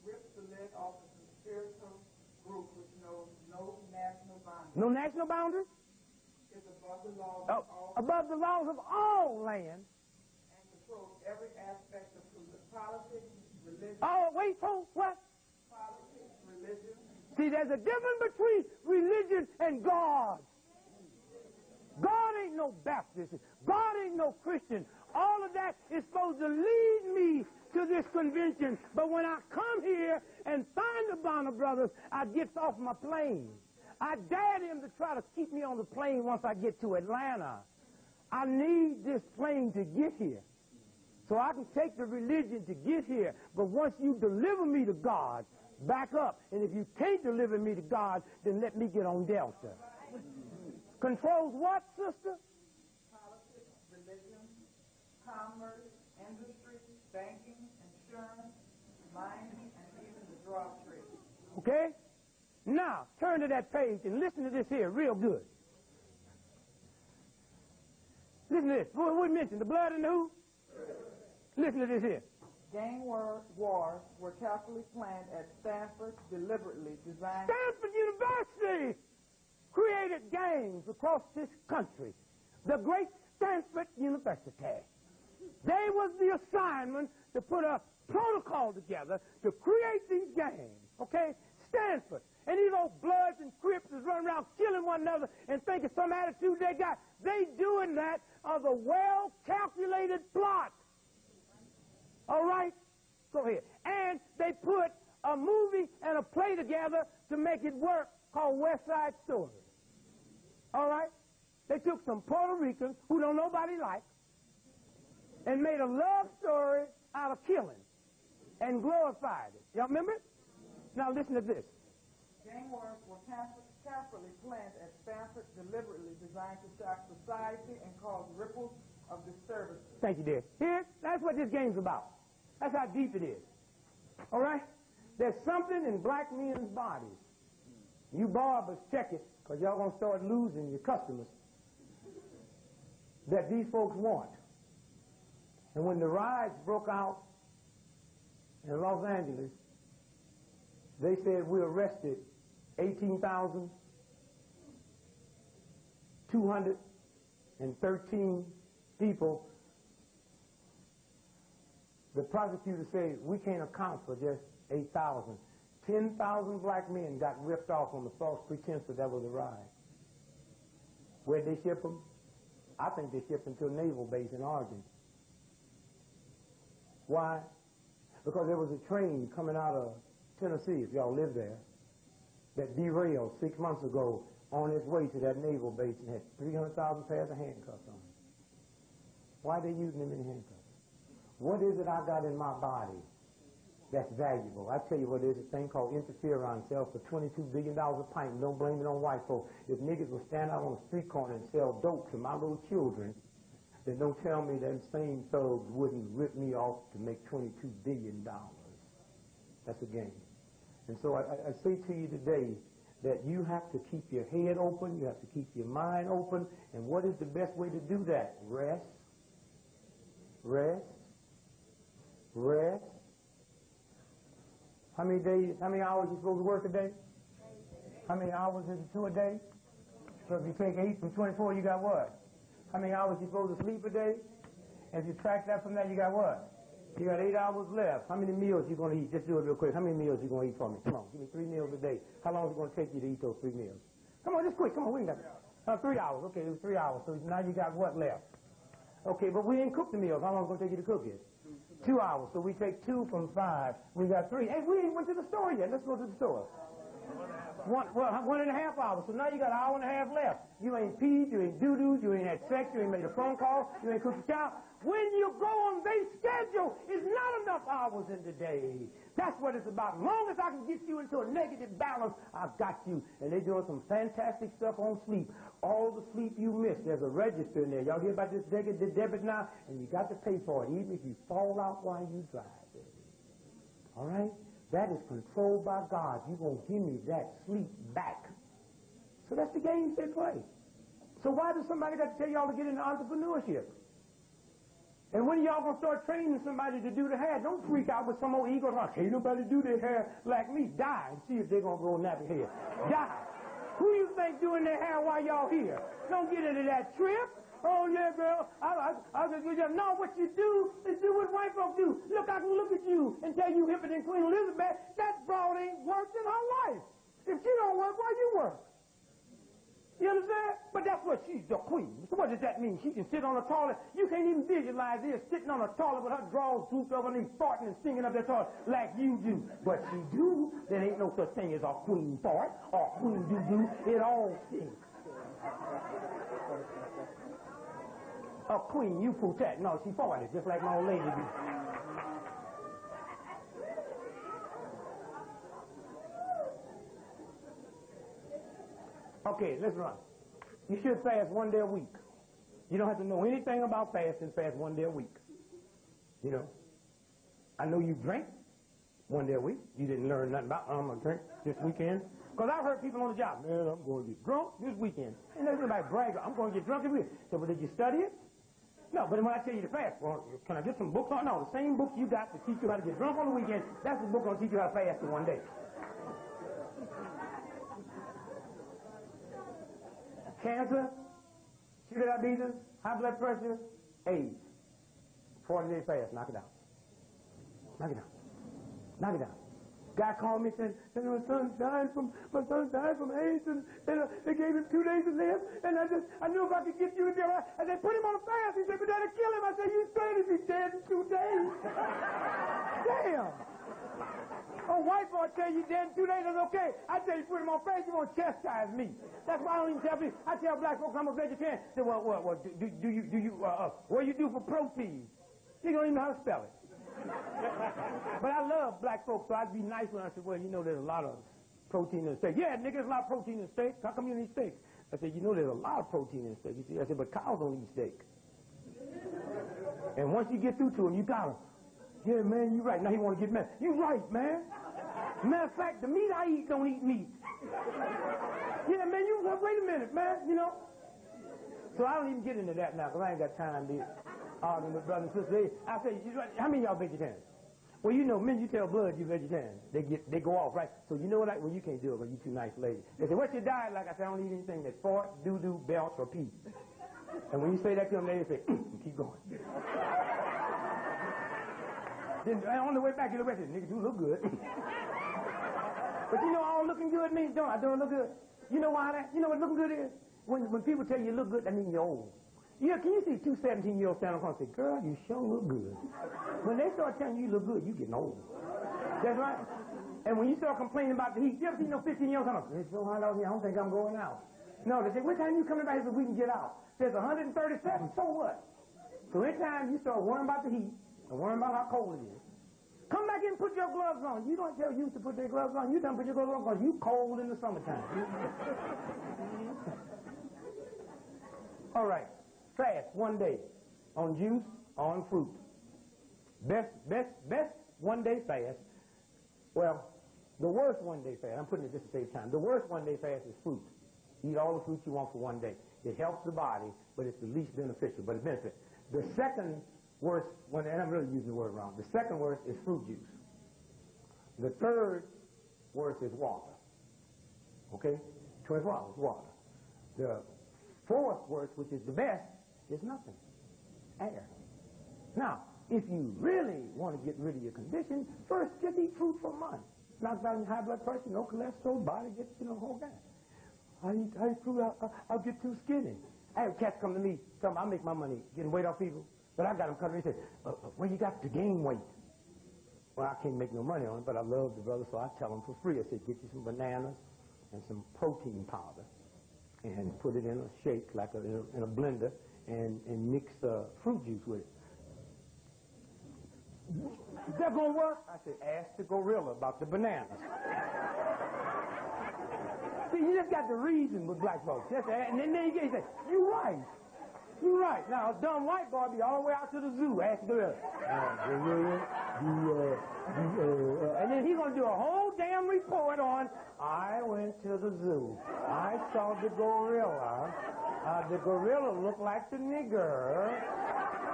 Rips the lid off the conspiratorial group which knows no national boundaries. No national boundaries? Is a above the laws of all land. And controls every aspect of politics, religion. Oh, wait, folks, what? Politics, religion. See, there's a difference between religion and God. God ain't no Baptist. God ain't no Christian. All of that is supposed to lead me to this convention. But when I come here and find the Bonner brothers, I get off my plane. I dare them to try to keep me on the plane once I get to Atlanta. I need this plane to get here. So I can take the religion to get here. But once you deliver me to God, back up. And if you can't deliver me to God, then let me get on Delta. Controls what, sister? Politics, religion, commerce, industry, banking, insurance, mining, and even the drug trade. Okay? Now, turn to that page and listen to this here real good. Listen to this. What we mentioned, the blood and the who? Listen to this here. Gang wars were carefully planned at Stanford, deliberately designed. Stanford University created gangs across this country. The great Stanford University. They was the assignment to put a protocol together to create these gangs. Okay? Stanford. And these old Bloods and Crips is running around killing one another and thinking some attitude they got. They doing that of a well-calculated plot. All right? Go ahead. And they put a movie and a play together to make it work called West Side Story. All right? They took some Puerto Ricans who don't nobody like and made a love story out of killing and glorified it. Y'all remember it? Now listen to this. Gang wars were carefully planned at Stanford, deliberately designed to shock society and cause ripples of disturbance. Thank you, dear. Here, that's what this game's about. That's how deep it is. All right? There's something in black men's bodies. You barbers check it, because y'all going to start losing your customers, that these folks want. And when the riots broke out in Los Angeles, they said we arrested 18,213 people. The prosecutor said we can't account for just 8,000. 10,000 black men got ripped off on the false pretense that that was a riot. Where'd they ship them? I think they shipped them to a naval base in Oregon. Why? Because there was a train coming out of Tennessee, if y'all live there, that derailed 6 months ago on its way to that naval base and had 300,000 pairs of handcuffs on it. Why are they using them in handcuffs? What is it I got in my body that's valuable? I tell you what it is, a thing called interferon sells for $22 billion a pint, and don't blame it on white folks. If niggas will stand out on the street corner and sell dope to my little children, then don't tell me them same thugs wouldn't rip me off to make $22 billion. That's a game. And so I say to you today that you have to keep your head open, you have to keep your mind open, and what is the best way to do that? Rest, rest, rest. How many hours you supposed to work a day? How many hours is it to a day? So if you take 8 from 24, you got what? How many hours you supposed to sleep a day? And if you track that from that, you got what? You got 8 hours left. How many meals you going to eat? Just do it real quick. How many meals you going to eat for me? Come on, give me 3 meals a day. How long is it going to take you to eat those 3 meals? Come on, just quick. Come on, we ain't got 3 hours. Okay, it was 3 hours. So now you got what left? Okay, but we ain't cooked the meals. How long is it going to take you to cook it? 2 hours. So we take 2 from 5. We got 3. Hey, we ain't went to the store yet. Let's go to the store. 1.5 hours. So now you got an hour and a half left. You ain't peed, you ain't doo-dooed, you ain't had sex, you ain't made a phone call, you ain't cooked a child. When you go on their schedule, it's not enough hours in the day. That's what it's about. As long as I can get you into a negative balance, I've got you. And they're doing some fantastic stuff on sleep. All the sleep you miss, there's a register in there. Y'all hear about this debit now? And you got to pay for it, even if you fall out while you drive. All right? That is controlled by God. You're going to give me that sleep back. So that's the games they play. So why does somebody got to tell y'all to get into entrepreneurship? And when y'all going to start training somebody to do the hair, don't freak out with some old ego. Like, can't nobody do their hair like me. Die and see if they're going to grow a nappy hair. Die. Who you think doing their hair while y'all here? Don't get into that trip. Oh, yeah, girl. I'll just get you. No, what you do is do what white folks do. Look, I can look at you and tell you hipper than Queen Elizabeth. That broad ain't worked in her life. If she don't work, why you work? You understand? But that's what she's the queen. So what does that mean? She can sit on a toilet. You can't even visualize this, sitting on a toilet with her drawers drooped over and farting and singing up that toilet like you do. But she do. There ain't no such thing as a queen fart or queen do-do. It all stinks. A queen, you protect. No, she farted, just like my old lady do. Okay, let's run. You should fast 1 day a week. You don't have to know anything about fasting. Fast 1 day a week. You know, I know you drink 1 day a week. You didn't learn nothing about, I'm going to drink this weekend. Because I've heard people on the job, man, I'm going to get drunk this weekend. And everybody brag, I'm going to get drunk this weekend. So, but did you study it? No, but when I tell you to fast, well, can I get some books on? No, the same book you got to teach you how to get drunk on the weekend, that's the book going to teach you how to fast in 1 day. Cancer, sugar diabetes, high blood pressure, AIDS. 40-day fast, knock it out. Knock it out. Knock it out. Guy called me and said, my son died from AIDS, and they gave him 2 days to live, and I knew if I could get you in there, I said, put him on a fast. He said, but that'll kill him. I said, you said if he's dead in 2 days. Damn. Oh, white boy tell you dead in 2 days, that's okay. I tell you put him on fast, you won't chastise me. That's why I don't even tell people. I tell black folks I'm a vegetarian. They say, well, what do you do for protein? You don't even know how to spell it. But I love black folks, so I'd be nice when I said, well, you know there's a lot of protein in steak. Yeah, nigga, there's a lot of protein in steak. How come you don't eat steak? I said, you know there's a lot of protein in steak. You see, I said, but cows don't eat steak. And once you get through to them, you got them. Yeah, man, you're right. Now he want to get mad. You're right, man. Matter of fact, the meat I eat don't eat meat. Yeah, man, wait a minute, man, you know. So I don't even get into that now, because I ain't got time to argue with brothers and sisters. I say, how many of y'all vegetarians? Well, you know, men, you tell blood you vegetarian. They go off, right? So you know what? Well, you can't do it, because you too nice lady. They say, what's your diet like? I say, I don't eat anything that's fart, doo-doo, belch, or pee. And when you say that to them, they say, keep going. Then on the way back, you look at this, nigga, you look good. But you know all looking good means, don't I? Don't look good. You know why that? You know what looking good is? When people tell you look good, that means you're old. Yeah, can you see two 17-year-olds standing across and say, girl, you sure look good. When they start telling you look good, you getting old. That's right. And when you start complaining about the heat, you ever see no 15-year-olds come up, it's so hot out here, I don't think I'm going out. No, they say, what time you coming back so we can get out? There's 137, so what? So anytime you start worrying about the heat and worrying about how cold it is, come back in and put your gloves on. You don't tell you to put their gloves on. You don't put your gloves on because you cold in the summertime. All right. Fast 1 day on juice, on fruit. Best 1 day fast. Well, the worst 1 day fast, I'm putting it just to save time. The worst 1 day fast is fruit. Eat all the fruit you want for 1 day. It helps the body, but it's the least beneficial, but it benefits. The second worst, and I'm really using the word wrong, the second worst is fruit juice. The third worst is water. Okay? 24 hours, water. The fourth worst, which is the best, is nothing. Air. Now, if you really want to get rid of your condition, first just eat fruit for a month. Knocks down your high blood pressure, no cholesterol, body gets, whole guy. I eat fruit, I'll get too skinny. I have cats come to me, tell me I make my money getting weight off people. But I got them come to me and say, where you got to gain weight? Well, I can't make no money on it, but I love the brother, so I tell them for free. I say, get you some bananas and some protein powder and put it in a shake, like in a blender, and mix fruit juice with it. Is that going to work? I said, ask the gorilla about the bananas. See, you just got to reason with black folks. And then you say, you're right. You're right. Now, a dumb white boy be all the way out to the zoo. Ask the gorilla. And then he's going to do a whole damn report on, I went to the zoo. I saw the gorilla. The gorilla looked like the nigger.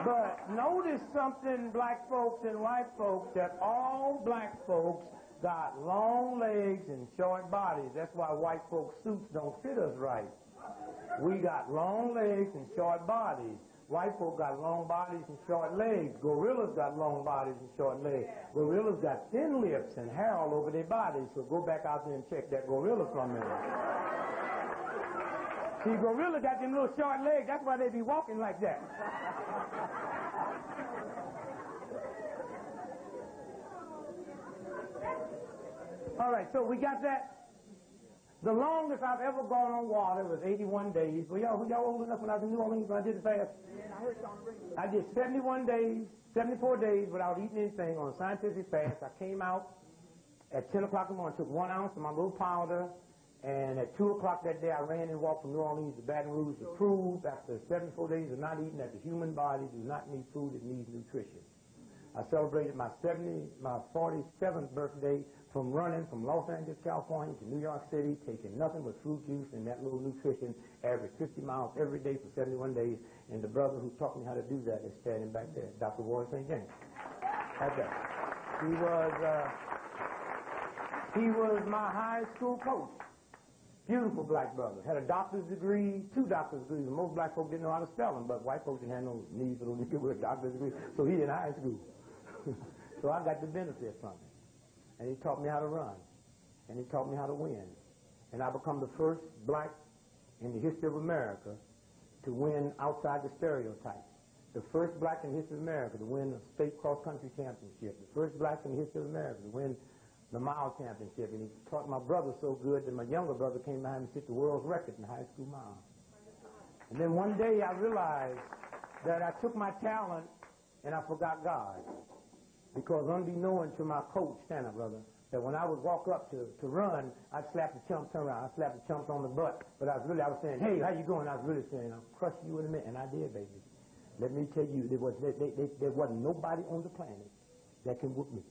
But notice something, black folks and white folks, that all black folks got long legs and short bodies. That's why white folks' suits don't fit us right. We got long legs and short bodies. White folk got long bodies and short legs. Gorillas got long bodies and short legs. Gorillas got thin lips and hair all over their bodies. So go back out there and check that gorilla for a minute. See, gorilla got them little short legs. That's why they be walking like that. All right, so we got that. The longest I've ever gone on water was 81 days. Were y'all old enough when I was in New Orleans when I did the fast? I did 71 days, 74 days without eating anything on a scientific fast. I came out at 10 o'clock in the morning, took 1 ounce of my little powder, and at 2 o'clock that day I ran and walked from New Orleans to Baton Rouge to prove after 74 days of not eating that the human body does not need food, it needs nutrition. I celebrated my 47th birthday from running from Los Angeles, California to New York City, taking nothing but fruit juice and that little nutrition, average 50 miles every day for 71 days. And the brother who taught me how to do that is standing back there, Dr. Warren St. James. Right there. He was my high school coach. Beautiful black brother. Had a doctor's degree, 2 doctor's degrees. Most black folks didn't know how to spell them, but white folks didn't have no need for those people with a doctor's degree, so he in high school. So I got the benefit from it. And he taught me how to run. And he taught me how to win. And I become the first black in the history of America to win outside the stereotypes. The first black in the history of America to win a state cross-country championship. The first black in the history of America to win the mile championship. And he taught my brother so good that my younger brother came behind and set the world's record in high school mile. And then one day I realized that I took my talent and I forgot God. Because unbeknown to my coach, stand up, brother, that when I would walk up to run, I'd slap the chump, turn around, I'd slap the chump on the butt. But I was saying, hey, how you going? I was really saying, I'll crush you in a minute. And I did, baby. Let me tell you, there wasn't nobody on the planet that can whoop me.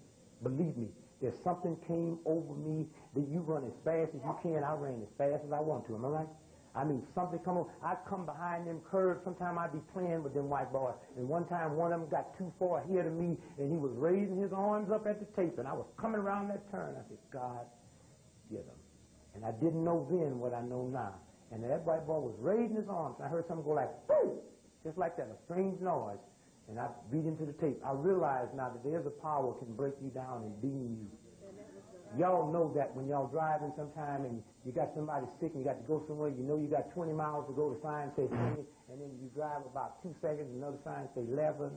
Believe me, if something came over me that you run as fast as you can, I ran as fast as I want to. Am I right? I mean, something come over. I'd come behind them curves. Sometimes I'd be playing with them white boys. And one time, one of them got too far ahead of me, and he was raising his arms up at the tape, and I was coming around that turn. I said, God, get him. And I didn't know then what I know now. And that white boy was raising his arms, and I heard something go like, boom, just like that, a strange noise. And I beat him to the tape. I realized now that there's a power that can break you down and beam you. Y'all know that when y'all driving sometime and you got somebody sick and you got to go somewhere, you know you got 20 miles to go, the sign says 20, and then you drive about 2 seconds, another sign says 11.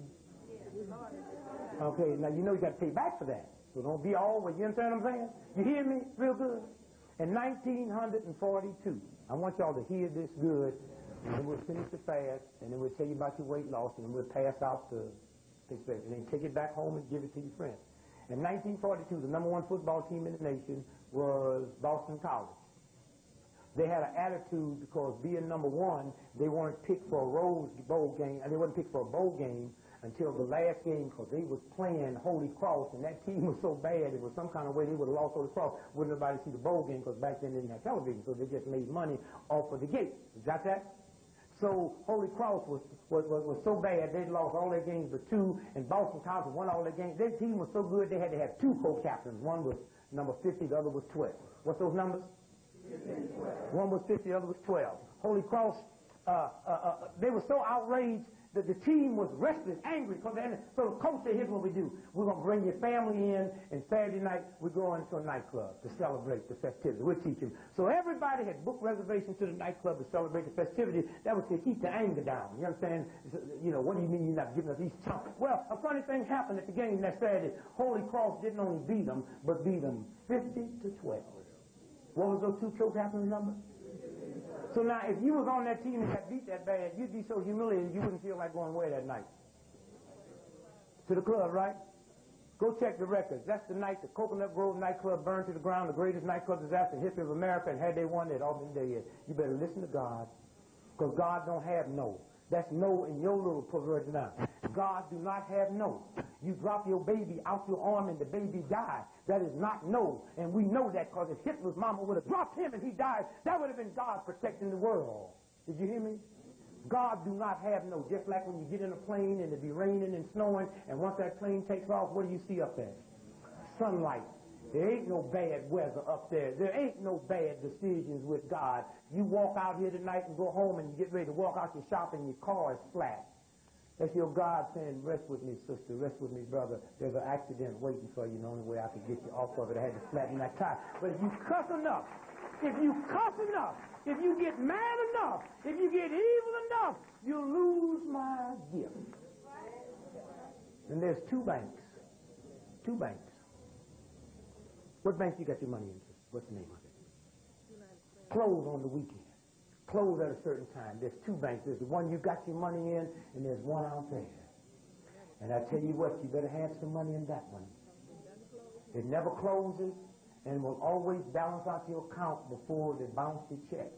Okay, now you know you got to pay back for that. So don't be always, you understand what I'm saying? You hear me? Real good. In 1942, I want y'all to hear this good, and then we'll finish the fast, and then we'll tell you about your weight loss, and then we'll pass out the and then take it back home and give it to your friends. In 1942, the #1 football team in the nation was Boston College. They had an attitude because being #1, they weren't picked for a Rose Bowl game, and they weren't picked for a bowl game until the last game because they was playing Holy Cross, and that team was so bad, it was some kind of way they would have lost Holy Cross. Wouldn't nobody see the bowl game because back then they didn't have television, so they just made money off of the gate. You got that? So Holy Cross was so bad, they'd lost all their games but 2, and Boston College won all their games. Their team was so good, they had to have 2 co-captains. One was number 50, the other was 12. What's those numbers? 50, one was 50, the other was 12. Holy Cross, they were so outraged that the team was restless, angry. So the coach said, here's what we do. We're going to bring your family in, and Saturday night we're going to a nightclub to celebrate the festivity. We'll teach them. So everybody had booked reservations to the nightclub to celebrate the festivity. That was to keep the anger down. You understand? You know, what do you mean you're not giving us these chumps? Well, a funny thing happened at the game that Saturday. Holy Cross didn't only beat them, but beat them 50-12. What was those 2 co-captains' numbers? So now, if you was on that team and got beat that bad, you'd be so humiliated you wouldn't feel like going away that night. To the club, right? Go check the records. That's the night the Coconut Grove nightclub burned to the ground, the greatest nightclub disaster in the history of America, and had they won, they'd all been dead. You better listen to God, because God don't have no. That's no in your little perversion now. God do not have no. You drop your baby out your arm and the baby died. That is not no. And we know that because if Hitler's mama would have dropped him and he died, that would have been God protecting the world. Did you hear me? God do not have no. Just like when you get in a plane and it be raining and snowing, and once that plane takes off, what do you see up there? Sunlight. There ain't no bad weather up there. There ain't no bad decisions with God. You walk out here tonight and go home and you get ready to walk out your shop and your car is flat. That's your God saying, rest with me, sister, rest with me, brother. There's an accident waiting for you. The only way I could get you off of it, I had to flatten that tire. But if you cuss enough, if you get mad enough, if you get evil enough, you'll lose my gift. And there's two banks. Two banks. What bank you got your money into? What's the name of it? Close on the weekend. Close at a certain time. There's two banks. There's the one you got your money in, and there's one out there. And I tell you what, you better have some money in that one. It never closes and will always balance out your account before they bounce your check.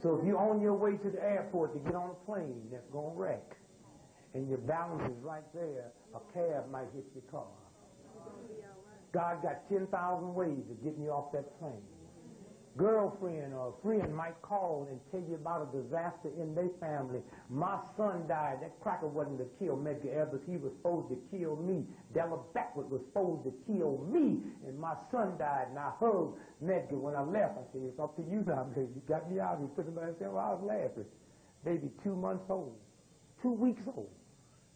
So if you're on your way to the airport to get on a plane that's going to wreck, and your balance is right there, a cab might hit your car. God got 10,000 ways of getting you off that plane. Girlfriend or a friend might call and tell you about a disaster in their family. My son died. That cracker wasn't to kill Medgar Evers. He was supposed to kill me. Della Beckwith was supposed to kill me. And my son died, and I hugged Medgar when I left. I said, it's up to you now, baby. You got me out here. Put him back there. Well, I was laughing. Baby 2 months old. 2 weeks old.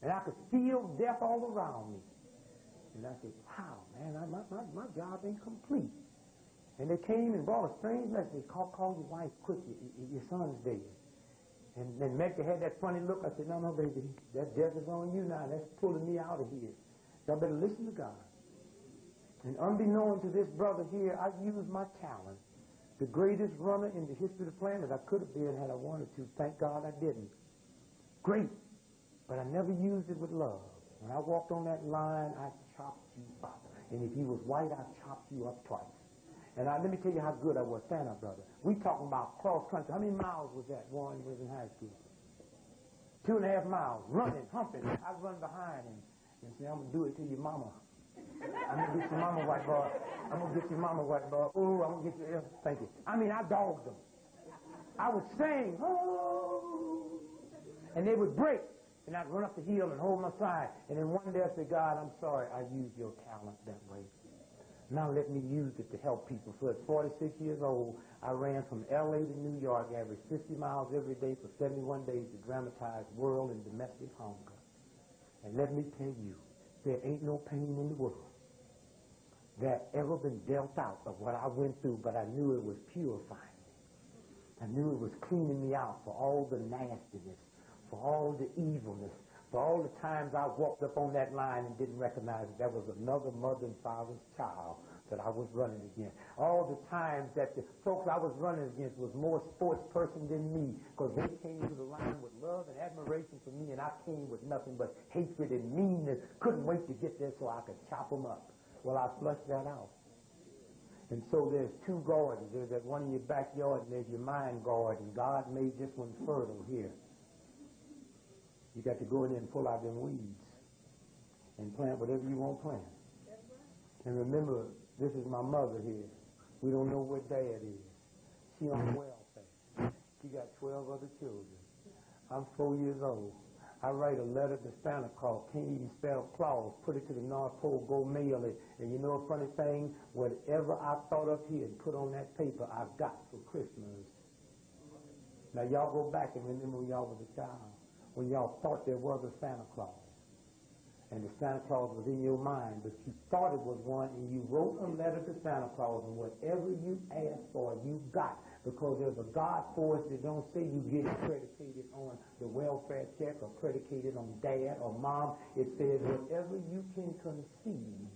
And I could feel death all around me. And I said, wow, man, my job ain't complete. And they came and brought a strange message. They call your wife quick, your son's dead. And then Medgar had that funny look. I said, no, baby, that death is on you now. That's pulling me out of here. Y'all better listen to God. And unbeknown to this brother here, I used my talent. The greatest runner in the history of the planet I could have been had I wanted to. Thank God I didn't. Great. But I never used it with love. When I walked on that line, I chopped you up. And if you was white, I chopped you up twice. And let me tell you how good I was. Stand up, brother. We talking about cross country. How many miles was that? Warren was in high school. 2.5 miles. Running, humping. I run behind him and say, I'm going to do it to your mama. I'm going to get your mama, white boy. I'm going to get your mama, white boy. Ooh, I'm going to get you. Thank you. I mean, I dogged them. I would sing, oh, and they would break. And I'd run up the hill and hold my side. And then one day I said, God, I'm sorry I used your talent that way. Now let me use it to help people. So at 46 years old, I ran from L.A. to New York, averaged 50 miles every day for 71 days to dramatize world and domestic hunger. And let me tell you, there ain't no pain in the world that ever been dealt out of what I went through, but I knew it was purifying me. I knew it was cleaning me out for all the nastiness, for all the evilness, for all the times I walked up on that line and didn't recognize that was another mother and father's child that I was running against. All the times that the folks I was running against was more sports person than me, because they came to the line with love and admiration for me, and I came with nothing but hatred and meanness. Couldn't wait to get there so I could chop them up. Well, I flushed that out. And so there's two gardens. There's that one in your backyard, and there's your mind garden. God made this one fertile here. You got to go in there and pull out them weeds and plant whatever you want to plant. And remember, this is my mother here. We don't know where Dad is. She on welfare. She got 12 other children. I'm 4 years old. I write a letter to Santa Claus. Can't even spell Claus. Put it to the North Pole, go mail it. And you know a funny thing? Whatever I thought of here and put on that paper, I got for Christmas. Now y'all go back and remember when y'all was a child, when y'all thought there was a Santa Claus. And the Santa Claus was in your mind, but you thought it was one, and you wrote a letter to Santa Claus, and whatever you asked for, you got. Because there's a God force that don't say you get predicated on the welfare check or predicated on dad or mom. It says whatever you can conceive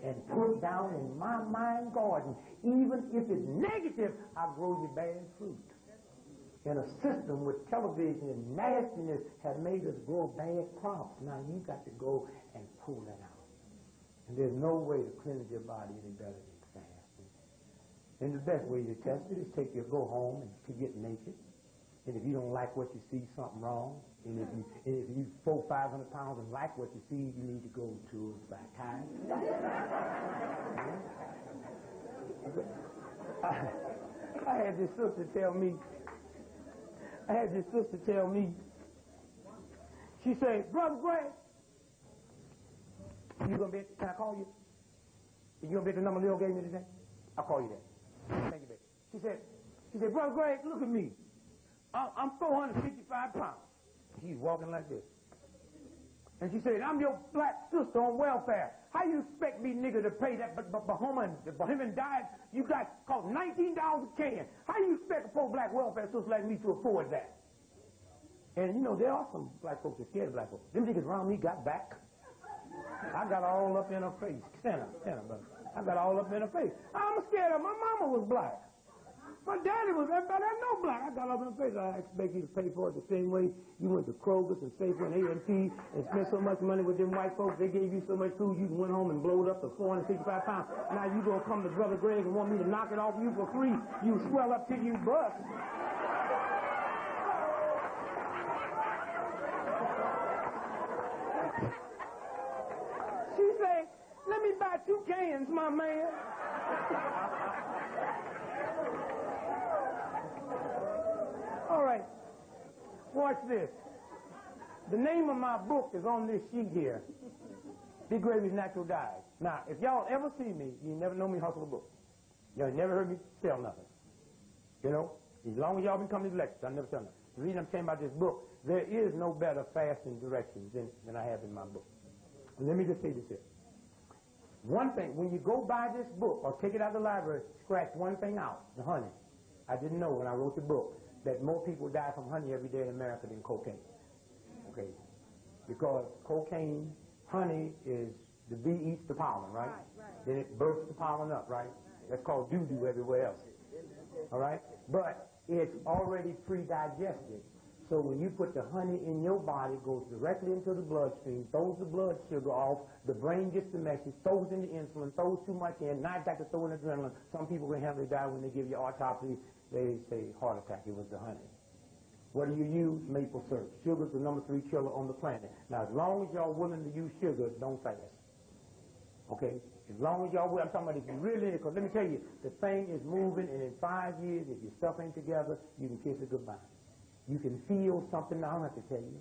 and put down in my mind garden, even if it's negative, I grow you bad fruit. And a system with television and nastiness have made us grow bad crops. Now you got to go and pull that out. And there's no way to cleanse your body any better than fasting. And the best way to test it is go home and to get naked. And if you don't like what you see, something wrong. And if you 400-500 pounds and like what you see, you need to go to a psychiatrist. I had this sister tell me. She said, Brother Greg, you gonna be, can I call you? You gonna bet the number Lil gave me today? I'll call you that. Thank you, baby. She said, Brother Greg, look at me. I'm 455 pounds. She's walking like this. And she said, I'm your black sister on welfare. How you expect me, nigga, to pay that Bohemian diet you got cost $19 a can? How you expect a poor black welfare sister like me to afford that? And you know, there are some black folks that scared of black folks. Them niggas around me got back. I got all up in her face. Stand up, brother. I got all up in her face. I'm scared of her. My mama was black. My daddy was, everybody I know black. I got up in her face. I expect you to pay for it the same way you went to Kroger's and Safeway and A&P and spent so much money with them white folks. They gave you so much food, you went home and blowed up to 465 pounds. Now you gonna come to Brother Greg and want me to knock it off you for free. You swell up till you bust. She say, let me buy 2 cans, my man. All right, watch this. The name of my book is on this sheet here, Gregory's Natural Diet. Now, if y'all ever see me, you never know me hustle a book. Y'all never heard me sell nothing. You know, as long as y'all been coming to lectures, I never sell nothing. The reason I'm saying about this book, there is no better fasting directions than I have in my book. And let me just say this here. One thing, when you go buy this book or take it out of the library, scratch one thing out, the honey. I didn't know when I wrote the book that more people die from honey every day in America than cocaine. Okay? Because cocaine, honey is, the bee eats the pollen, right? Then it bursts the pollen up, right? That's called doo-doo everywhere else. All right? But it's already pre-digested. So when you put the honey in your body, it goes directly into the bloodstream, throws the blood sugar off, the brain gets the message, throws in the insulin, throws too much in, now it's got to throw in adrenaline. Some people can handle die when they give you autopsy. They say heart attack, it was the honey. What do you use? Maple syrup. Sugar's the number 3 killer on the planet. Now, as long as y'all willing to use sugar, don't fast. Okay? As long as y'all will, I'm talking about if you really, because let me tell you, the thing is moving, and in 5 years, if your stuff ain't together, you can kiss it goodbye. You can feel something, I don't have to tell you.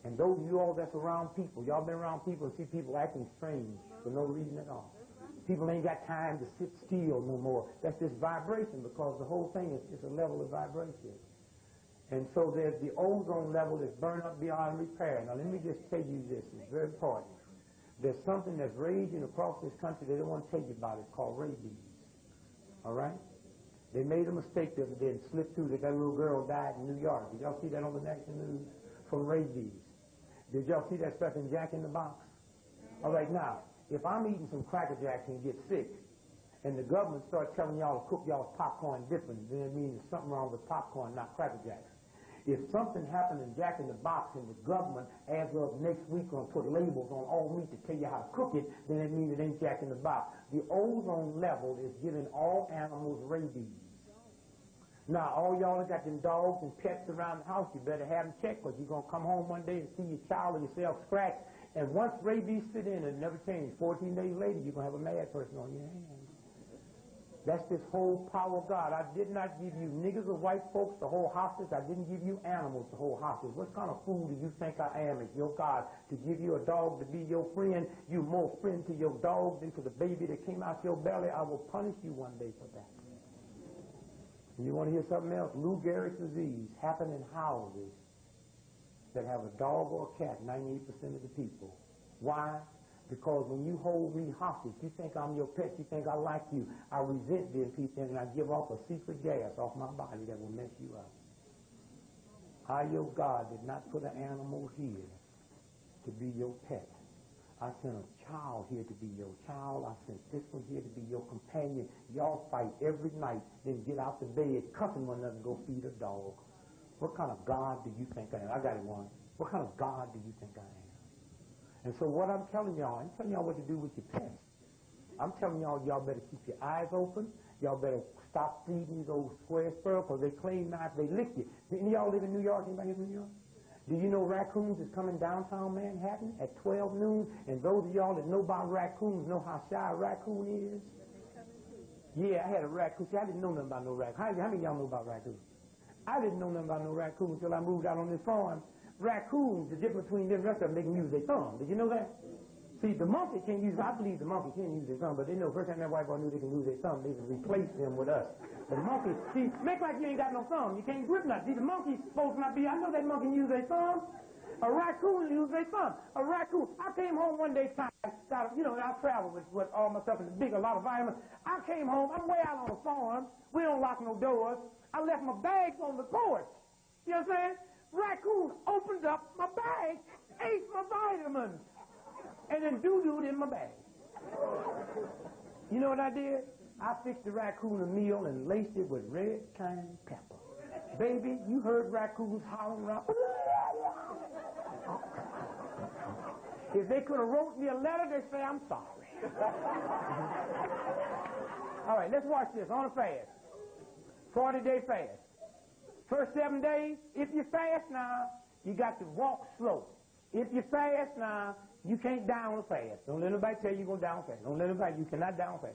And those of you all that's around people, y'all been around people and see people acting strange for no reason at all. People ain't got time to sit still no more. That's just vibration, because the whole thing is just a level of vibration. And so there's the ozone level that's burned up beyond repair. Now let me just tell you this, it's very important. There's something that's raging across this country they don't want to tell you about. It's called rabies. All right? They made a mistake the other day and slipped through that little girl died in New York. Did y'all see that on the national news? From rabies. Did y'all see that stuff in Jack in the Box? All right, now, if I'm eating some Cracker Jacks and get sick, and the government starts telling y'all to cook y'all's popcorn different, then it means there's something wrong with popcorn, not Cracker Jacks. If something happened in Jack in the Box and the government, as of next week, going to put labels on all meat to tell you how to cook it, then it means it ain't Jack in the Box. The ozone level is giving all animals rabies. Now, all y'all that got them dogs and pets around the house, you better have them checked, because you're going to come home one day and see your child or yourself scratched. And once rabies sit in, it never changed. 14 days later, you're going to have a mad person on your hands. That's this whole power of God. I did not give you niggers or white folks to hold hostage. I didn't give you animals to hold hostage. What kind of fool do you think I am as your God? To give you a dog to be your friend, you more friend to your dog than to the baby that came out your belly. I will punish you one day for that. And you want to hear something else? Lou Gehrig's disease happened in houses that have a dog or a cat, 98% of the people. Why? Because when you hold me hostage, you think I'm your pet, you think I like you. I resent them people, and I give off a secret gas off my body that will mess you up. I, your God, did not put an animal here to be your pet. I sent a child here to be your child. I sent this one here to be your companion. Y'all fight every night, then get out the bed, cussing one another and go feed a dog. What kind of God do you think I am? I got it one. What kind of God do you think I am? And so what I'm telling y'all, I'm telling y'all what to do with your pets. I'm telling y'all, y'all better keep your eyes open. Y'all better stop feeding these old square squirrels, because they claim not, they lick you. Any of y'all live in New York? Anybody live in New York? Do you know raccoons is coming downtown Manhattan at 12 noon? And those of y'all that know about raccoons know how shy a raccoon is? Yeah, I had a raccoon. See, I didn't know nothing about no raccoon. How many of y'all know about raccoons? I didn't know nothing about no raccoon until I moved out on this farm. Raccoons, the difference between them and the rest of them, they can use their thumb. Did you know that? See, the monkey can't use, I believe the monkey can use their thumb, but they know first time that white boy knew they can use their thumb, they can replace them with us. The monkey, see, make like you ain't got no thumb. You can't grip nothing. See, the monkey's supposed to not be, I know that monkey use their thumb. A raccoon use their thumb. A raccoon. I came home one day tired, you know, I travel with all my stuff in the big, a lot of vitamins. I came home, I'm way out on the farm. We don't lock no doors. I left my bags on the porch. You know what I'm saying? Raccoon opened up my bag, ate my vitamins, and then doo-dooed in my bag. You know what I did? I fixed the raccoon a meal and laced it with red cayenne pepper. Baby, you heard raccoons howling around. If they could have wrote me a letter, they'd say, I'm sorry. All right, let's watch this on a fast. 40-day fast. First 7 days, if you fast now, you got to walk slow. If you fast now, you can't down a fast. Don't let nobody tell you you're going to down fast. Don't let nobody, you cannot down fast.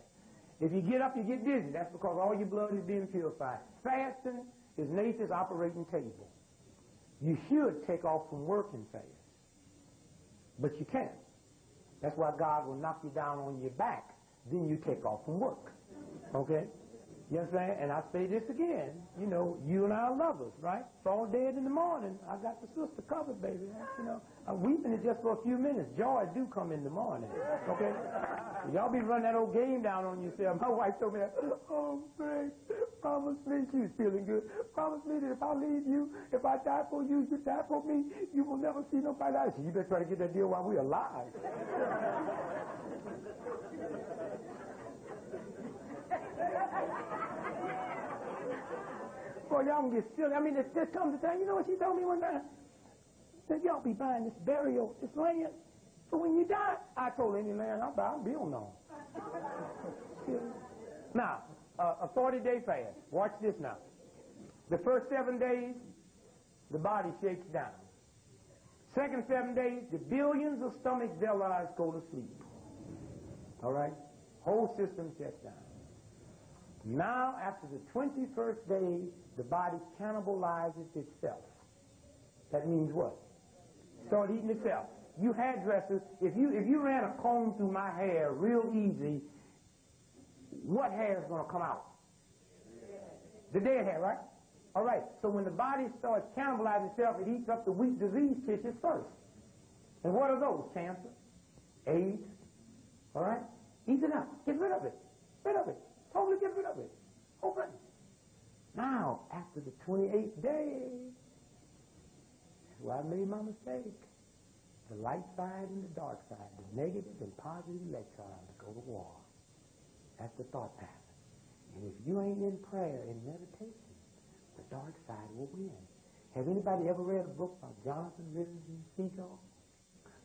If you get up, you get dizzy. That's because all your blood is being purified. Fasting is nature's operating table. You should take off from work and fast. But you can't. That's why God will knock you down on your back. Then you take off from work. Okay? You understand? And I say this again. You know, you and I are lovers, right? Fall dead in the morning. I got the sister covered, baby. You know, weeping is just for a few minutes. Joy do come in the morning. Okay? Y'all be running that old game down on yourself. My wife told me that. Oh, Greg, promise me. She's feeling good. Promise me that if I leave you, if I die for you, you die for me, you will never see nobody else. You better try to get that deal while we're alive. Boy, y'all can get silly. I mean, this comes to time. You know what she told me one time? Said, y'all be buying this burial, this land, for when you die. I told any land I'll buy, I'll build on. Now, a 40-day fast. Watch this now. The first 7 days, the body shakes down. Second 7 days, the billions of stomach villi go to sleep. All right? Whole system shuts down. Now, after the 21st day, the body cannibalizes itself. That means what? Start eating itself. You hairdressers, if you ran a comb through my hair real easy, what hair is going to come out? The dead hair, right? All right. So when the body starts cannibalizing itself, it eats up the weak disease tissues first. And what are those? Cancer, AIDS. All right? Eat it up. Get rid of it. Rid of it. Totally get rid of it. Open. Now, after the 28th day, that's where I made my mistake. The light side and the dark side, the negative and positive electrons go to war. That's the thought pattern. And if you ain't in prayer and meditation, the dark side will win. Have anybody ever read a book by Jonathan Rivers and Seagull?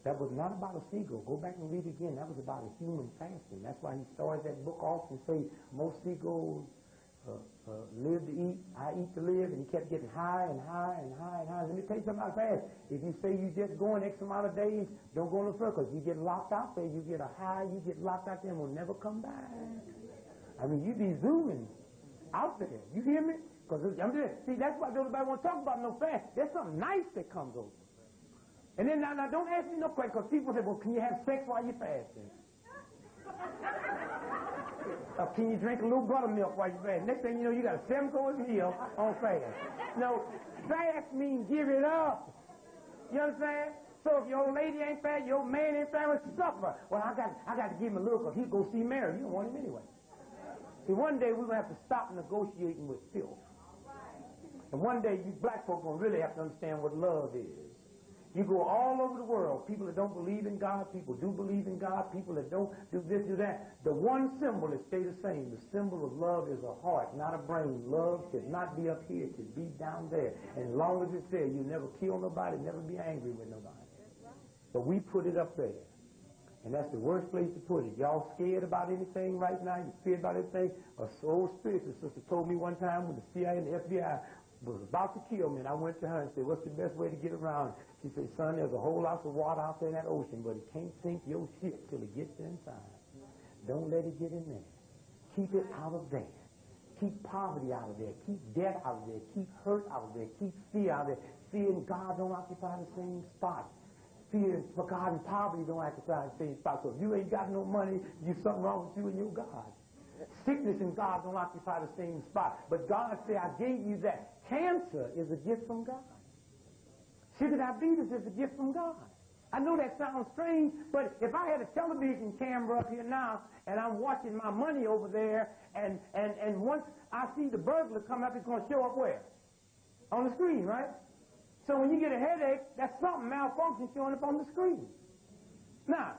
That was not about a seagull. Go back and read it again. That was about a human fasting. That's why he started that book off and say most seagulls live to eat, I eat to live, and he kept getting higher and higher and higher and higher. Let me tell you something about fast. If you say you just going X amount of days, don't go in circles. You get locked out there, you get a high, you get locked out there and will never come back. I mean, you be zooming out there. You hear me? Because I'm just, see, that's why nobody want to talk about no fast. There's something nice that comes over. And then now don't ask me no question, because people say, well, can you have sex while you're fasting? Can you drink a little buttermilk while you're fasting? Next thing you know, you got a 7-course meal on fast. No, fast means give it up. You understand? So if your old lady ain't fast, your old man ain't fast, suffer. Well, I got to give him a little, because he'll go see Mary. You don't want him anyway. See, one day we're going to have to stop negotiating with filth. And one day you black folk will really have to understand what love is. You go all over the world, people that don't believe in God, people do believe in God, people that don't do this, do that. The one symbol that stays the same. The symbol of love is a heart, not a brain. Love should not be up here, it should be down there. And as long as it's there, you never kill nobody, never be angry with nobody. But we put it up there. And that's the worst place to put it. Y'all scared about anything right now? You scared about anything? A soul spiritual sister told me one time when the CIA and the FBI was about to kill me, and I went to her and said, what's the best way to get around? She said, son, there's a whole lot of water out there in that ocean, but it can't sink your ship till it gets inside. Don't let it get in there. Keep it out of there. Keep poverty out of there. Keep debt out of there. Keep hurt out of there. Keep fear out of there. Fear and God don't occupy the same spot. fear for God and poverty don't occupy the same spot. So if you ain't got no money, there's something wrong with you and your God. Sickness and God don't occupy the same spot. But God said, I gave you that. Cancer is a gift from God. Sugar diabetes is a gift from God. I know that sounds strange, but if I had a television camera up here now and I'm watching my money over there and once I see the burglar come up, it's going to show up where? On the screen, right? So when you get a headache, that's something malfunction showing up on the screen. Now,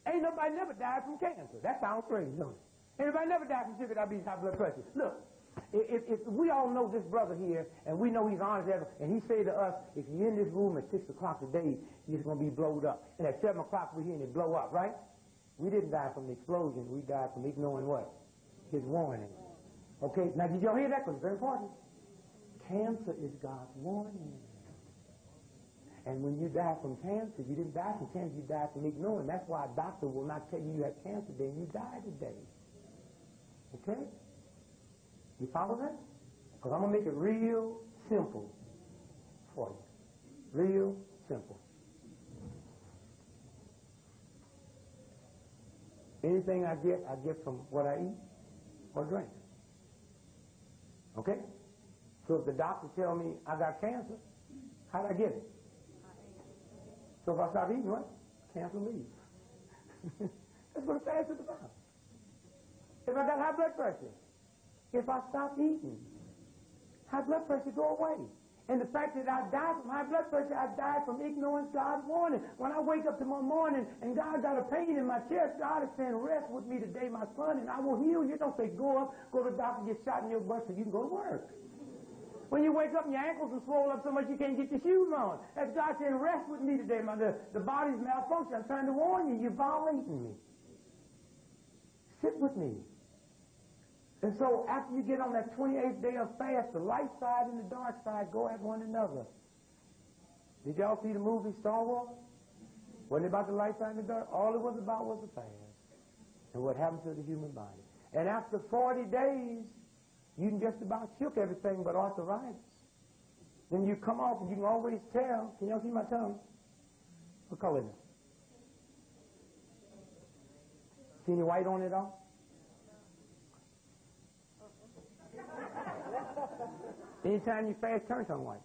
ain't nobody never died from cancer. That sounds strange, don't it? Ain't nobody never died from sugar diabetes, high blood pressure. Look, if we all know this brother here, and we know he's honest ever, and he say to us, if you're in this room at 6 o'clock today, he's going to be blowed up. And at 7 o'clock we're hearing it blow up, right? We didn't die from the explosion. We died from ignoring what? His warning. Okay, now did y'all hear that? Because it's very important. Cancer is God's warning. And when you die from cancer, you didn't die from cancer, you died from ignoring. That's why a doctor will not tell you you have cancer today and you die today. Okay? You follow that? Because I'm going to make it real simple for you. Real simple. Anything I get from what I eat or drink. Okay? So if the doctor tell me I got cancer, how did I get it? So if I stop eating, what? Cancer leaves. That's what a fast is about. If I got high blood pressure, if I stop eating, high blood pressure go away. And the fact that I died from high blood pressure, I died from ignorance God's warning. When I wake up tomorrow morning and God got a pain in my chest, God is saying, rest with me today, my son, and I will heal you. Don't say, go up, go to the doctor, get shot in your butt so you can go to work. When you wake up and your ankles are swollen up so much you can't get your shoes on. That's God saying, rest with me today. The body's malfunction. I'm trying to warn you. You're violating me. Sit with me. And so after you get on that 28th day of fast, the light side and the dark side go at one another. Did y'all see the movie Star Wars? Wasn't it about the light side and the dark? All it was about was the fast and what happened to the human body. And after 40 days, you can just about shook everything but arthritis. Then you come off and you can always tell. Can y'all see my tongue? What color is it? See any white on it all? Anytime you fast, turn tongue white.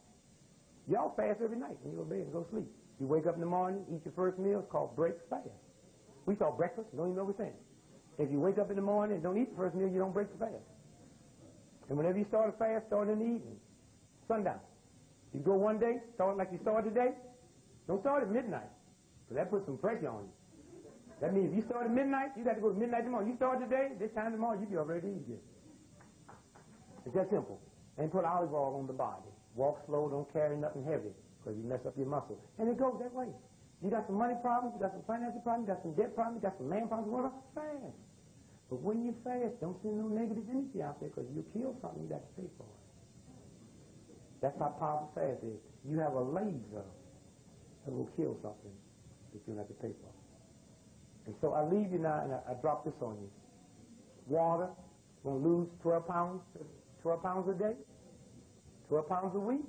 Y'all fast every night when you go to bed and go to sleep. You wake up in the morning, eat your first meal, it's called break fast. We call breakfast, don't even know what we're saying. If you wake up in the morning and don't eat the first meal, you don't break the fast. And whenever you start a fast, start in the evening, sundown. You go one day, start like you started today, don't start at midnight, because that puts some pressure on you. That means if you start at midnight, you got to go to midnight tomorrow. You start today, this time tomorrow, you be already eating. It's that simple. And put olive oil on the body. Walk slow, don't carry nothing heavy, because you mess up your muscle. And it goes that way. You got some money problems, you got some financial problems, you got some debt problems, you got some man problems, whatever, fast. But when you fast, don't send no negative energy out there, because you kill something, you got to pay for it. That's how powerful fast is. You have a laser that will kill something that you don't have to pay for. And so I leave you now, and I drop this on you. Water, going to lose 12 pounds a day, 12 pounds a week.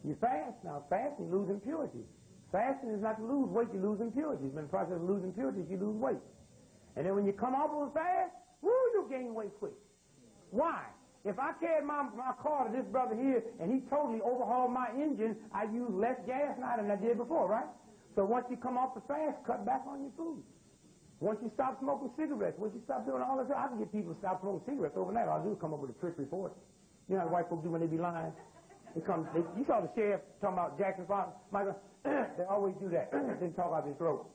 You fast. Now, fasting, you lose impurities. Fasting is not to lose weight, you lose impurities. In the process of losing impurities, you lose weight. And then when you come off of a fast, woo, you gain weight quick. Why? If I carried my car to this brother here and he totally overhauled my engine, I use less gas now than I did before, right? So once you come off the fast, cut back on your food. Once you stop smoking cigarettes, once you stop doing all this, I can get people to stop smoking cigarettes overnight. All I do is come up with a trick report. You know how white folks do when they be lying? You saw the sheriff talking about Jackson Farm. Michael, they always do that. They talk out their throat.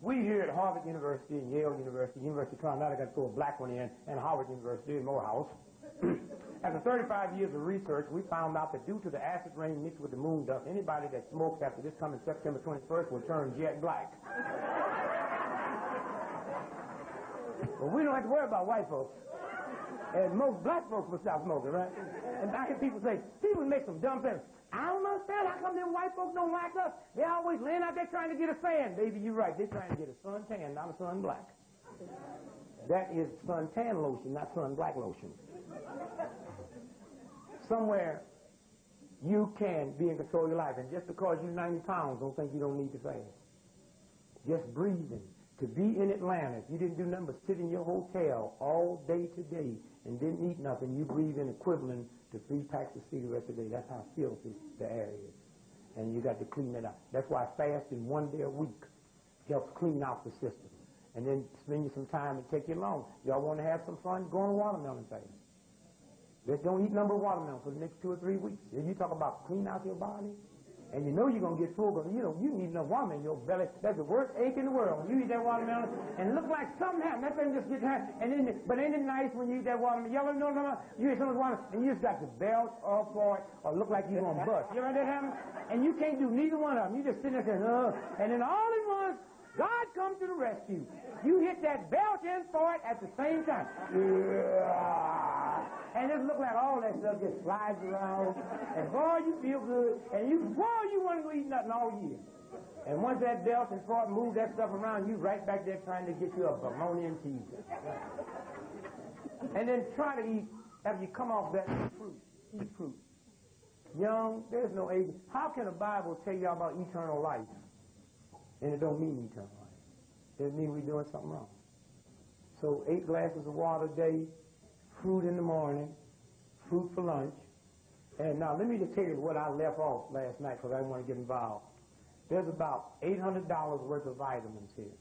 We here at Harvard University and Yale University, University of Toronto, I got to throw a black one in, and Harvard University in Morehouse. After 35 years of research, we found out that due to the acid rain mixed with the moon dust, anybody that smokes after this coming September 21st will turn jet black. Well, we don't have to worry about white folks. And most black folks will stop smoking, right? And I hear people say, people make some dumb things. I don't understand how come them white folks don't like us. They're always laying out there trying to get a fan. Baby, you're right. They're trying to get a suntan, not a sun black. That is suntan lotion, not sun black lotion. Somewhere you can be in control of your life. And just because you're 90 pounds, don't think you don't need to fast. Just breathing. To be in Atlanta, if you didn't do nothing but sit in your hotel all day today and didn't eat nothing, you breathe in equivalent to 3 packs of cigarettes a day. That's how filthy the air is. And you got to clean it out. That's why fasting 1 day a week helps clean out the system. And then spend you some time and take you along. Y'all want to have some fun? Go on a watermelon fast. Just don't eat number watermelon for the next 2 or 3 weeks. If you talk about clean out your body, and you know you're going to get full, because you know you need enough watermelon in your belly. That's the worst ache in the world. You eat that watermelon and look like something happened. That thing just gets happened. And then, but ain't it nice when you eat that watermelon? Y'all know what I'm talking about? You eat some of the watermelon and you just got to belch off for it or look like you're going to bust. You ever had that happen? And you can't do neither one of them. You just sitting there saying, and then all at once, God comes to the rescue. You hit that belch and fart at the same time. And it look like all that stuff just slides around. And boy, you feel good. And you want to go eat nothing all year. And once that belch and fart move that stuff around, you right back there trying to get you a bologna and cheese. And then try to eat, after you come off that, fruit. Eat fruit. Young, there's no age. How can the Bible tell you about eternal life? And it don't mean eternal life. It means we're doing something wrong. So 8 glasses of water a day, fruit in the morning, fruit for lunch. And now let me just tell you what I left off last night because I didn't want to get involved. There's about $800 worth of vitamins here.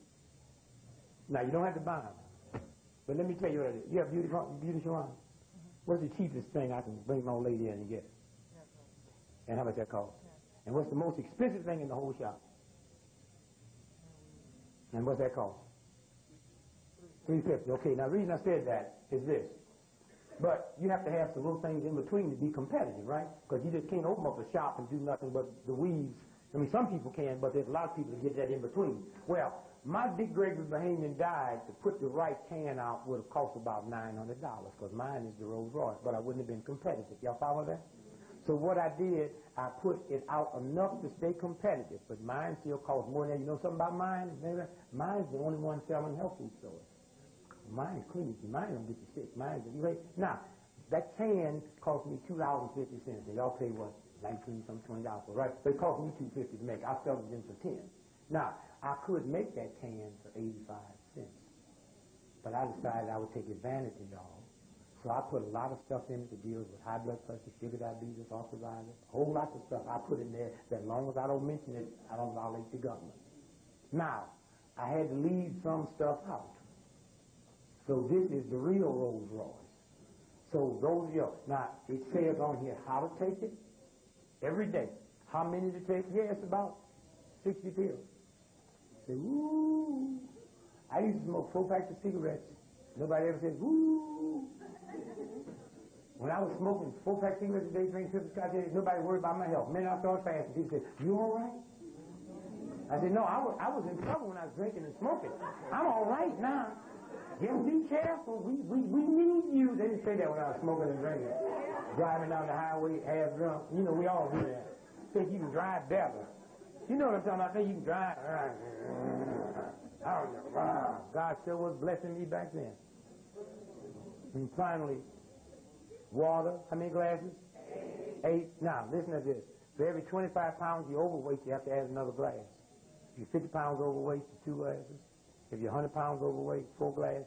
Now you don't have to buy them. But let me tell you what it is. You have beauty salon? What's the cheapest thing I can bring my old lady in and get? And how much that costs? And what's the most expensive thing in the whole shop? And what's that cost? $3.50. Okay, now the reason I said that is this. But you have to have some little things in between to be competitive, right? Because you just can't open up a shop and do nothing but the weeds. I mean, some people can, but there's a lot of people that get that in between. Well, my big Gregory Bahamian died. To put the right can out would have cost about $900 because mine is the Rolls Royce, but I wouldn't have been competitive. Y'all follow that? So what I did, I put it out enough to stay competitive, but mine still costs more than that. You know something about mine? Mine's the only one selling health food stores. Mine's clean. Mine don't get you sick. Mine's now, that can cost me $2.50. And y'all pay what? $19, some $20 for, right? So it cost me $2.50 to make. I sell it in for $10. Now, I could make that can for 85 cents, but I decided I would take advantage of y'all. So I put a lot of stuff in it that deals with high blood pressure, sugar diabetes, arthritis, a whole lot of stuff I put in there that as long as I don't mention it, I don't violate the government. Now, I had to leave some stuff out. So this is the real Rolls Royce. So those are yours. Now, it says on here how to take it every day. How many to take? Yeah, it's about 60 pills. Say, woo. I used to smoke 4 packs of cigarettes. Nobody ever said, woo. When I was smoking 4 packs of cigarettes a day, drinking 50 scotch, nobody worried about my health. The minute I started fasting, people said, you all right? I said, no, I was in trouble when I was drinking and smoking. I'm all right now. Just be careful. We need you. They didn't say that when I was smoking and drinking. Driving down the highway half drunk. You know, we all do that. Think you can drive better. You know what I'm talking about? Think you can drive. I don't know. Wow. God sure was blessing me back then. And finally, water. How many glasses? 8. Now, listen to this. For every 25 pounds you're overweight, you have to add another glass. If you're 50 pounds overweight, 2 glasses. If you're 100 pounds overweight, 4 glasses.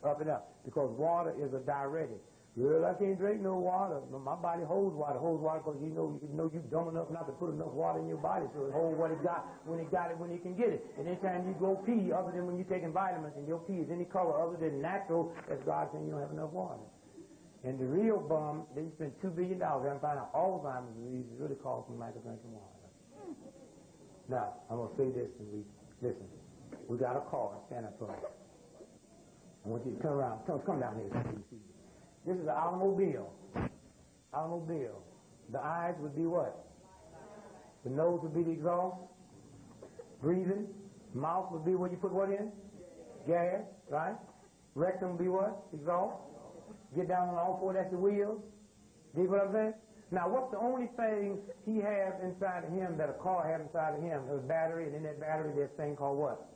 Up and up. Because water is a diuretic. Well, I can't drink no water. My body holds water. Holds water because you know you're dumb enough not to put enough water in your body so it holds what it got when it can get it. And anytime you go pee, other than when you're taking vitamins, and your pee is any color other than natural, that's God saying you don't have enough water. And the real bum, they spent $2 billion and find out Alzheimer's disease is really caused from lack of drinking water. Now, I'm going to say this and listen. We got a car. Stand up for it. I want you to come around. Come down here. This is an automobile. Automobile. The eyes would be what? The nose would be the exhaust. Breathing. Mouth would be where you put what in? Gas, right? Rectum would be what? Exhaust. Get down on all 4, that's the wheels. See what I'm saying? Now, what's the only thing he has inside of him that a car has inside of him? There's a battery, and in that battery there's a thing called what?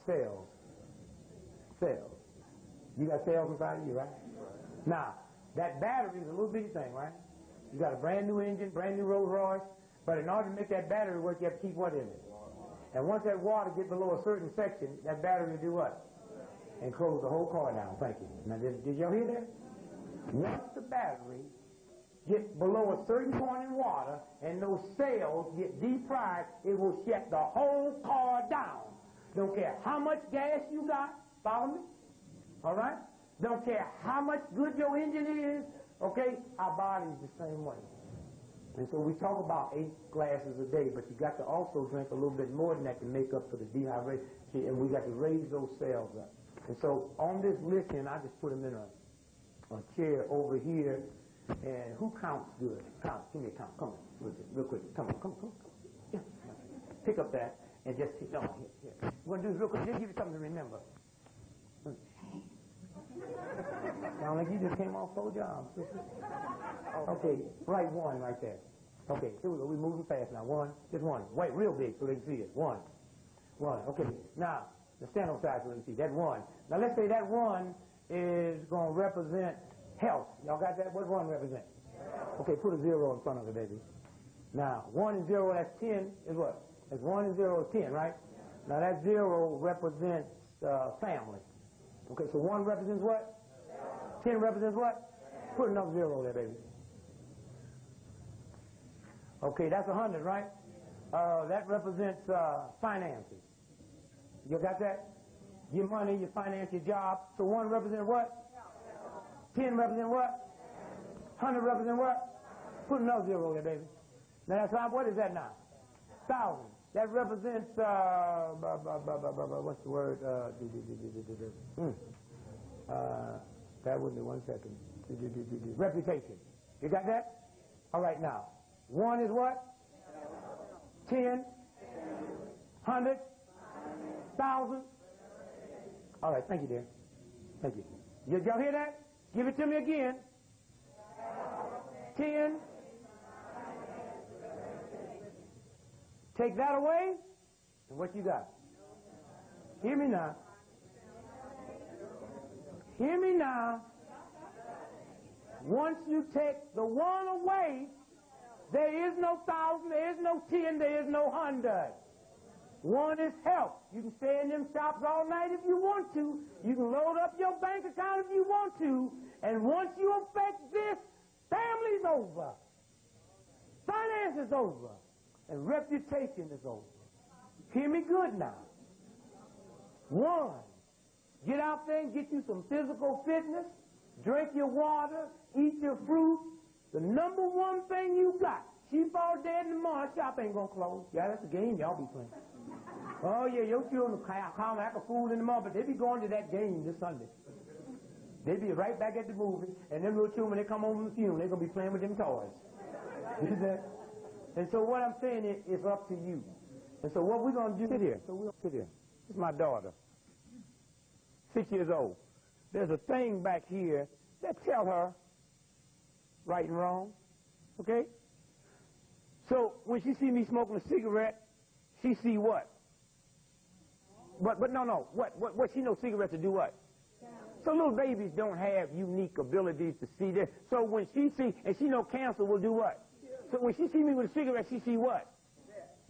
Cells. Cells. You got cells inside of you, right? Now, that battery is a little bitty thing, right? You got a brand new engine, brand new Rolls Royce, but in order to make that battery work, you have to keep what in it? And once that water gets below a certain section, that battery will do what? And close the whole car down. Thank you. Now, did y'all hear that? Once the battery gets below a certain point in water and those cells get deprived, it will shut the whole car down. Don't care how much gas you got. Follow me? All right? Don't care how much good your engine is. Okay? Our body's the same way. And so we talk about 8 glasses a day, but you got to also drink a little bit more than that to make up for the dehydration, and we got to raise those cells up. And so on this list here, and I just put them in a chair over here, and who counts good? Count. Give me a count. Come on, real quick. Come on. Yeah. Pick up that and just take, no, here. We're going to do this real quick. Just give you something to remember. Sound like you just came off 4 jobs. Okay, write 1 right there. Okay, here we go. We're moving fast now. 1, just 1. Wait, real big so they can see it. 1. Okay, now, stand on side so they can see. That 1. Now, let's say that 1 is going to represent health. Y'all got that? What 1 represent? Okay, put a 0 in front of it, baby. Now, 1 and 0, that's 10 is what? That's 1 and 0 is 10, right? Now, that 0 represents family. Okay, so 1 represents what? 10 represents what? Put another 0 there, baby. Okay, that's 100, right? That represents finances. You got that? Your money, your finance, your job. So 1 represents what? 10 represents what? 100 represents what? Put another 0 there, baby. Now that's how, what is that now? 1,000. That represents, what's the word? That wouldn't be 1 second. Reputation. You got that? All right, now. 1 is what? 10, 100, 1,000. All right, thank you, dear. Thank you. Y'all hear that? Give it to me again. 10. Take that away, and what you got? Hear me now. Hear me now. Once you take the 1 away, there is no 1,000, there is no 10, there is no 100. 1 is health. You can stay in them shops all night if you want to. You can load up your bank account if you want to. And once you affect this, family's over. Finance is over. And reputation is over. Hear me good now. 1, get out there and get you some physical fitness. Drink your water. Eat your fruit. The number 1 thing you got. She fall dead in the morning, shop ain't gonna close. Yeah, that's a game y'all be playing. Oh yeah, your children come like a fool in the morning, but they be going to that game this Sunday. They be right back at the movie, and them little children, when they come home from the funeral, they're gonna be playing with them toys. You see that? And so what I'm saying is, it's up to you. And so what we're gonna do, sit here. So we'll sit here. This is my daughter, 6 years old. There's a thing back here that tell her right and wrong, okay? So when she see me smoking a cigarette, she see what? But no. What she knows cigarettes to do what? So little babies don't have unique abilities to see this. So when she see, and she know cancer will do what? So when she see me with a cigarette, she see what?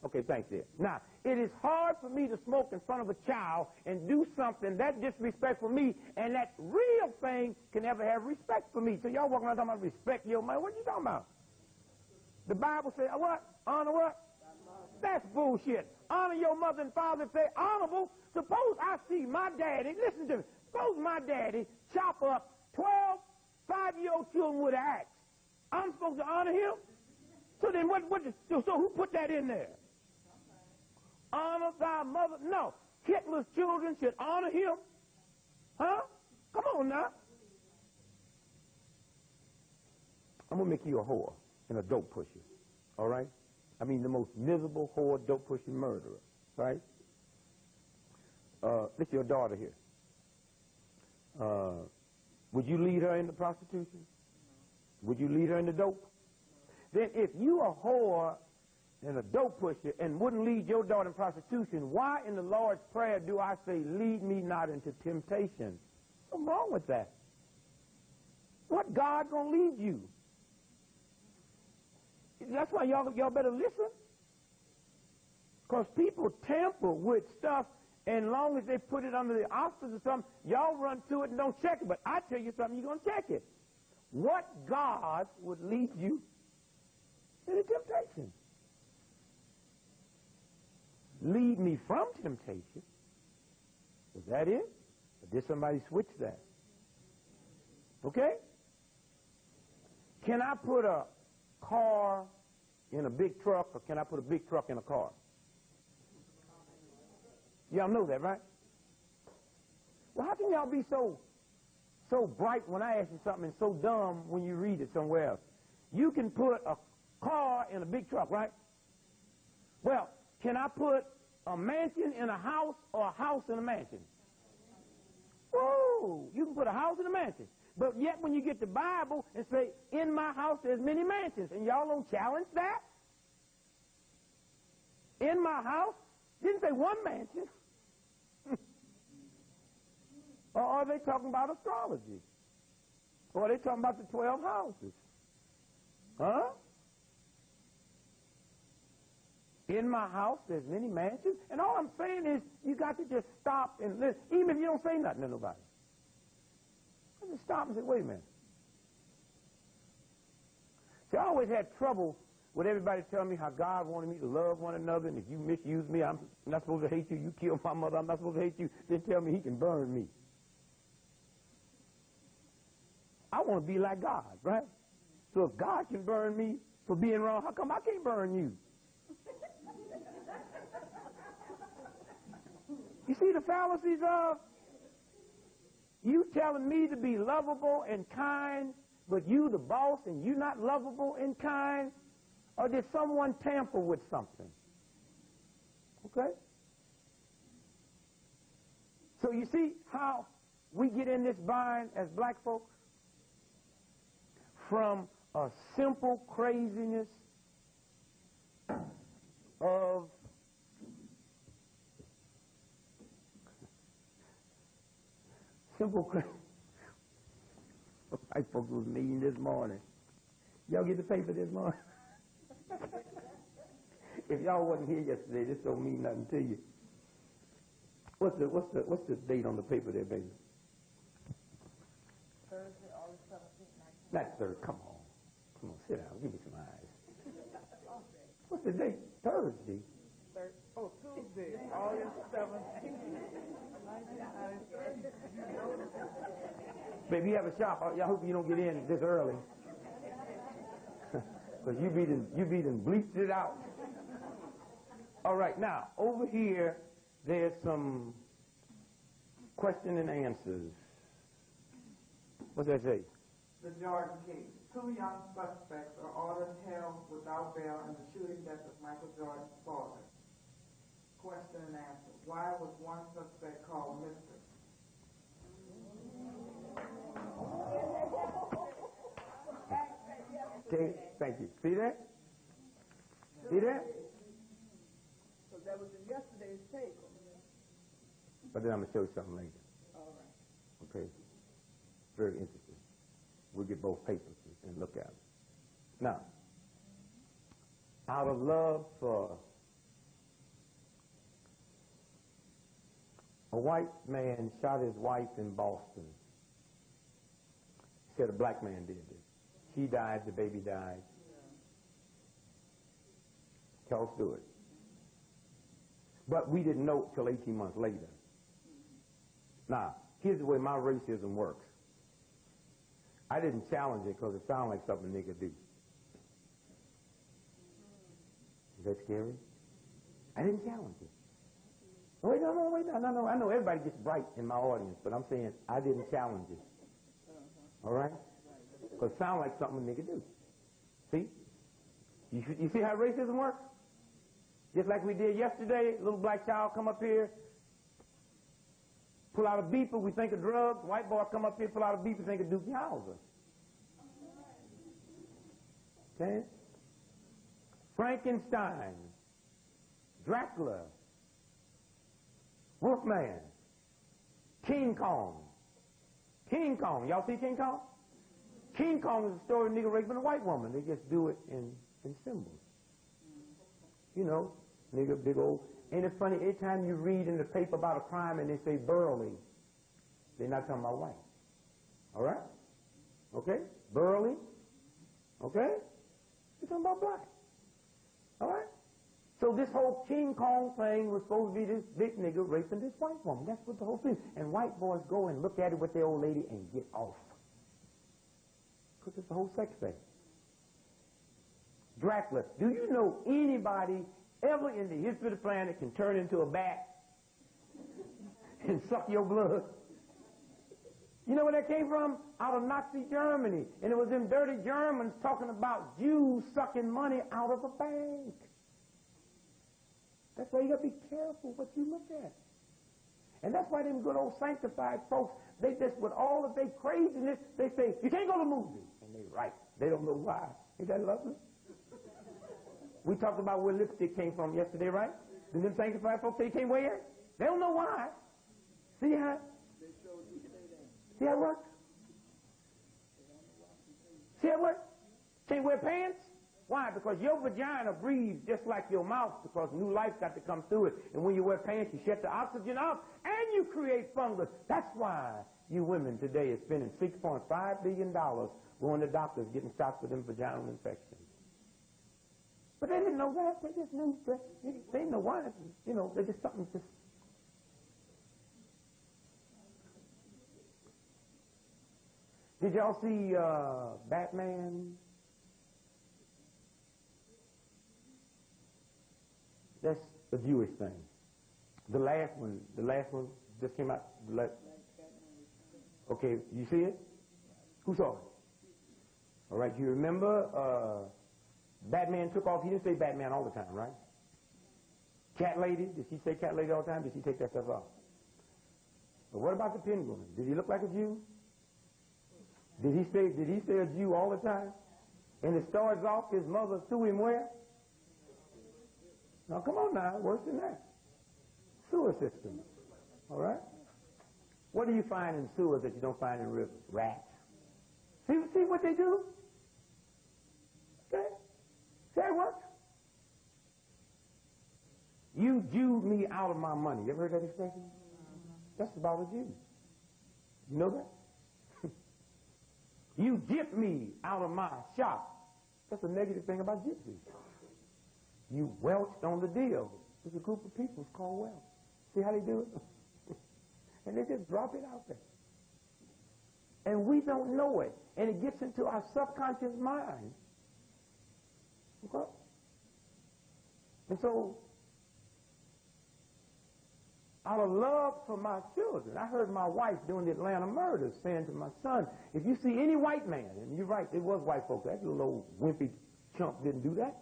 Okay, thanks, dear. Now, it is hard for me to smoke in front of a child and do something that disrespectful me, and that real thing can never have respect for me. So y'all walking around talking about respect your mother. What are you talking about? The Bible says, what? Honor what? That's bullshit. Honor your mother and father if they're honorable. Suppose I see my daddy, listen to me, suppose my daddy chop up 12 5-year-old children with an axe. I'm supposed to honor him? So then so who put that in there? Honor thy mother? No. Hitler's children should honor him? Huh? Come on now. I'm going to make you a whore and a dope pusher. All right? I mean the most miserable whore, dope pushing murderer. Right? This is your daughter here. Would you lead her into prostitution? Would you lead her into dope? Then if you a whore and a dope pusher and wouldn't lead your daughter in prostitution, why in the Lord's Prayer do I say, lead me not into temptation? What's wrong with that? What God gonna lead you? That's why y'all better listen. Because people tamper with stuff, and long as they put it under the auspices of something, y'all run to it and don't check it. But I tell you something, you're going to check it. What God would lead you into temptation? Lead me from temptation. Was that it? Or did somebody switch that? Okay? Can I put a car in a big truck, or can I put a big truck in a car? Y'all know that, right? Well, how can y'all be so bright when I ask you something and so dumb when you read it somewhere else? You can put a car in a big truck, right? Well, can I put a mansion in a house or a house in a mansion? Whoa! You can put a house in a mansion. But yet when you get the Bible and say, in my house there's many mansions, and y'all don't challenge that? In my house? Didn't say one mansion. Or are they talking about astrology? Or are they talking about the 12 houses? Huh? In my house, there's many mansions. And all I'm saying is, you got to just stop and listen, even if you don't say nothing to nobody. Just stop and say, wait a minute. See, I always had trouble with everybody telling me how God wanted me to love one another, and if you misuse me, I'm not supposed to hate you. You killed my mother, I'm not supposed to hate you. Then tell me he can burn me. I want to be like God, right? So if God can burn me for being wrong, how come I can't burn you? You see the fallacies of you telling me to be lovable and kind, but you the boss and you not lovable and kind? Or did someone tamper with something? Okay? So you see how we get in this bind as black folks? From a simple craziness of white folks was meeting this morning. Y'all get the paper this morning? If y'all wasn't here yesterday, this don't mean nothing to you. What's the date on the paper there, baby? Thursday, August 17th, 19th. Not Thursday. Come on, sit down. Give me some eyes. What's the date? Thursday. Tuesday, August 17th, 1993. Baby, you have a shop. I hope you don't get in this early. Because you be done bleeped it out. All right, now, over here, there's some question and answers. What's that say? The Jordan case. 2 young suspects are ordered held without bail in the shooting death of Michael Jordan's father. Question and answer. Why was one suspect called Mr.? Okay, thank you. See that? See that? So that was in yesterday's tape. But then I'm going to show you something later. All right. Okay? Very interesting. We'll get both papers and look at them. Now, out of love for a white man shot his wife in Boston. He said a black man did this. She died, the baby died. Tell us do it. But we didn't know it till 18 months later. Now, here's the way my racism works. I didn't challenge it because it sounded like something a nigga do. Is that scary? I didn't challenge it. Wait, no. I know everybody gets bright in my audience, but I'm saying I didn't challenge it. All right? Because it sounds like something a nigga do. See? You see how racism works? Just like we did yesterday, a little black child come up here, pull out a beeper, we think of drugs. White boy come up here, pull out a beeper, think of Dookie Howser. Okay? Frankenstein, Dracula, Wolfman, King Kong. King Kong. Y'all see King Kong? King Kong is a story of a nigga raping a white woman. They just do it in and symbols. You know, nigga, big old. Ain't it funny? Every time you read in the paper about a crime and they say Burley, they're not talking about white. All right? Okay? Burley. Okay? They're talking about black. All right? So this whole King Kong thing was supposed to be this big nigga raping this white woman. That's what the whole thing. And white boys go and look at it with their old lady and get off. Because it's the whole sex thing. Dracula. Do you know anybody ever in the history of the planet can turn into a bat and suck your blood? You know where that came from? Out of Nazi Germany. And it was them dirty Germans talking about Jews sucking money out of a bank. That's why you got to be careful what you look at. And that's why them good old sanctified folks, they just, with all of their craziness, they say, you can't go to movies. And they're right. They don't know why. Ain't that lovely? We talked about where lipstick came from yesterday, right? Did them sanctified folks say you can't wear it? They don't know why. See how? See how it works? See how it works? Can't wear pants? Why? Because your vagina breathes just like your mouth, because new life got to come through it. And when you wear pants, you shut the oxygen off and you create fungus. That's why you women today are spending $6.5 billion going to doctors getting shots for them vaginal infections. But they didn't know that. They just knew that. They didn't know why. You know, they just something just. Did y'all see Batman? That's the Jewish thing. The last one just came out. Okay, you see it? Who saw it? All right, you remember Batman took off. He didn't say Batman all the time, right? Cat Lady, did she say Cat Lady all the time? Did she take that stuff off? But what about the Penguin? Did he look like a Jew? Did he say a Jew all the time? And it starts off, his mother threw him where? Now, come on now, worse than that. Sewer system, all right? What do you find in sewers that you don't find in rivers? Rats. See what they do? Okay? See how it works? You Jewed me out of my money. You ever heard that expression? That's about a Jew. You know that? You gypped me out of my shop. That's a negative thing about gypsies. You welched on the deal. There's a group of people called welch. See how they do it? And they just drop it out there. And we don't know it. And it gets into our subconscious mind. Okay? And so, out of love for my children, I heard my wife during the Atlanta murders saying to my son, if you see any white man, and you're right, it was white folks, that little old wimpy chump didn't do that.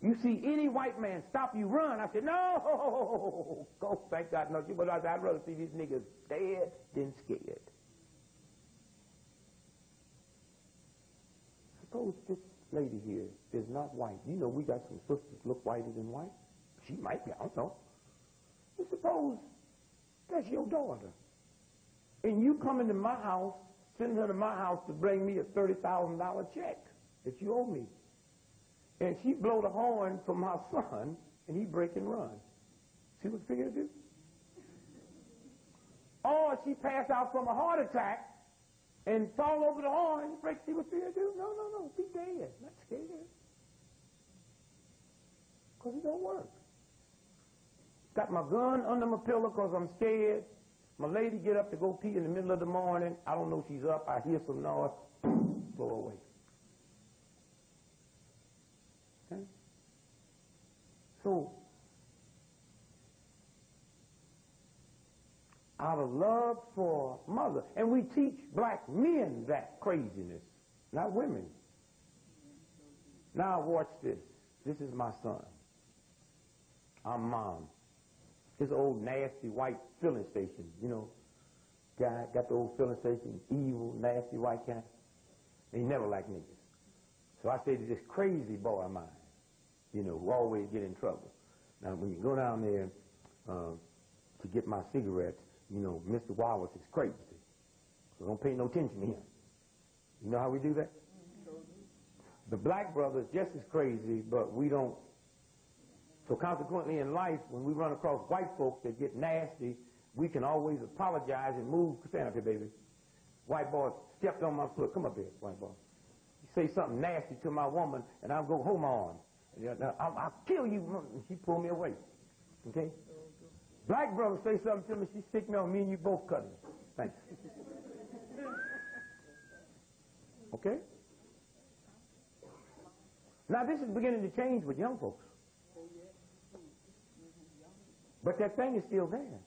You see any white man stop you, run. I said, no, go, thank God, no. But I'd rather see these niggas dead than scared. Suppose this lady here is not white. You know, we got some sisters look whiter than white. She might be, I don't know. But suppose that's your daughter. And you come into my house, send her to my house to bring me a $30,000 check that you owe me. And she blow the horn for my son, and he break and run. See what figure to do? Or she pass out from a heart attack and fall over the horn and break. See what figure to do? No. Be dead. Not scared. Because it don't work. Got my gun under my pillow because I'm scared. My lady get up to go pee in the middle of the morning. I don't know she's up. I hear some noise. Blow away. Okay? So, out of love for mother, and we teach black men that craziness, not women. Now watch this. This is my son. I'm mom. This old nasty white filling station, you know, guy got the old filling station, evil, nasty white guy. They never liked niggas. So I say to this crazy boy of mine, you know, who always get in trouble. Now, when you go down there to get my cigarettes, you know, Mr. Wallace is crazy. So don't pay no attention to him. You know how we do that? The black brother is just as crazy, but we don't. So consequently in life, when we run across white folks that get nasty, we can always apologize and move. Stand up here, baby. White boy stepped on my foot. Come up here, white boy. You say something nasty to my woman, and I'll go, hold on. I'll kill you. She pulled me away. Okay? Black brother say something to me, she stick me on me and you both cut it. Thanks. Okay? Now this is beginning to change with young folks. But that thing is still there.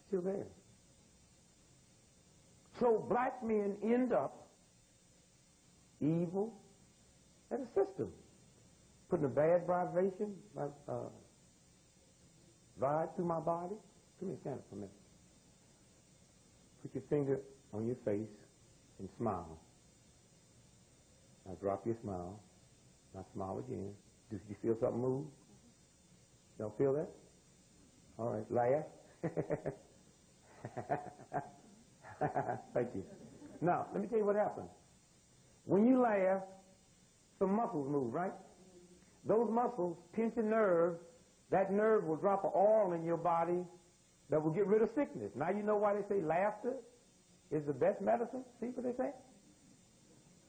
Still there. So black men end up evil as a system. Putting a bad vibration, vibe through my body. Give me a stand up for a minute. Put your finger on your face and smile. Now drop your smile. Now smile again. Did you feel something move? Don't feel that? All right, laugh. Thank you. Now, let me tell you what happens. When you laugh, some muscles move, right? Those muscles pinch a nerve. That nerve will drop an oil in your body that will get rid of sickness. Now you know why they say laughter is the best medicine? See what they say?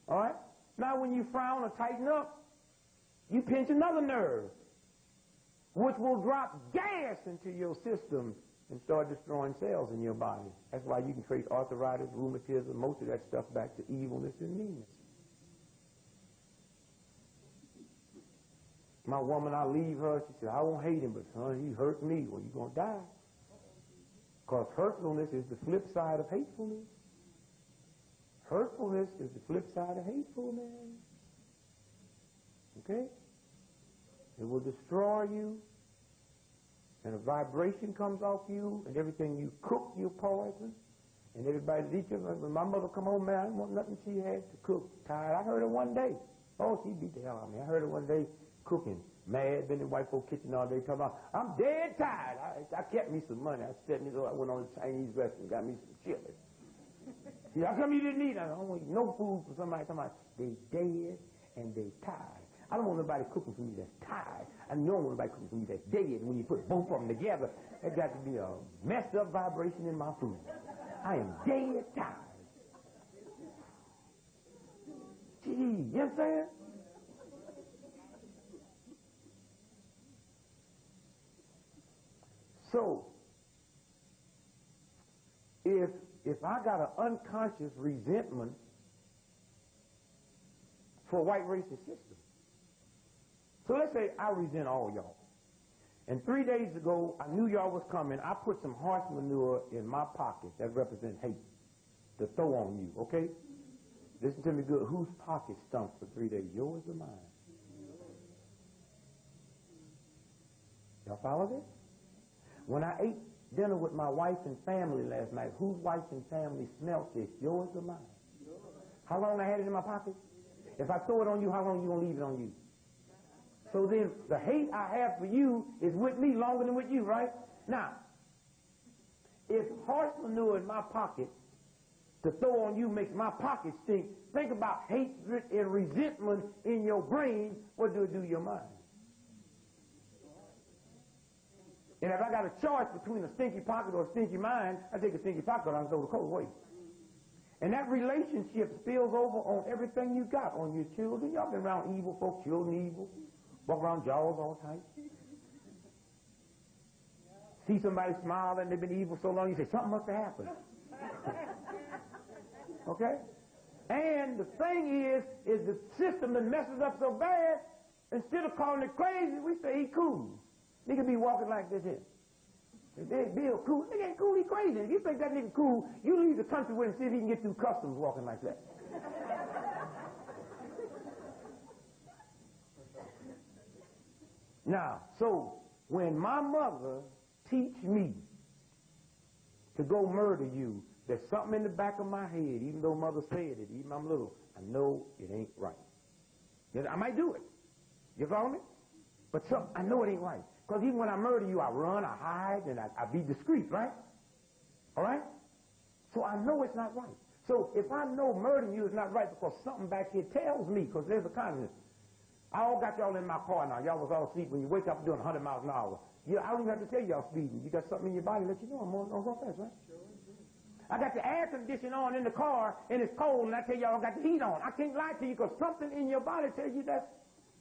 All right? Now when you frown or tighten up, you pinch another nerve, which will drop gas into your system and start destroying cells in your body. That's why you can trace arthritis, rheumatism, most of that stuff back to evilness and meanness. My woman, I leave her, she said, I won't hate him, but son, he hurt me. Well, you're going to die. Because hurtfulness is the flip side of hatefulness. Hurtfulness is the flip side of hatefulness. Okay? It will destroy you, and a vibration comes off you, and everything you cook, you poison, and everybody's eating. When my mother come home, man, I didn't want nothing she had to cook. Tired. I heard her one day. Oh, she beat the hell out of me. I heard her one day cooking, mad, been in the white folk kitchen all day, talking about, I'm dead tired. I kept me some money. I set me, so I went on a Chinese restaurant, got me some chili. See, how come you didn't eat? I don't want to eat no food for somebody talking about they dead and they tired. I don't want nobody cooking for me that's tired. I don't want nobody cooking for me that's dead. And when you put both of them together, that got to be a messed up vibration in my food. I am dead tired. Gee, you know what I'm saying? So, if I got an unconscious resentment for a white racist system, so let's say I resent all y'all, and 3 days ago I knew y'all was coming, I put some horse manure in my pocket that represents hate to throw on you, okay? Listen to me good. Whose pocket stunk for 3 days, yours or mine? Y'all follow this? When I ate dinner with my wife and family last night, whose wife and family smelt this, yours or mine? How long I had it in my pocket? If I throw it on you, how long you gonna leave it on you? So then the hate I have for you is with me longer than with you, right? Now, if horse manure in my pocket to throw on you makes my pocket stink, think about hatred and resentment in your brain. What do it do to your mind? And if I got a choice between a stinky pocket or a stinky mind, I take a stinky pocket and throw the coat away. And that relationship spills over on everything you got, on your children. Y'all been around evil folks, children evil, walk around jaws all tight. See somebody smile and they've been evil so long, you say, something must have happened. Okay? And the thing is the system that messes up so bad, instead of calling it crazy, we say he cool. Nigga be walking like this here. Bill cool. Nigga ain't cool, he crazy. If you think that nigga cool, you leave the country with him and see if he can get through customs walking like that. Now, so when my mother teach me to go murder you, there's something in the back of my head, even though mother said it, even I'm little, I know it ain't right. I might do it. You follow me? But I know it ain't right. Because even when I murder you, I run, I hide, and I be discreet, right? All right? So I know it's not right. So if I know murdering you is not right because something back here tells me, because there's a conscience. I all got y'all in my car now. Y'all was all asleep when you wake up doing 100 miles an hour. Yeah, I don't even have to tell y'all speeding. You got something in your body that you know I'm on real fast, right? I got the air conditioning on in the car and it's cold and I tell y'all I got the heat on. I can't lie to you because something in your body tells you that's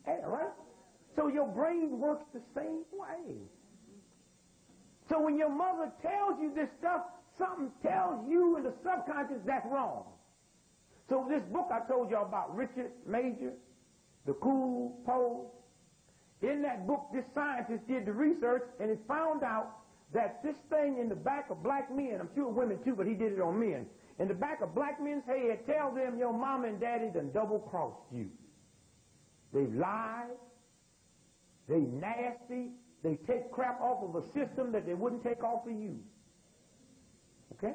air, right? So your brain works the same way. So when your mother tells you this stuff, something tells you in the subconscious that's wrong. So this book I told y'all about, Richard Major, The Cool Pole, in that book this scientist did the research and he found out that this thing in the back of black men, I'm sure women too, but he did it on men, in the back of black men's head, tell them your mama and daddy done double-crossed you. They lie, they nasty, they take crap off of a system that they wouldn't take off of you. Okay?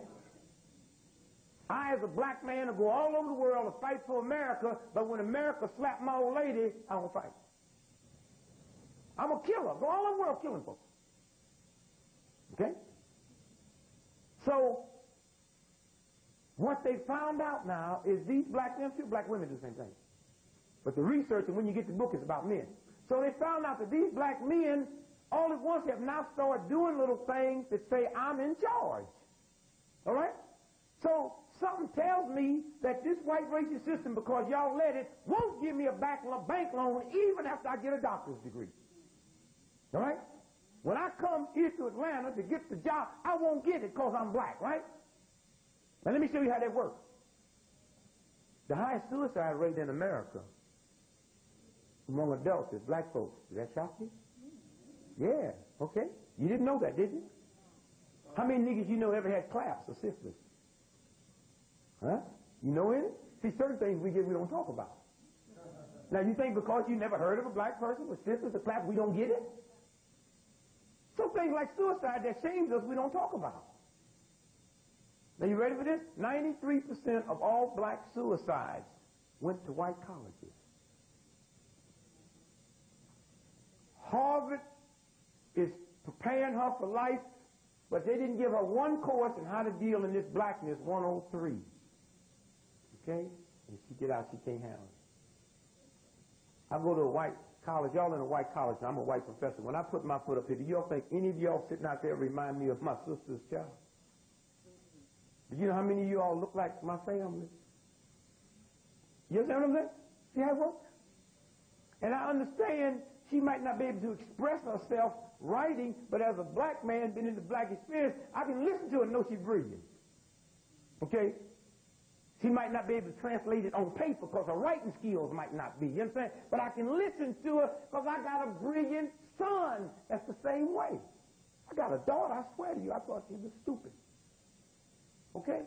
I, as a black man, will go all over the world to fight for America, but when America slap my old lady, I won't fight. I'm a killer. Go all over the world killing folks. Okay? So, what they found out now is these black men, black women do the same thing. But the research, and when you get the book, is about men. So they found out that these black men, all at once, have now started doing little things that say, I'm in charge. All right? So, something tells me that this white racist system, because y'all let it, won't give me a bank loan even after I get a doctor's degree. All right? When I come here to Atlanta to get the job, I won't get it because I'm black, right? Now let me show you how that works. The highest suicide rate in America among adults is black folks. Does that shock you? Yeah, okay. You didn't know that, did you? How many niggas you know ever had claps or syphilis? Huh? You know any? See, certain things we don't talk about. Now you think because you never heard of a black person with syphilis or claps, we don't get it? So things like suicide that shames us, we don't talk about. Now you ready for this? 93% of all black suicides went to white colleges. Harvard is preparing her for life, but they didn't give her one course on how to deal in this blackness 103. Okay? And she get out, she can't handle it. I go to a white college, y'all in a white college, I'm a white professor. When I put my foot up here, do y'all think any of y'all sitting out there remind me of my sister's child? Do you know how many of you all look like my family? You understand what I'm saying? See how it works? And I understand she might not be able to express herself writing, but as a black man, been in the black experience, I can listen to her and know she's brilliant. Okay? She might not be able to translate it on paper because her writing skills might not be. You understand? But I can listen to her because I got a brilliant son that's the same way. I got a daughter, I swear to you, I thought she was stupid. Okay?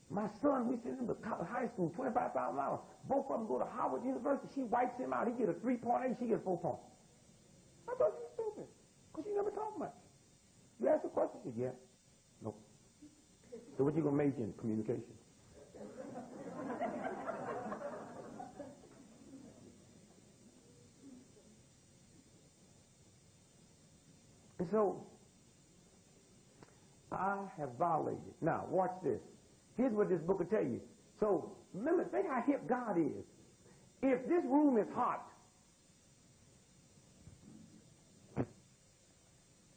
My son, we sent him to high school, $25,000. Both of them go to Howard University. She wipes him out. He get a 3.8, she gets 4 points. I thought she was stupid because she never talked much. You ask her a question, she said, yeah. Nope. So what you going to major in? Communication. And so, I have violated. Now, watch this. Here's what this book will tell you. So, remember, think how hip God is. If this room is hot,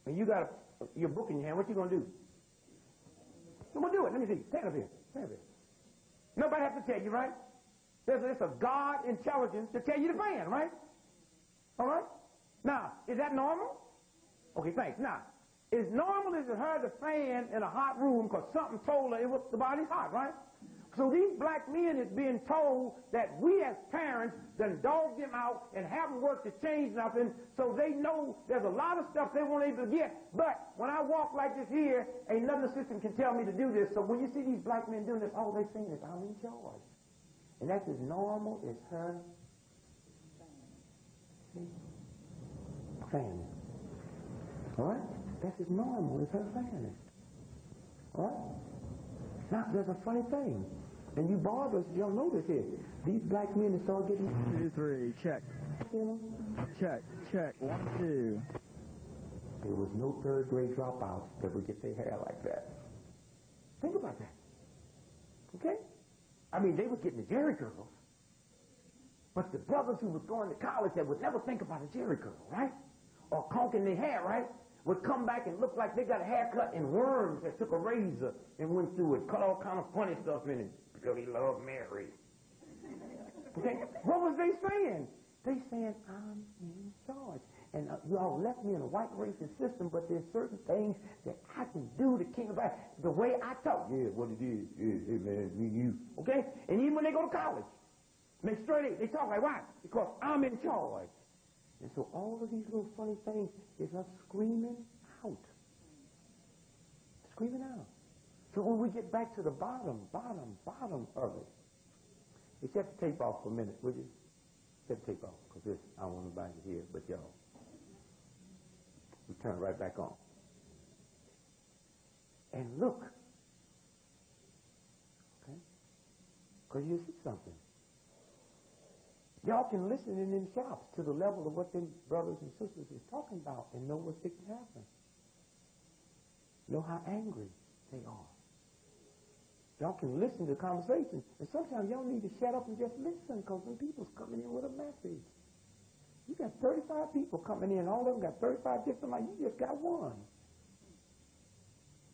and you got your book in your hand, what you going to do? I'm going to do it. Let me see. Stand up here. Stand up here. Nobody has to tell you, right? There's a God intelligence to tell you the fan, right? All right? Now, is that normal? Okay, thanks. Now, as normal as it heard the fan in a hot room because something told her the body's hot, right? So these black men is being told that we as parents done dog them out and haven't worked to change nothing, so they know there's a lot of stuff they won't able to get. But when I walk like this here, ain't nothing the system can tell me to do this. So when you see these black men doing this, all they saying is, I'm in charge. And that's as normal as her family. All right? That's as normal as her family. All right? Now, there's a funny thing. And you barbers, y'all know this here. These black men that start getting... 2, 3, check. Check. 1, 2. There was no third grade dropouts that would get their hair like that. Think about that. Okay? I mean, they were getting the Jerry girls. But the brothers who was going to college that would never think about a Jerry girl, right? Or conking their hair, right? Would come back and look like they got a haircut and worms that took a razor and went through it, cut all kind of funny stuff in it because he loved Mary. Okay? What was they saying? They saying, I'm in charge. And y'all left me in a white racist system, but there's certain things that I can do to King of Life. The way I talk, yeah, what it is, yeah, hey man, me, you. Okay? And even when they go to college, they straight A, they talk like, why? Because I'm in charge. And so all of these little funny things is us screaming out. Screaming out. So when we get back to the bottom of it, you shut the tape off for a minute, would you? Shut the tape off, because I don't want nobody to hear but y'all. We turn it right back on. And look. Okay? Because you see something. Y'all can listen in them shops to the level of what them brothers and sisters is talking about and know what's going to happen. Know how angry they are. Y'all can listen to the conversation, and sometimes y'all need to shut up and just listen, because when people's coming in with a message. You got 35 people coming in, all of them got 35 different lives. You just got one.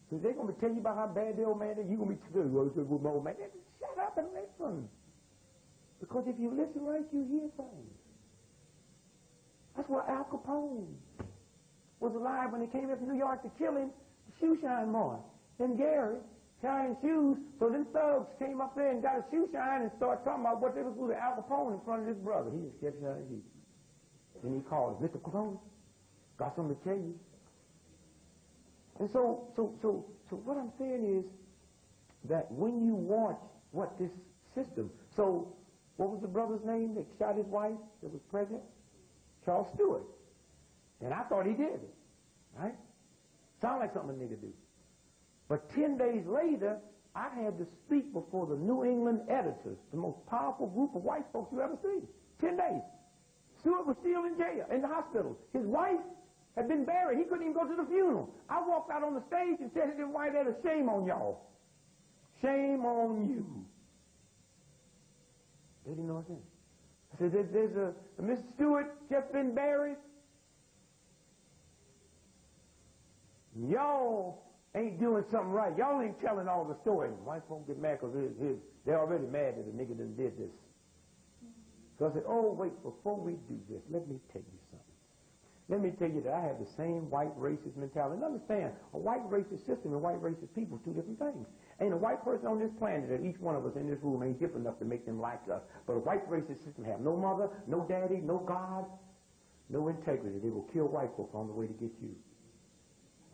So they're going to tell you about how bad the old man is. You're going to be telling with my old man. Shut up and listen. Because if you listen right, you hear things. That's why Al Capone was alive when they came in from New York to kill him, the shoe shine boy. Then Gary shining shoes, so them thugs came up there and got a shoe shine and started talking about what they was doing to Al Capone in front of his brother. He just kept shining shoes. Then he called, Mr. Capone, got something to tell you. And so what I'm saying is that when you watch what this system, so what was the brother's name that shot his wife that was pregnant? Charles Stewart. And I thought he did it, right? Sound like something a nigga do. But 10 days later, I had to speak before the New England editors, the most powerful group of white folks you ever seen. 10 days. Stewart was still in jail, in the hospital. His wife had been buried. He couldn't even go to the funeral. I walked out on the stage and said to his wife, "That is shame on y'all. Shame on you." They didn't know what it is. I said, there's a Mr. Stewart just been buried. Y'all ain't doing something right. Y'all ain't telling all the stories. White folks get mad because they're already mad that the nigga done did this. So I said, oh, wait, before we do this, let me tell you something. Let me tell you that I have the same white racist mentality. And understand, a white racist system and white racist people are two different things. Ain't a white person on this planet, that each one of us in this room ain't different enough to make them like us. But a white racist system have no mother, no daddy, no God, no integrity. They will kill white folks on the way to get you.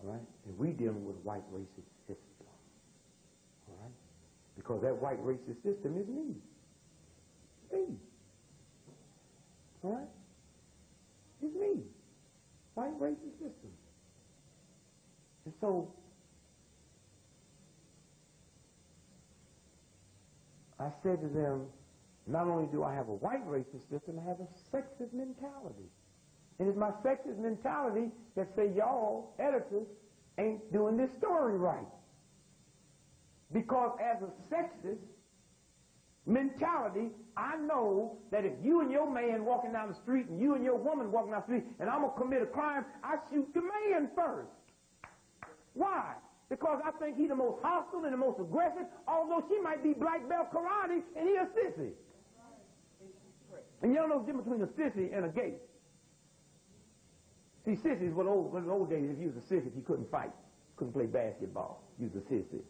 All right? And we dealing with a white racist system. All right? Because that white racist system is me. Me. All right? It's me. White racist system. And so, I said to them, not only do I have a white racist system, I have a sexist mentality. And it's my sexist mentality that say y'all editors ain't doing this story right. Because as a sexist mentality, I know that if you and your man walking down the street and you and your woman walking down the street and I'm going to commit a crime, I shoot the man first. Why? Because I think he's the most hostile and the most aggressive, although she might be black belt karate and he a sissy. And you don't know the difference between a sissy and a gay. See, sissies were in the old days, if you was a sissy, you couldn't fight, couldn't play basketball. You was a sissy.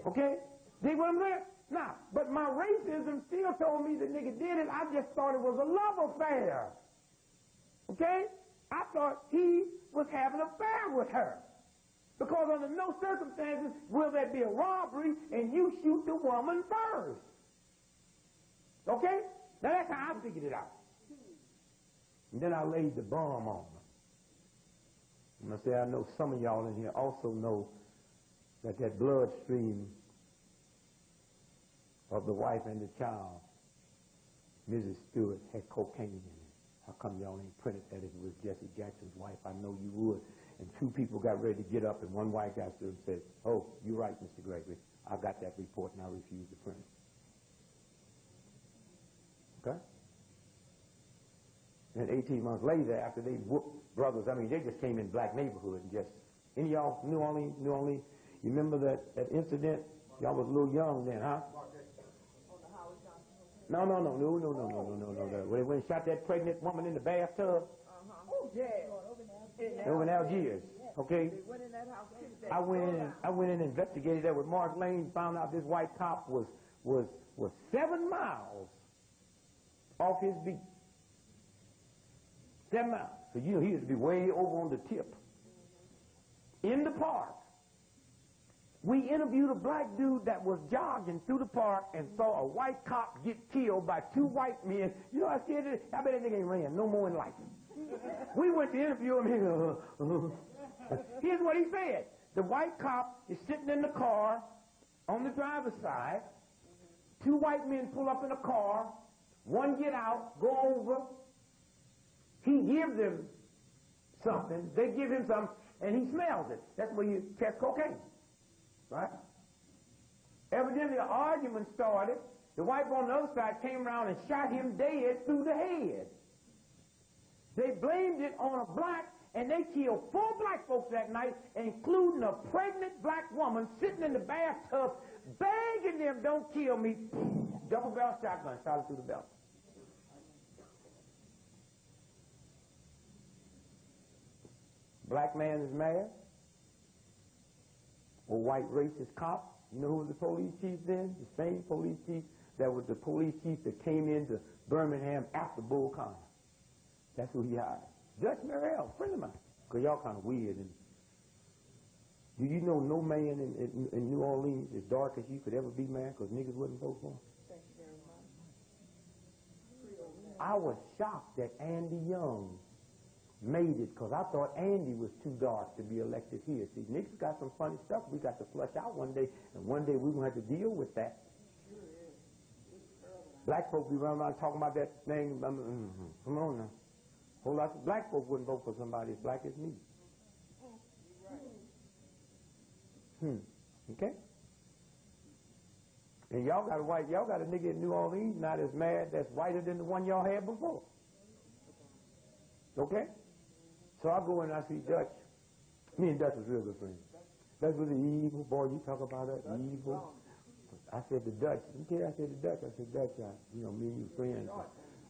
Okay? Dig what I'm saying? Now, but my racism still told me the nigga did it. I just thought it was a love affair. Okay? I thought he was having an affair with her. Because under no circumstances will there be a robbery and you shoot the woman first. Okay? Now that's how I figured it out. And then I laid the bomb on her. And I say, I know some of y'all in here also know that bloodstream of the wife and the child, Mrs. Stewart, had cocaine in it. How come y'all ain't printed that if it was Jesse Jackson's wife? I know you would. and two people got ready to get up, and one white guy stood and said, "Oh, you're right, Mr. Gregory. I got that report, and I refuse to print it." Okay? And 18 months later, after they whooped brothers, I mean, they just came in black neighborhood and just, any of y'all, New Orleans, you remember that incident? Y'all was a little young then, huh? No. When they shot that pregnant woman in the bathtub. Oh, yeah. Over in Algiers, okay? They went in that house. I went in and investigated that with Mark Lane, found out this white cop was 7 miles off his beat. 7 miles. So you know he used to be way over on the tip. In the park. We interviewed a black dude that was jogging through the park and saw a white cop get killed by 2 white men. You know, I said, I bet that nigga ain't ran no more in life. We went to interview him. Here's what he said. The white cop is sitting in the car on the driver's side. 2 white men pull up in a car. One get out, go over. He gives them something. They give him something, and he smells it. That's where you test cocaine. Right? Evidently, an argument started. The white boy on the other side came around and shot him dead through the head. They blamed it on a black, and they killed 4 black folks that night, including a pregnant black woman sitting in the bathtub, begging them, "Don't kill me." Double-barrel shotgun shot her through the belt. Black man is mad. A white racist cop. You know who was the police chief then? The same police chief that was the police chief that came into Birmingham after Bull Connor. That's who he hired. Judge Merrill, friend of mine. Because y'all kind of weird. And do you know no man in New Orleans as dark as you could ever be, man, because niggas wouldn't vote for him? Thank you very much. I was shocked that Andy Young made it, because I thought Andy was too dark to be elected here. See, niggas got some funny stuff we got to flush out one day, and one day we're going to have to deal with that. Black folks be running around talking about that thing. Come on now. Whole lot of black folks wouldn't vote for somebody as black as me. Okay? And y'all got a nigga in New Orleans not as mad that's whiter than the one y'all had before. Okay? So I go in and I see Dutch. Me and Dutch was real good friends. Dutch was an evil boy. You talk about that evil. I said to Dutch, me and you friends.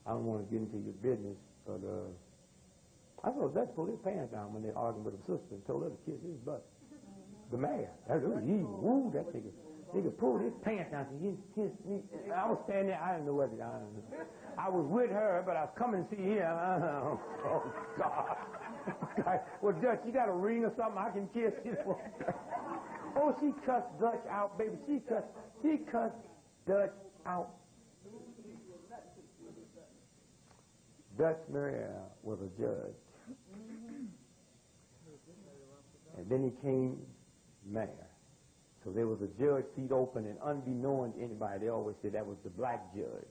I don't want to get into your business, but I saw Dutch pull his pants down when they arguing with a sister and told her to kiss his butt. The mayor. That was evil. Woo, that nigga. Nigga pulled his pants down and he kissed me. I was standing there, I didn't know what to do. I was with her, but I was coming to see him. Oh, God. Well, Dutch, you got a ring or something I can kiss you? Oh, she cussed Dutch out, baby. She cussed Dutch out. Dutch Merrill was a judge. And then he came mayor. So there was a judge seat open, and unbeknown to anybody, they always said that was the black judge.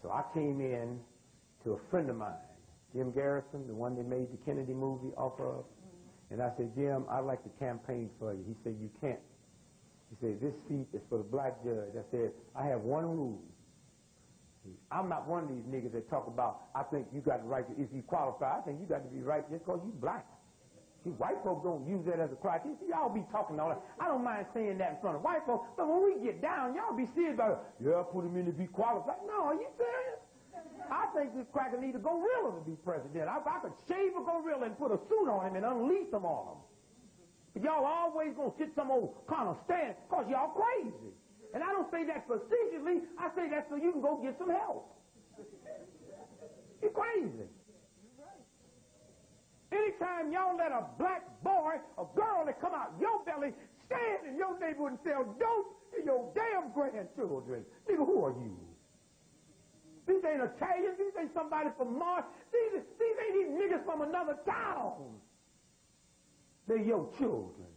So I came in to a friend of mine, Jim Garrison, the one that made the Kennedy movie off of. And I said, "Jim, I'd like to campaign for you." He said, "You can't." He said, "This seat is for the black judge." I said, "I have one rule. I'm not one of these niggas that talk about, I think you got the right to, if you qualify, I think you got to be right just because you black." See, white folks don't use that as a criteria. See, y'all be talking all that. I don't mind saying that in front of white folks, but when we get down, y'all be serious about it. "Yeah, put him in to be qualified." No, are you serious? I think this cracker need a gorilla to be president. If I could shave a gorilla and put a suit on him and unleash him on him. But y'all always gonna sit some old kind of stand because y'all crazy. And I don't say that facetiously. I say that so you can go get some help. You're crazy. Anytime y'all let a black boy, a girl that come out your belly, stand in your neighborhood and sell dope to your damn grandchildren. Nigga, who are you? These ain't Italians. These ain't somebody from Mars. These ain't even niggas from another town. They're your children.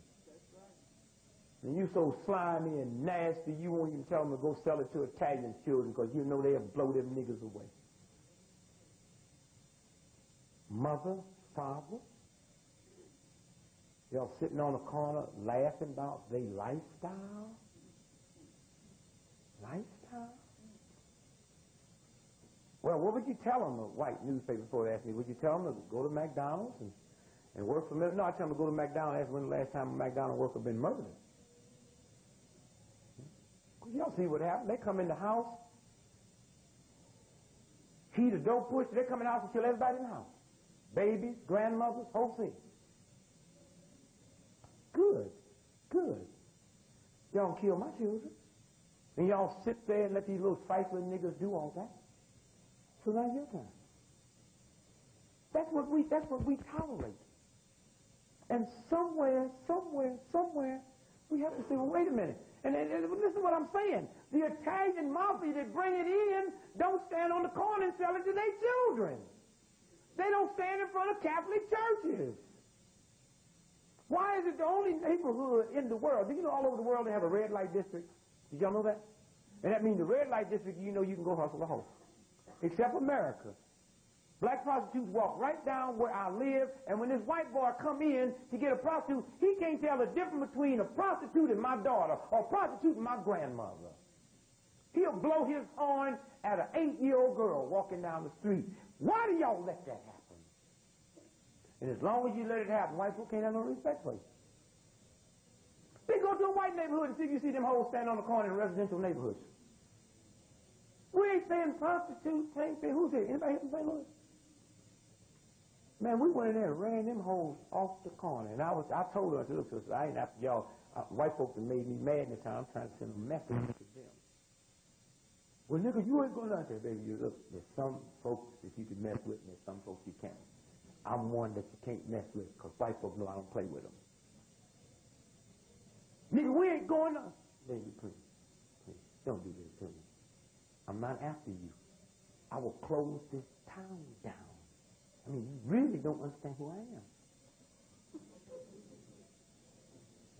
And you so slimy and nasty, you won't even tell them to go sell it to Italian children because you know they'll blow them niggas away. Mother, father, Y'all sitting on a corner laughing about their lifestyle? Lifestyle? Well, what would you tell them, the white newspaper, before they asked me? Would you tell them to go to McDonald's and work for me? No, I tell them to go to McDonald's and ask when the last time a McDonald's worker been murdered. Y'all see what happened? They come in the house, he the dope pusher, they come in the house and kill everybody in the house. Babies, grandmothers, whole thing. Good, good. Y'all don't kill my children. And y'all sit there and let these little trifling niggas do all that. So now's your time. That's what we tolerate. And somewhere, we have to say, well, wait a minute. And listen to what I'm saying. The Italian mafia that bring it in don't stand on the corner and sell it to their children. They don't stand in front of Catholic churches. Why is it the only neighborhood in the world? Do you know all over the world they have a red light district? Did y'all know that? And that means the red light district, you know you can go hustle a hoe. Except America. Black prostitutes walk right down where I live, and when this white boy come in to get a prostitute, he can't tell the difference between a prostitute and my daughter, or a prostitute and my grandmother. He'll blow his horn at an 8-year-old girl walking down the street. Why do y'all let that happen? And as long as you let it happen, white folk can't have no respect for you. They go to a white neighborhood and see if you see them hoes stand on the corner in residential neighborhoods. We ain't saying prostitutes, ain't saying who's here? Anybody here from St. Louis? Man, we went in there and ran them hoes off the corner. And I told her, I said, look, sister, I ain't after y'all. White folks have made me mad in the town. I'm trying to send a message to them. Well, nigga, you ain't going out there, baby. You look, there's some folks that you can mess with, and there's some folks you can't. I'm one that you can't mess with, because white folks know I don't play with them. Nigga, we ain't going out. Baby, please, don't do this to me. I'm not after you. I will close this town down. I mean, you really don't understand who I am.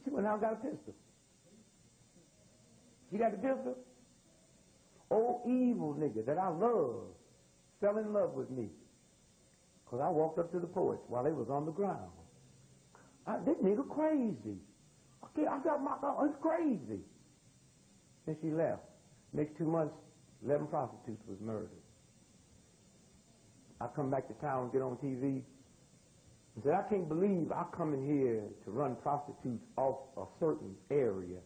She went out and got a pistol. She got the pistol. Old evil nigga that I love fell in love with me. Because I walked up to the porch while they was on the ground. This nigga crazy. Okay, I got my gun. It's crazy. Then she left. Next 2 months, 11 prostitutes was murdered. I come back to town and get on TV and said, I can't believe I come in here to run prostitutes off a certain area,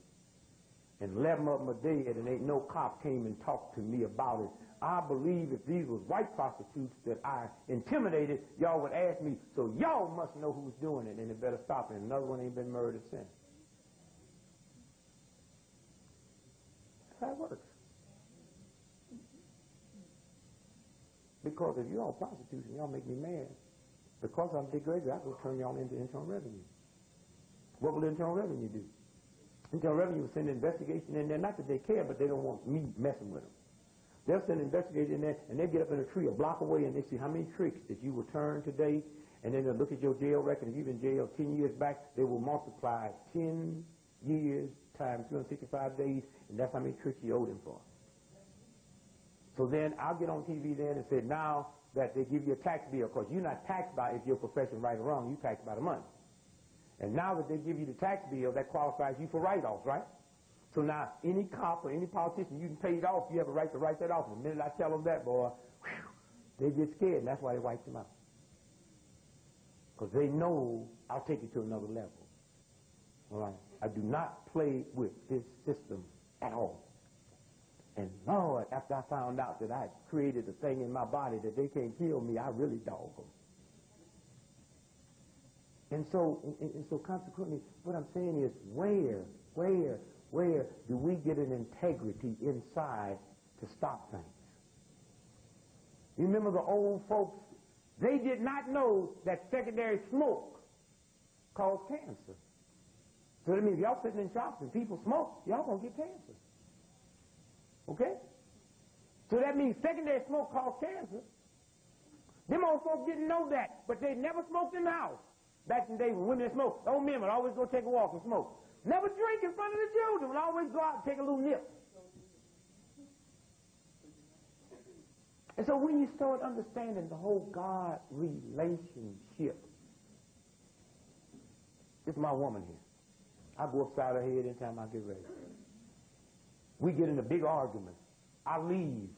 and 11 of them are dead, and ain't no cop came and talked to me about it. I believe if these was white prostitutes that I intimidated, y'all would ask me, so y'all must know who's doing it, and it better stop it. And another one ain't been murdered since. That's how it works. Because if you're all prostitutes and y'all make me mad, because I'm Big Gregory, I go turn y'all into internal revenue. What will internal revenue do? Internal revenue will send an investigation in there, not that they care, but they don't want me messing with them. They'll send an investigation in there, and they get up in a tree a block away, and they see how many tricks that you returned today, and then they'll look at your jail record. If you've been jailed 10 years back, they will multiply 10 years times 365 days, and that's how many tricks you owe them for. So then I'll get on TV then and say, now that they give you a tax bill, because you're not taxed by if your profession right or wrong, you're taxed by the money. And now that they give you the tax bill, that qualifies you for write-offs, right? So now any cop or any politician, you can pay it off, you have a right to write that off. And the minute I tell them that, boy, whew, they get scared, and that's why they wipe them out. Because they know I'll take it to another level. All right? I do not play with this system at all. And Lord, after I found out that I had created a thing in my body that they can't kill me, I really dog them. And so consequently, what I'm saying is, where do we get an integrity inside to stop things? You remember the old folks? They did not know that secondary smoke caused cancer. So that means if y'all sitting in shops and people smoke, y'all gonna get cancer. Okay? So that means secondary smoke caused cancer. Them old folks didn't know that, but they never smoked in the house. Back in the day when women smoked, old men would always go take a walk and smoke. Never drink in front of the children, would always go out and take a little nip. And so when you start understanding the whole God relationship, This is my woman here. I go upside her head anytime I get ready. We get in a big argument. I leave.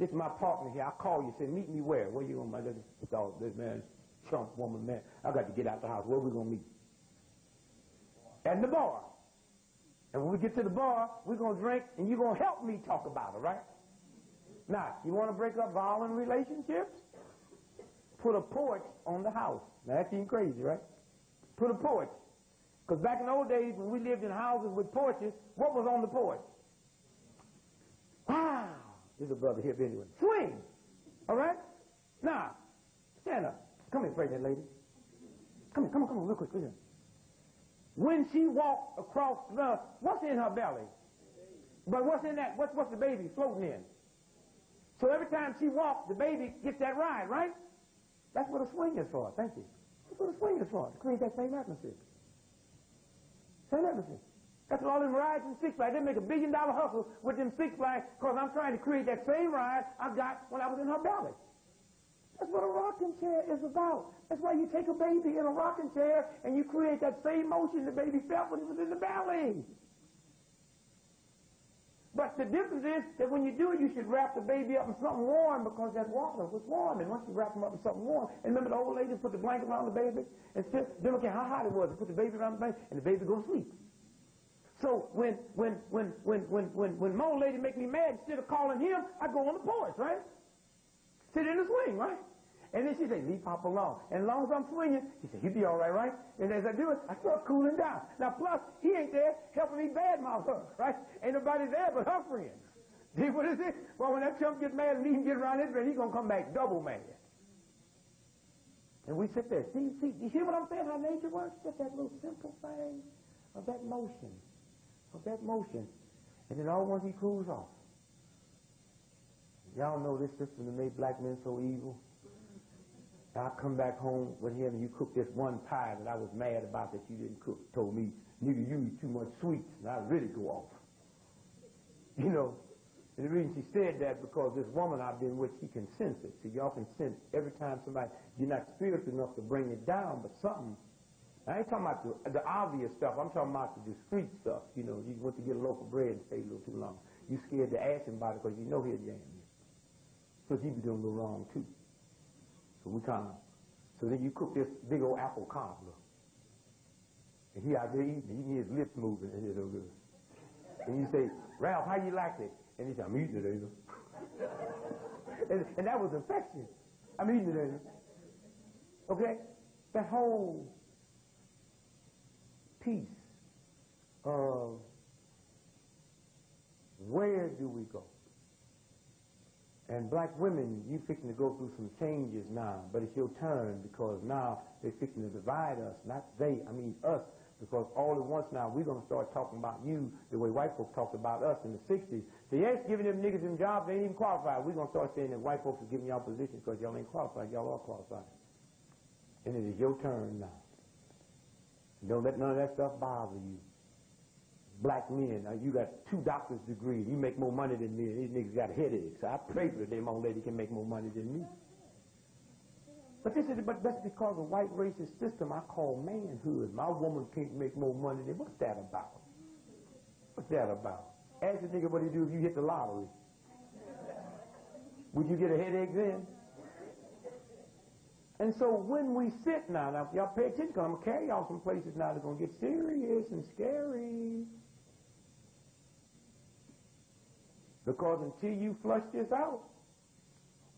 This is my partner here. I call you, say, meet me where? Where you going, my little dog, this man, chump woman, man. I got to get out the house. Where we going to meet? At the bar. And when we get to the bar, we're going to drink, and you're going to help me talk about it, right? Now, you want to break up violent relationships? Put a porch on the house. Now, that's even crazy, right? Put a porch. Because back in the old days, when we lived in houses with porches, what was on the porch? Wow! There's a brother here, anyway. Swing! All right? Now, stand up. Come here, pregnant lady. Come here, come on, real quick. Listen. When she walked across the, what's in her belly? But what's in that? What's the baby floating in? So every time she walks, the baby gets that ride, right? That's what a swing is for. Thank you. That's what a swing is for. To create that same atmosphere. Same atmosphere. That's what all them rides in Six Flags. They make $1 billion hustle with them Six Flags because I'm trying to create that same ride I got when I was in her belly. That's what a rocking chair is about. That's why you take a baby in a rocking chair and you create that same motion the baby felt when it was in the belly. But the difference is that when you do it, you should wrap the baby up in something warm because that water was warm. And once you wrap them up in something warm, and remember the old lady put the blanket around the baby and still, they don't care how hot it was, they put the baby around the blanket and the baby goes to sleep. So when my old lady make me mad, instead of calling him, I go on the porch, right? Sit in the swing, right? And then she say, leave Papa alone. And as long as I'm swinging, she said, he'll be all right, right? And as I do it, I start cooling down. Now, plus, he ain't there helping me badmouth her, right? Ain't nobody there but her friends. See what is it? Well, when that chump gets mad and he can get around his friend, he's going to come back double mad. And we sit there. See, you see what I'm saying, how nature works? Just that little simple thing of that motion. And then all once he cools off. Y'all know this system that made black men so evil. I come back home with him and you cook this one pie that I was mad about that you didn't cook. Told me, nigga, you eat too much sweets, and I really go off. You know, and the reason she said that because this woman I've been with, she can sense it. See, y'all can sense every time somebody, you're not spiritual enough to bring it down, but something. I ain't talking about the obvious stuff. I'm talking about the discreet stuff. You know, you went to get a loaf of bread and stayed a little too long. You scared to ask him about it because you know he'll jam you. So he be doing a little wrong too. So then you cook this big old apple cobbler. And he out there eating, you can hear his lips moving, and it's so good. And you say, Ralph, how you like it? And he said, I'm eating it, Ada. and that was affection. I'm eating it, Ada. Okay? That whole piece of where do we go? And black women, you fixing to go through some changes now, but it's your turn because now they're fixing to divide us, not they, I mean us, because all at once now we're going to start talking about you the way white folks talked about us in the 60s. So yes, giving them niggas them jobs, they ain't even qualified. We're going to start saying that white folks are giving y'all positions because y'all ain't qualified, y'all are qualified. And it is your turn now. Don't let none of that stuff bother you. Black men, you got 2 doctor's degrees. You make more money than me. These niggas got headaches. I pray for them old lady can make more money than me. But that's because of white racist system I call manhood. My woman can't make more money than, what's that about? What's that about? Ask the nigga what he do if you hit the lottery. Would you get a headache then? And so when we sit now if y'all pay attention, because I'm going to carry y'all some places now that's going to get serious and scary. Because until you flush this out,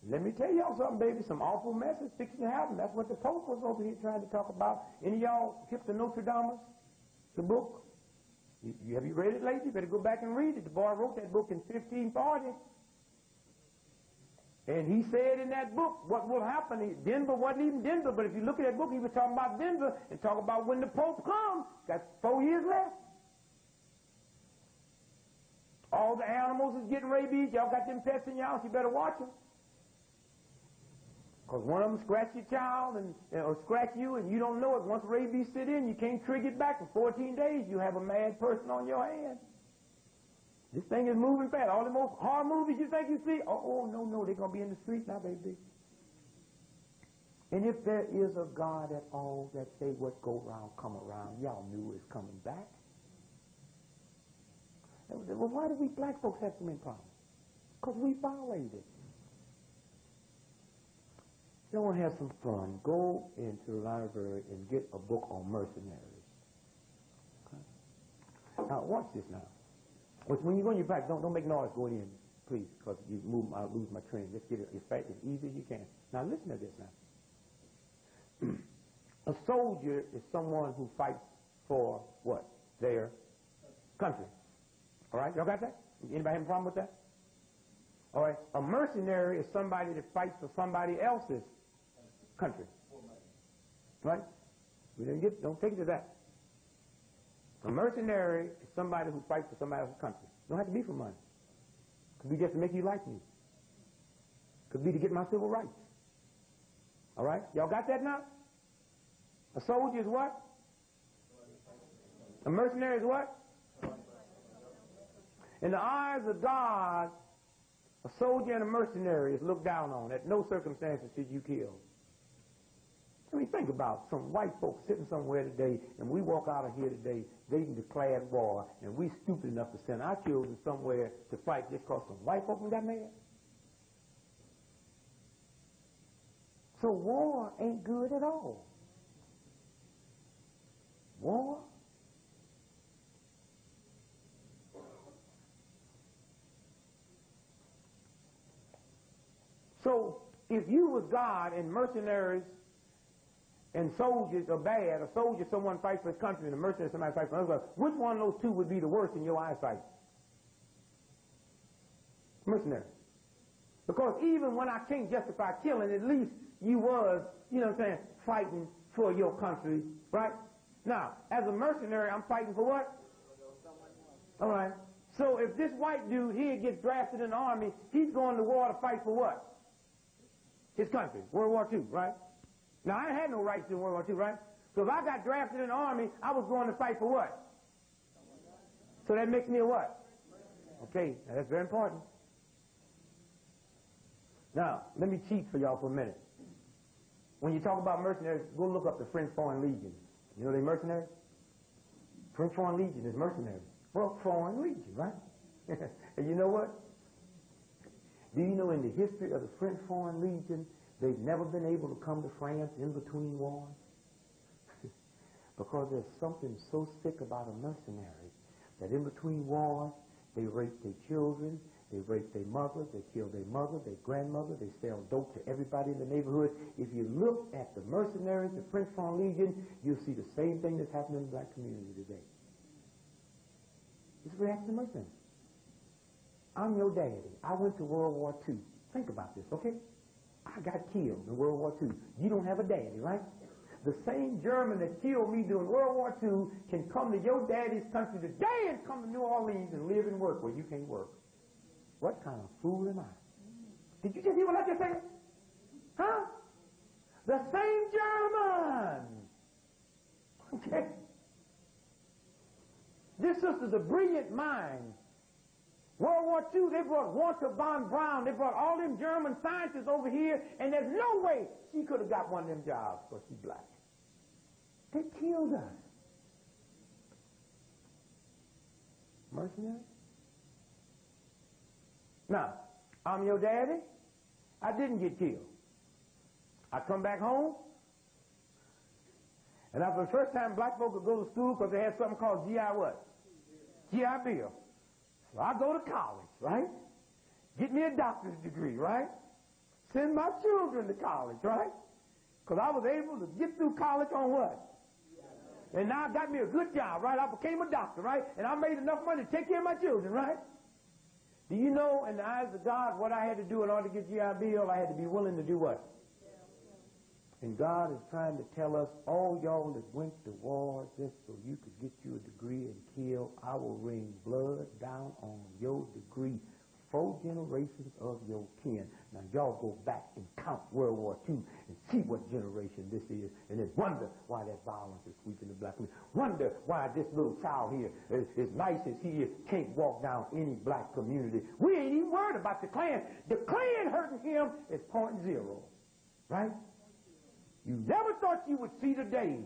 let me tell y'all something, baby, some awful mess is fixing to happen. That's what the Pope was over here trying to talk about. Any of y'all hip to Notre Dame, the book? Have you read it lately? You better go back and read it. The boy wrote that book in 1540. And he said in that book what will happen. Denver wasn't even Denver, but if you look at that book, he was talking about Denver and talk about when the Pope comes. Got 4 years left. All the animals is getting rabies. Y'all got them pets in your house. You better watch them. Because one of them scratch your child or scratch you and you don't know it. Once rabies sit in, you can't trigger it back. For 14 days, you have a mad person on your hand. This thing is moving fast. All the most horror movies you think you see, oh no, they're going to be in the street now, baby. And if there is a God at all that say what go around, come around, y'all knew it's coming back. Well, why do we black folks have so many problems? Because we violated it. You want to have some fun, go into the library and get a book on mercenaries. Okay? Now, watch this now. When you go in your practice, don't make noise going in, please, because I'll lose my train. Just get it as fast, as easy as you can. Now, listen to this now. A soldier is someone who fights for what? Their country. All right? Y'all got that? Anybody have a problem with that? All right? A mercenary is somebody that fights for somebody else's country. Right? Don't take it to that. A mercenary is somebody who fights for somebody else's country. Don't have to be for money. Could be just to make you like me. Could be to get my civil rights. All right? Y'all got that now? A soldier is what? A mercenary is what? In the eyes of God, a soldier and a mercenary is looked down on. At no circumstances should you kill. I mean, think about some white folks sitting somewhere today, and we walk out of here today, they declared war, and we stupid enough to send our children somewhere to fight just because some white folks got mad. So war ain't good at all. War. So if you was God and mercenaries and soldiers are bad, a soldier, someone fights for his country, and a mercenary, somebody fights for another, which one of those two would be the worst in your eyesight? Mercenary. Because even when I can't justify killing, at least you was, you know what I'm saying, fighting for your country, right? Now, as a mercenary, I'm fighting for what? All right. So if this white dude here gets drafted in the army, he's going to war to fight for what? His country. World War II, right? Now, I had no rights in World War II, right? So if I got drafted in the army, I was going to fight for what? So that makes me a what? Okay, now that's very important. Now, let me cheat for y'all for a minute. When you talk about mercenaries, go look up the French Foreign Legion. You know they mercenaries? French Foreign Legion is mercenaries. Well, Foreign Legion, right? And you know what? Do you know in the history of the French Foreign Legion, they've never been able to come to France in between wars? Because there's something so sick about a mercenary that in between wars, they rape their children, they rape their mothers, they kill their mother, their grandmother, they sell dope to everybody in the neighborhood. If you look at the mercenaries, the French Foreign Legion, you'll see the same thing that's happening in the black community today. It's reaction to mercenaries. I'm your daddy. I went to World War II. Think about this, okay? I got killed in World War II. You don't have a daddy, right? The same German that killed me during World War II can come to your daddy's country today and come to New Orleans and live and work where you can't work. What kind of fool am I? Did you just hear what I just said? Huh? The same German. Okay? This sister's a brilliant mind. World War II, they brought Walter von Braun, they brought all them German scientists over here, and there's no way she could have got one of them jobs because she's black. They killed us. Mercenary? Now, I'm your daddy. I didn't get killed. I come back home, and after the first time black folk could go to school because they had something called GI what? GI Bill. So I go to college, right? Get me a doctor's degree, right? Send my children to college, right? Because I was able to get through college on what? And now I got me a good job, right? I became a doctor, right? And I made enough money to take care of my children, right? Do you know, in the eyes of God, what I had to do in order to get GI Bill? I had to be willing to do what? And God is trying to tell us, all y'all that went to war just so you could get you a degree and kill, I will rain blood down on your degree. 4 generations of your kin. Now y'all go back and count World War II and see what generation this is, and then wonder why that violence is sweeping the black community. Wonder why this little child here, as nice as he is, can't walk down any black community. We ain't even worried about the Klan. The Klan hurting him is .0, right? You never thought you would see the day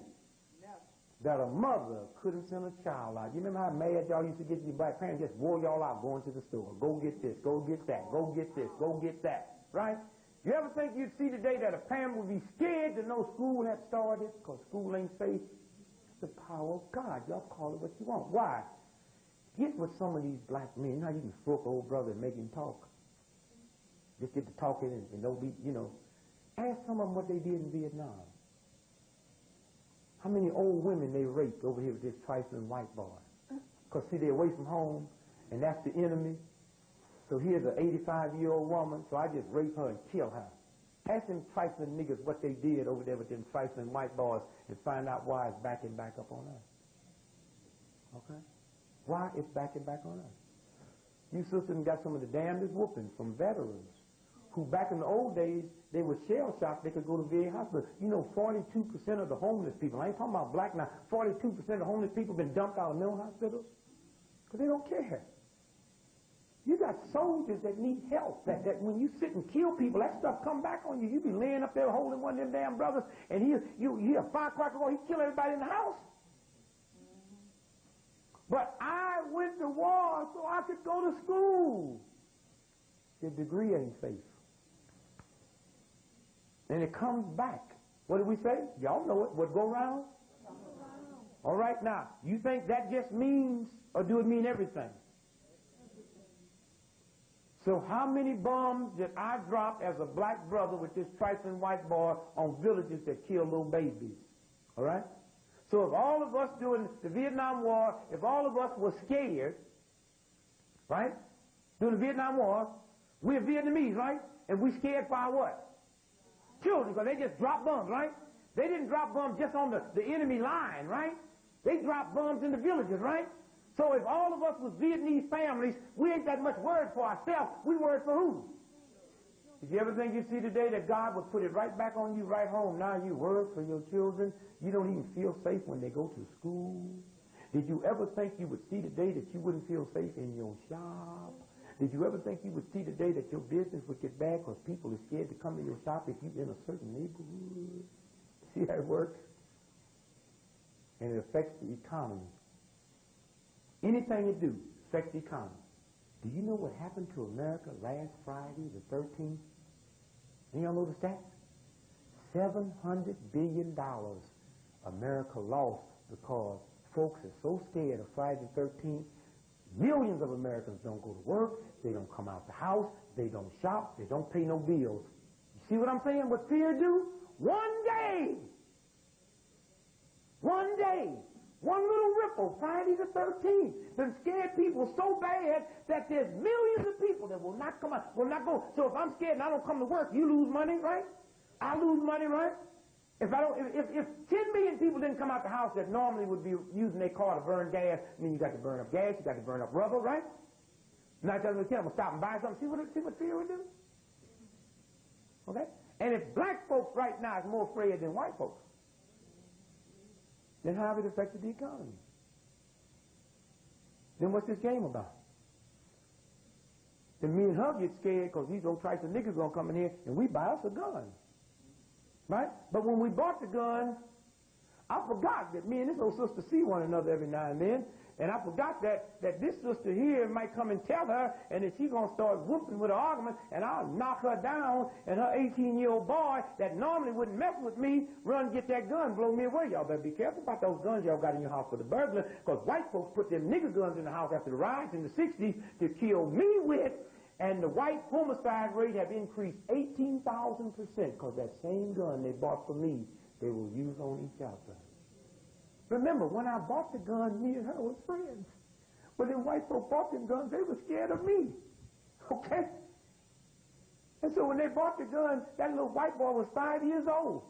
that a mother couldn't send a child out. You remember how mad y'all used to get your black parents just wore y'all out going to the store. Go get this, go get that, go get this, go get that, right? You ever think you'd see the day that a parent would be scared to know school had started because school ain't safe? It's the power of God. Y'all call it what you want. Why? Get with some of these black men. You know how you can stroke an old brother and make him talk? Just get to talking and don't be, you know. Ask some of them what they did in Vietnam. How many old women they raped over here with this trifling white boy? Because, see, they're away from home, and that's the enemy. So here's an 85-year-old woman, so I just rape her and kill her. Ask them trifling niggas what they did over there with them trifling white boys and find out why it's backing back up on us. Okay? Why it's backing back on us. You sisters got some of the damnedest whoopings from veterans who back in the old days, they were shell-shocked they could go to VA hospital. You know, 42% of the homeless people, I ain't talking about black now, 42% of the homeless people have been dumped out of mental hospitals because they don't care. You got soldiers that need help, that when you sit and kill people, that stuff come back on you. You be laying up there holding one of them damn brothers, and you hear a firecracker go, he kill everybody in the house. But I went to war so I could go to school. Your degree ain't safe. And it comes back. What did we say? Y'all know it. What go round? All right, now, you think that just means, or do it mean everything? So how many bombs did I drop as a black brother with this trifling white boy on villages that kill little babies? All right? So if all of us during the Vietnam War, if all of us were scared, right, during the Vietnam War, we're Vietnamese, right? And we scared by what? Children, because they just dropped bombs, right? They didn't drop bombs just on the enemy line, right? They dropped bombs in the villages, right? So if all of us was Vietnamese families, we ain't that much worried for ourselves. We worried for who? Did you ever think you see today that God would put it right back on you right home? Now you worry for your children. You don't even feel safe when they go to school. Did you ever think you would see today that you wouldn't feel safe in your shop? Did you ever think you would see today that your business would get bad because people are scared to come to your shop if you're in a certain neighborhood? See how it works? And it affects the economy. Anything you do affects the economy. Do you know what happened to America last Friday, the 13th? Any y'all know the stats? $700 billion America lost because folks are so scared of Friday the 13th. Millions of Americans don't go to work, they don't come out the house, they don't shop, they don't pay no bills. You see what I'm saying? What fear do? One day, one little ripple, Friday the 13th, then scared people so bad that there's millions of people that will not come out, will not go. So if I'm scared and I don't come to work, you lose money, right? I lose money, right? If 10 million people didn't come out the house that normally would be using their car to burn gas, I mean, you got to burn up gas, you got to burn up rubber, right? Now, I'm going to stop and buy something. See what fear would do? Okay? And if black folks right now is more afraid than white folks, then how have it affected the economy? Then what's this game about? Then me and her get scared because these old trifling niggas going to come in here and we buy us a gun. Right? But when we bought the gun, I forgot that me and this old sister see one another every now and then. And I forgot that this sister here might come and tell her, and that she's going to start whooping with her argument, and I'll knock her down, and her 18-year-old boy that normally wouldn't mess with me, run get that gun, blow me away. Y'all better be careful about those guns y'all got in your house for the burglar, because white folks put them nigger guns in the house after the riots in the 60s to kill me with. And the white homicide rate have increased 18,000% because that same gun they bought for me, they will use on each other. Remember, when I bought the gun, me and her were friends. But then white folks bought them guns, they were scared of me. Okay? And so when they bought the gun, that little white boy was 5 years old.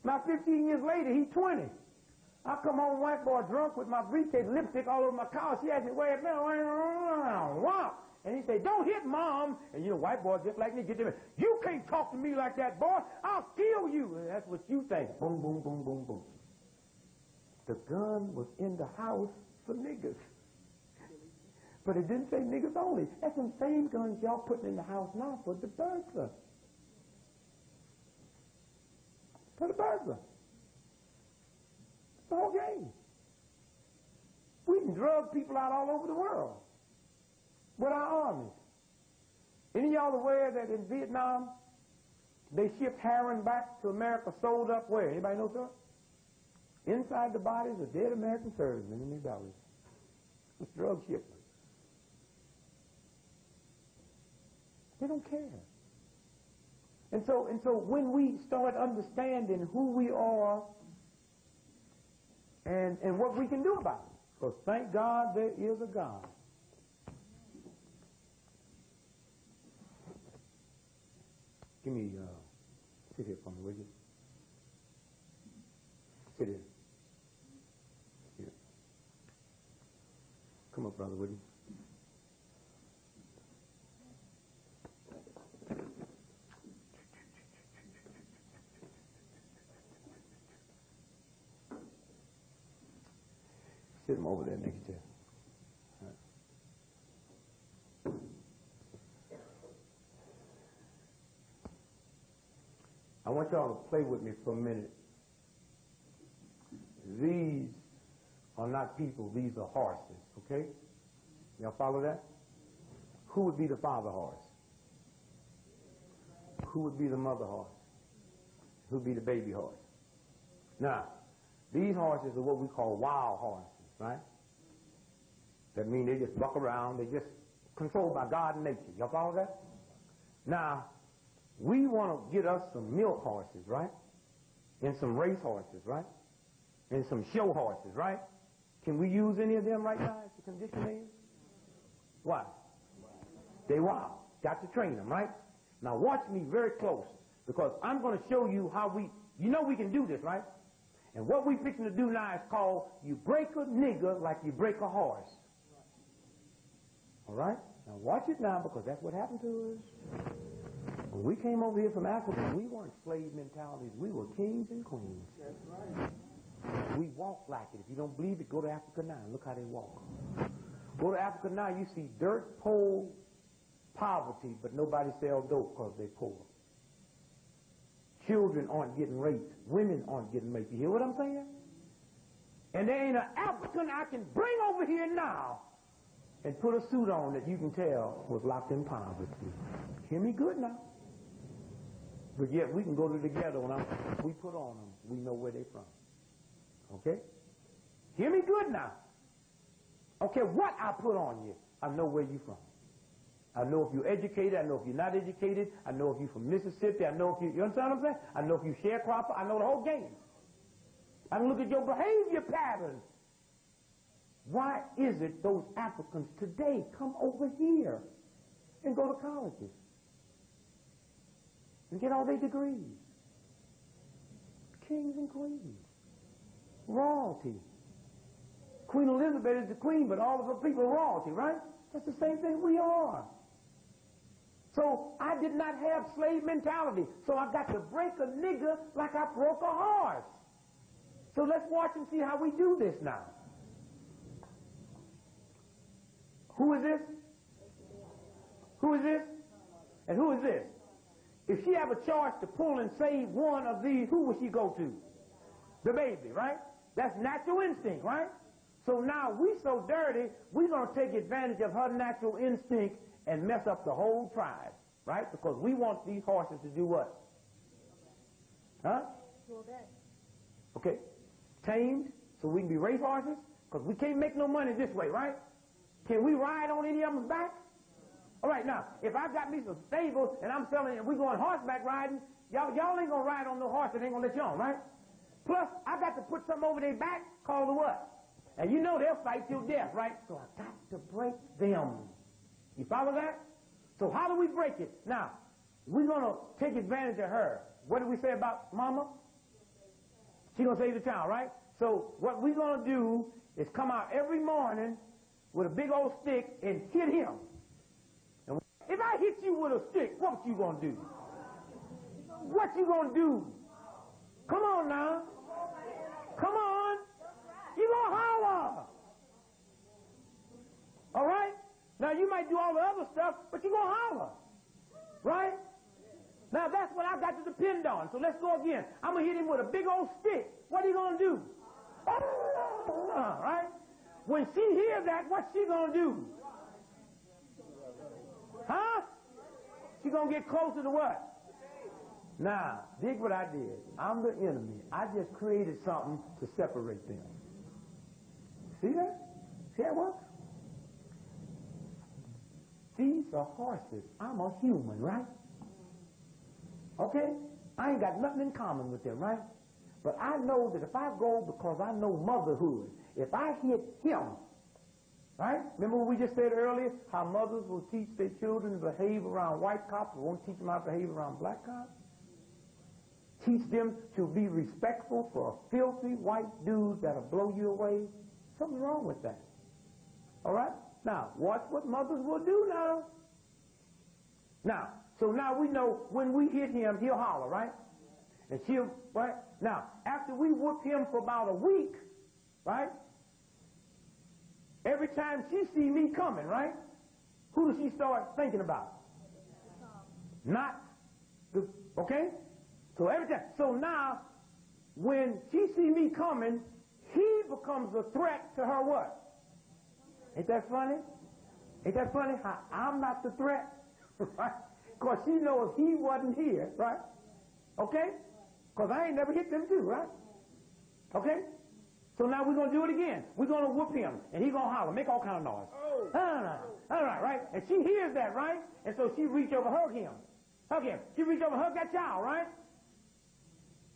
Now 15 years later, he's 20. I come home, white boy drunk with my briefcase, lipstick all over my collar. She asked me, where it been? And he said, don't hit Mom. And you know, white boys just like me get them. You can't talk to me like that, boy. I'll kill you. And that's what you think. Boom, boom, boom, boom, boom. The gun was in the house for niggas. But it didn't say niggas only. That's the same guns y'all putting in the house now for the burglar. together. It's the whole game. We can drug people out all over the world with our armies. Any of y'all aware that in Vietnam, they shipped heroin back to America sold up where? Anybody know, sir? Inside the bodies of dead American servicemen in their bellies. It's drug shipment. They don't care. And so when we start understanding who we are and what we can do about it, because thank God there is a God. Give me, sit here for me, will you? Sit here. Here. Come up, brother, will you? Sit him over there next to you. I want y'all to play with me for a minute. These are not people, these are horses, okay? Y'all follow that? Who would be the father horse? Who would be the mother horse? Who would be the baby horse? Now, these horses are what we call wild horses, right? That means they just buck around, they just controlled by God and nature. Y'all follow that? Now, we want to get us some milk horses, right? And some race horses, right? And some show horses, right? Can we use any of them right now as the condition they is? Why? They wild. Got to train them, right? Now watch me very close, because I'm going to show you how you know we can do this, right? And what we fixing to do now is called you break a nigger like you break a horse. All right? Now watch it now, because that's what happened to us. When we came over here from Africa, we weren't slave mentalities. We were kings and queens. That's right. We walk like it. If you don't believe it, go to Africa now. Look how they walk. Go to Africa now, you see dirt, pole, poverty, but nobody sells dope because they're poor. Children aren't getting raped. Women aren't getting raped. You hear what I'm saying? And there ain't an African I can bring over here now and put a suit on that you can tell was locked in poverty. Hear me good now. But yet we can go together when we put on them. We know where they're from. Okay? Hear me good now. Okay, what I put on you, I know where you're from. I know if you're educated, I know if you're not educated, I know if you're from Mississippi, I know if you understand what I'm saying? I know if you're sharecropper, I know the whole game. I can look at your behavior patterns. Why is it those Africans today come over here and go to colleges and get all their degrees? Kings and queens. Royalty. Queen Elizabeth is the queen, but all of her people are royalty, right? That's the same thing we are. So I did not have slave mentality. So I got to break a nigger like I broke a horse. So let's watch and see how we do this now. Who is this? Who is this? And who is this? If she have a charge to pull and save one of these, who will she go to? The baby, right? That's natural instinct, right? So now we so dirty, we're going to take advantage of her natural instinct and mess up the whole tribe, right? Because we want these horses to do what? Huh? Okay. Tamed, so we can be race horses, because we can't make no money this way, right? Can we ride on any of them's back? All right, now, if I got me some stables and I'm selling it and we going horseback riding, y'all ain't going to ride on no horse that ain't going to let you on, right? Plus, I got to put something over their back called the what? And you know they'll fight till death, right? So I got to break them. You follow that? So how do we break it? Now, we're going to take advantage of her. What did we say about mama? She's going to save the child, right? So what we're going to do is come out every morning with a big old stick and hit him. And if I hit you with a stick, what you going to do? What you going to do? Come on now. Come on. You going to holler. All right? Now, you might do all the other stuff, but you going to holler. Right? Now, that's what I I got to depend on. So let's go again. I'm going to hit him with a big old stick. What are you going to do? Right? When she hears that, what's she going to do? Huh? She going to get closer to what? Now, dig what I did. I'm the enemy. I just created something to separate them. See that? See how it works? These are horses. I'm a human, right? Okay? I ain't got nothing in common with them, right? But I know that if I go, because I know motherhood, if I hit him, right? Remember what we just said earlier, how mothers will teach their children to behave around white cops, but won't teach them how to behave around black cops? Teach them to be respectful for a filthy white dude that'll blow you away? Something's wrong with that. All right? Now, watch what mothers will do now. Now, so now we know when we hit him, he'll holler, right? And she'll, right? Now, after we whoop him for about a week, right? Every time she see me coming, right? Who does she start thinking about? Not the, okay? So every time. So now, when she see me coming, he becomes a threat to her what? Ain't that funny? Ain't that funny how I'm not the threat? Right? Because she knows he wasn't here, right? Okay? Because I ain't never hit them too, right? Okay? So now we're going to do it again. We're going to whoop him, and he's going to holler, make all kind of noise. All right, right? And she hears that, right? And so she reach over, hug him. Hug him. She reach over, hug that child, right?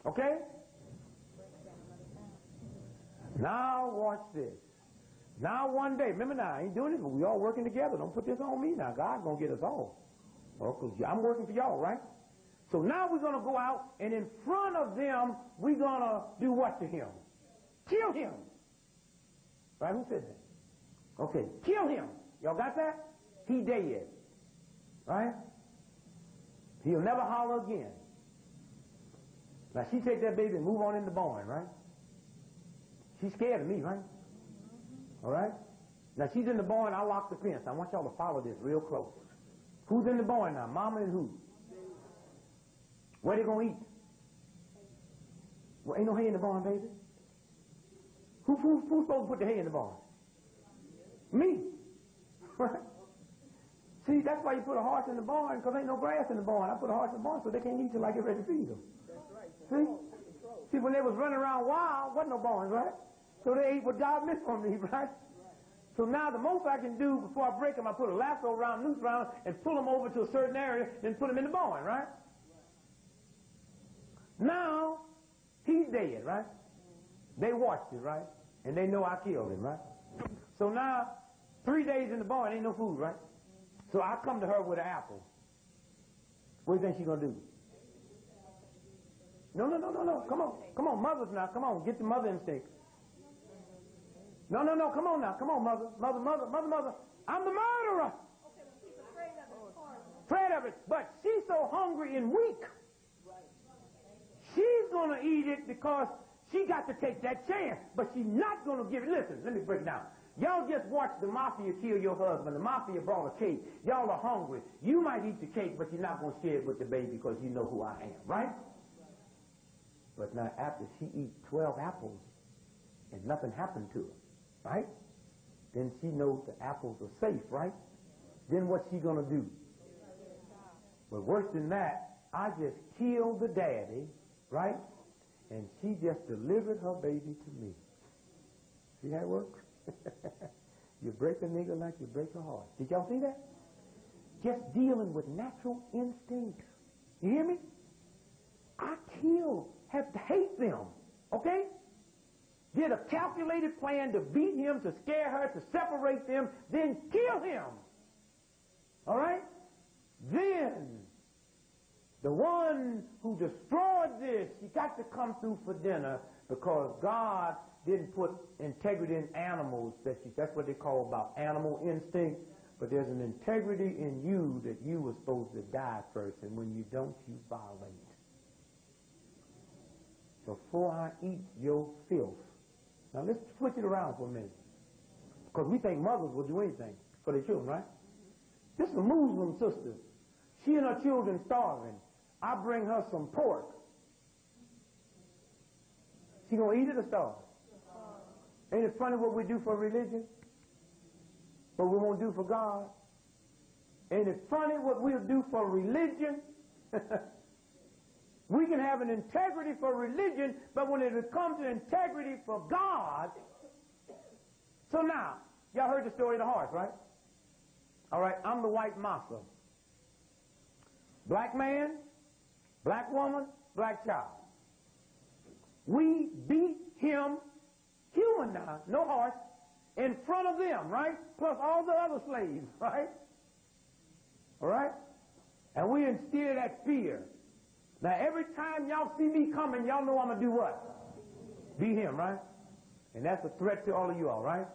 Okay? Now watch this. Now one day, remember now, I ain't doing this, but we all working together. Don't put this on me now. God's going to get us all. Well, 'cause I'm working for y'all, right? So now we're going to go out, and in front of them, we're going to do what to him? Kill him. Right? Who said that? Okay, kill him. Y'all got that? He dead. Right? He'll never holler again. Now she take that baby and move on in the barn, right? She's scared of me, right? All right? Now she's in the barn, I lock the fence. I want y'all to follow this real close. Who's in the barn now? Mama and who? Where they gonna eat? Well, ain't no hay in the barn, baby. Who's supposed to put the hay in the barn? Me. Right? See, that's why you put a horse in the barn, because ain't no grass in the barn. I put a horse in the barn so they can't eat till I get ready to feed them. See? See, when they was running around wild, wasn't no barns, right? So they ate what God meant for me, right? So now the most I can do before I break them, I put a lasso around, noose around, and pull them over to a certain area, then put them in the barn, right? Now, he's dead, right? They watched it, right? And they know I killed him, right? So now, 3 days in the barn, ain't no food, right? So I come to her with an apple. What do you think she's going to do? No. Come on, mothers now. Come on, get the mother instinct. No. Come on now. Come on, mother. I'm the murderer. Afraid of it. But she's so hungry and weak. She's going to eat it because she got to take that chance. But she's not going to give it. Listen, let me break it down. Y'all just watched the mafia kill your husband. The mafia brought a cake. Y'all are hungry. You might eat the cake, but you're not going to share it with the baby because you know who I am, right? But now after she eats 12 apples and nothing happened to her, right? Then she knows the apples are safe, right? Then what's she going to do? But worse than that, I just killed the daddy, right? And she just delivered her baby to me. See how it works? You break a nigga like you break a heart. Did y'all see that? Just dealing with natural instincts. You hear me? I have to hate them, okay? Did a calculated plan to beat him, to scare her, to separate them, then kill him. All right? Then, the one who destroyed this, he got to come through for dinner because God didn't put integrity in animals. That's what they call about animal instinct. But there's an integrity in you that you were supposed to die first, and when you don't, you violate. Before I eat your filth. Now let's switch it around for a minute. Because we think mothers will do anything for their children, right? This is a Muslim sister. She and her children starving. I bring her some pork. She gonna eat it or starve? Ain't it funny what we do for religion? What we won't do for God? Ain't it funny what we'll do for religion? We can have an integrity for religion, but when it comes to integrity for God. So now, y'all heard the story of the horse, right? All right, I'm the white massa. Black man, black woman, black child. We beat him, human now, no horse, in front of them, right? Plus all the other slaves, right? All right? And we instill that fear. Now, every time y'all see me coming, y'all know I'm going to do what? Beat him, right? And that's a threat to all of you all, right?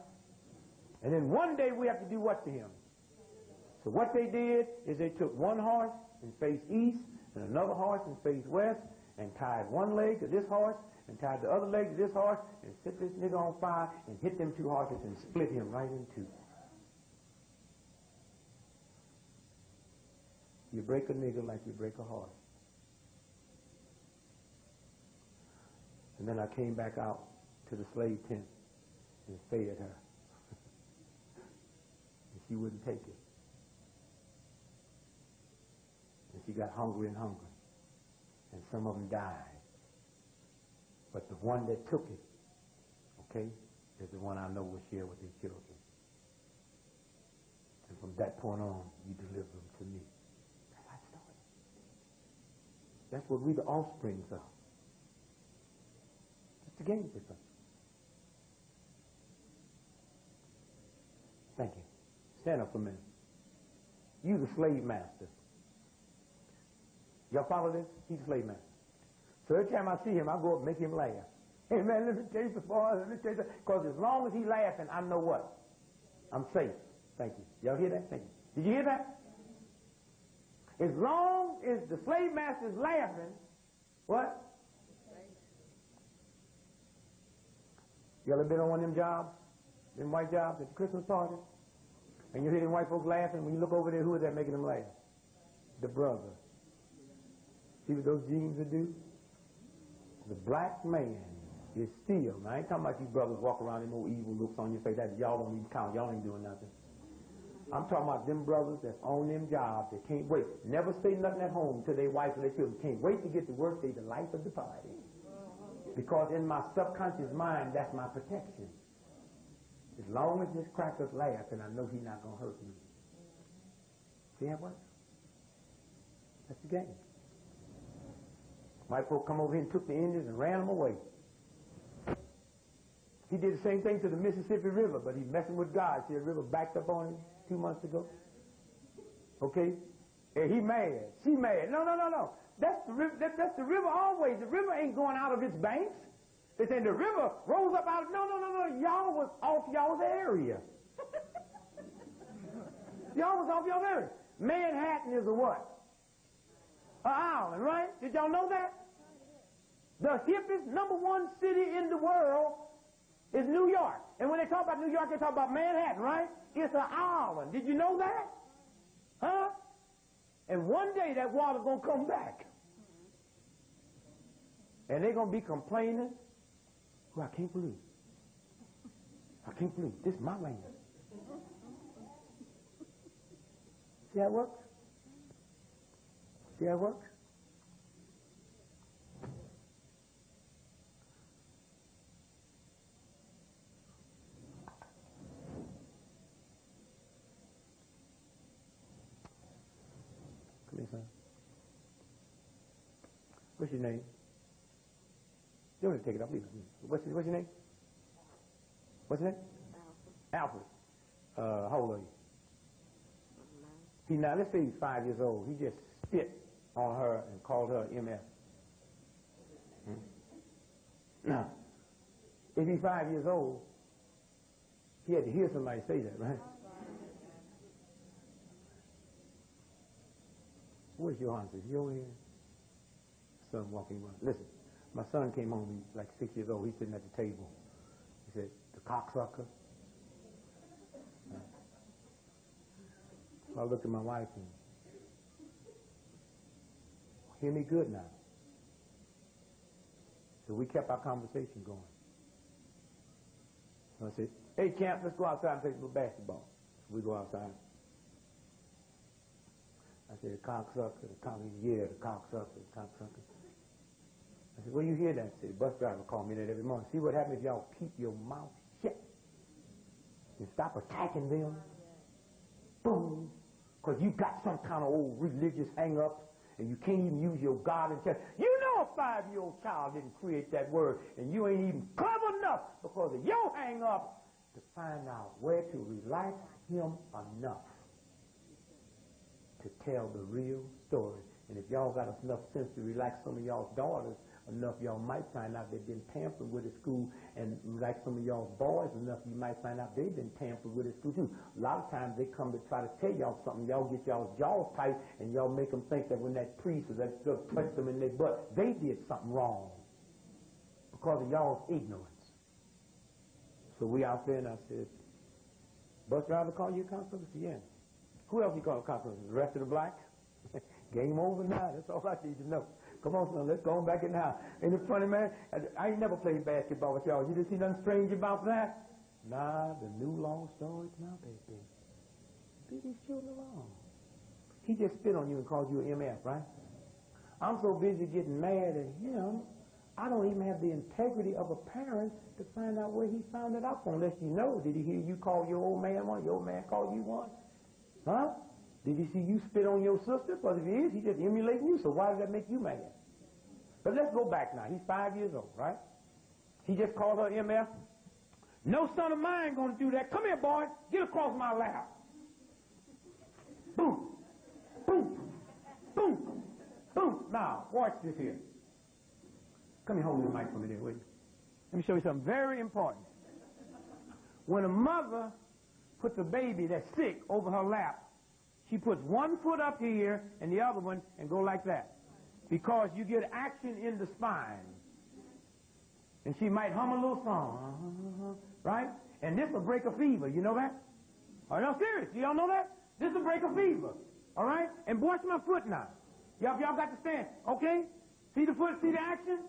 And then one day we have to do what to him? So what they did is they took one horse and faced east and another horse and faced west and tied one leg to this horse and tied the other leg to this horse and set this nigga on fire and hit them two horses and split him right in two. You break a nigga like you break a horse. And then I came back out to the slave tent and fed her. And she wouldn't take it. And she got hungry and hungry. And some of them died. But the one that took it, okay, is the one I know will share with their children. And from that point on, you deliver them to me. That's how it started. That's what we the offsprings of. It's a game with us. Thank you. Stand up for a minute. You the slave master. Y'all follow this? He's a slave master. So every time I see him, I go up and make him laugh. Hey man, let me tell you before, let me tell you that. Because as long as he's laughing, I know what? I'm safe. Thank you. Y'all hear that? Thank you. Did you hear that? As long as the slave master is laughing, what? Y'all ever been on one of them jobs? Them white jobs at the Christmas party? And you hear them white folks laughing, when you look over there, who is that making them laugh? The brother. See what those genes would do? The black man is still, now I ain't talking about you brothers walk around with no evil looks on your face, that y'all don't even count, y'all ain't doing nothing. I'm talking about them brothers that's on them jobs that can't wait, never say nothing at home to their wife or their children, can't wait to get to work, they the life of the party. Because in my subconscious mind, that's my protection. As long as this cracker's laughing, I know he's not going to hurt me. See how it works? That's the game. White folk come over here and took the Indians and ran them away. He did the same thing to the Mississippi River, but he's messing with God. See, the river backed up on him 2 months ago. Okay? And he mad. She mad. No. That's the river always. The river ain't going out of its banks. They say the river rolls up out of... No. Y'all was off y'all's area. Y'all was off y'all's area. Manhattan is a what? An island, right? Did y'all know that? The hippest #1 city in the world is New York. And when they talk about New York, they talk about Manhattan, right? It's an island. Did you know that? Huh? And one day that water's going to come back. And they're going to be complaining. Oh, I can't believe. This is my land. See how it works? See how it works? Come here, son. What's your name? You don't have to take it off. Leave it. What's your name? What's your name? Alpha. How old are you? See, now, let's say he's 5 years old. He just spit on her and called her MF. Now, if he's 5 years old, he had to hear somebody say that, right? Where's your answer? Is he over here? Son walking around. Listen, my son came home, he's like 6 years old. He's sitting at the table. He said, the cocksucker. I looked at my wife and Hear me good now. So we kept our conversation going. So I said, hey, Camp, let's go outside and play some basketball. So we go outside. I said, the cocksucker, the cocksucker. I said, well, you hear that? I said, the bus driver called me that every morning. See what happens if y'all keep your mouth shut and stop attacking them? Boom. Because you got some kind of old religious hang-up and you can't even use your God and tell. You know a 5-year-old child didn't create that word, and you ain't even clever enough because of your hang-up to find out where to relax him enough to tell the real story. And if y'all got enough sense to relax some of y'all's daughters enough, y'all might find out they've been tampered with at school, and like some of y'all's boys enough, you might find out they've been tampered with at school too. A lot of times they come to try to tell y'all something, y'all get y'all's jaws tight, and y'all make them think that when that priest or that stuff touched them in their butt, they did something wrong because of y'all's ignorance. So we out there, and I said, bus driver call you a counselor? I said, yeah. Who else you call a counselor? The rest of the blacks? Game over now. That's all I need to know. Come on, son, let's go on back in the house. Ain't it funny, man? I ain't never played basketball with y'all. You didn't see nothing strange about that? Nah, the new long stories now, baby. Leave these children alone. He just spit on you and called you an MF, right? I'm so busy getting mad at him, I don't even have the integrity of a parent to find out where he found it out from, unless you know. Did he hear you call your old man one? Your old man called you one? Huh? Did he see you spit on your sister? Because if he is, he's just emulating you, so why does that make you mad? But let's go back now. He's 5 years old, right? He just called her MF. No son of mine going to do that. Come here, boy. Get across my lap. Boom. Boom. Boom. Boom. Now, watch this here. Come here, hold the mic for me there, will you? Let me show you something very important. When a mother puts a baby that's sick over her lap, she puts one foot up here and the other one and go like that, because you get action in the spine. And she might hum a little song, right? And this will break a fever. You know that? Oh, no, serious. Y'all know that? This will break a fever. All right? And watch my foot now. Y'all got to stand. Okay? See the foot? See the action?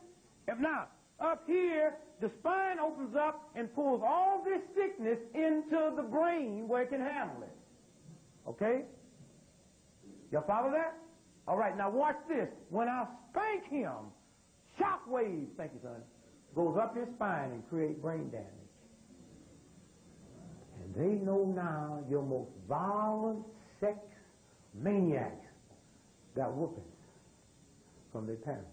If now, up here, the spine opens up and pulls all this sickness into the brain where it can handle it. Okay? Y'all follow that? All right, now watch this. When I spank him, shock waves, thank you, son, goes up his spine and create brain damage. And they know now your most violent sex maniacs got whoopings from their parents.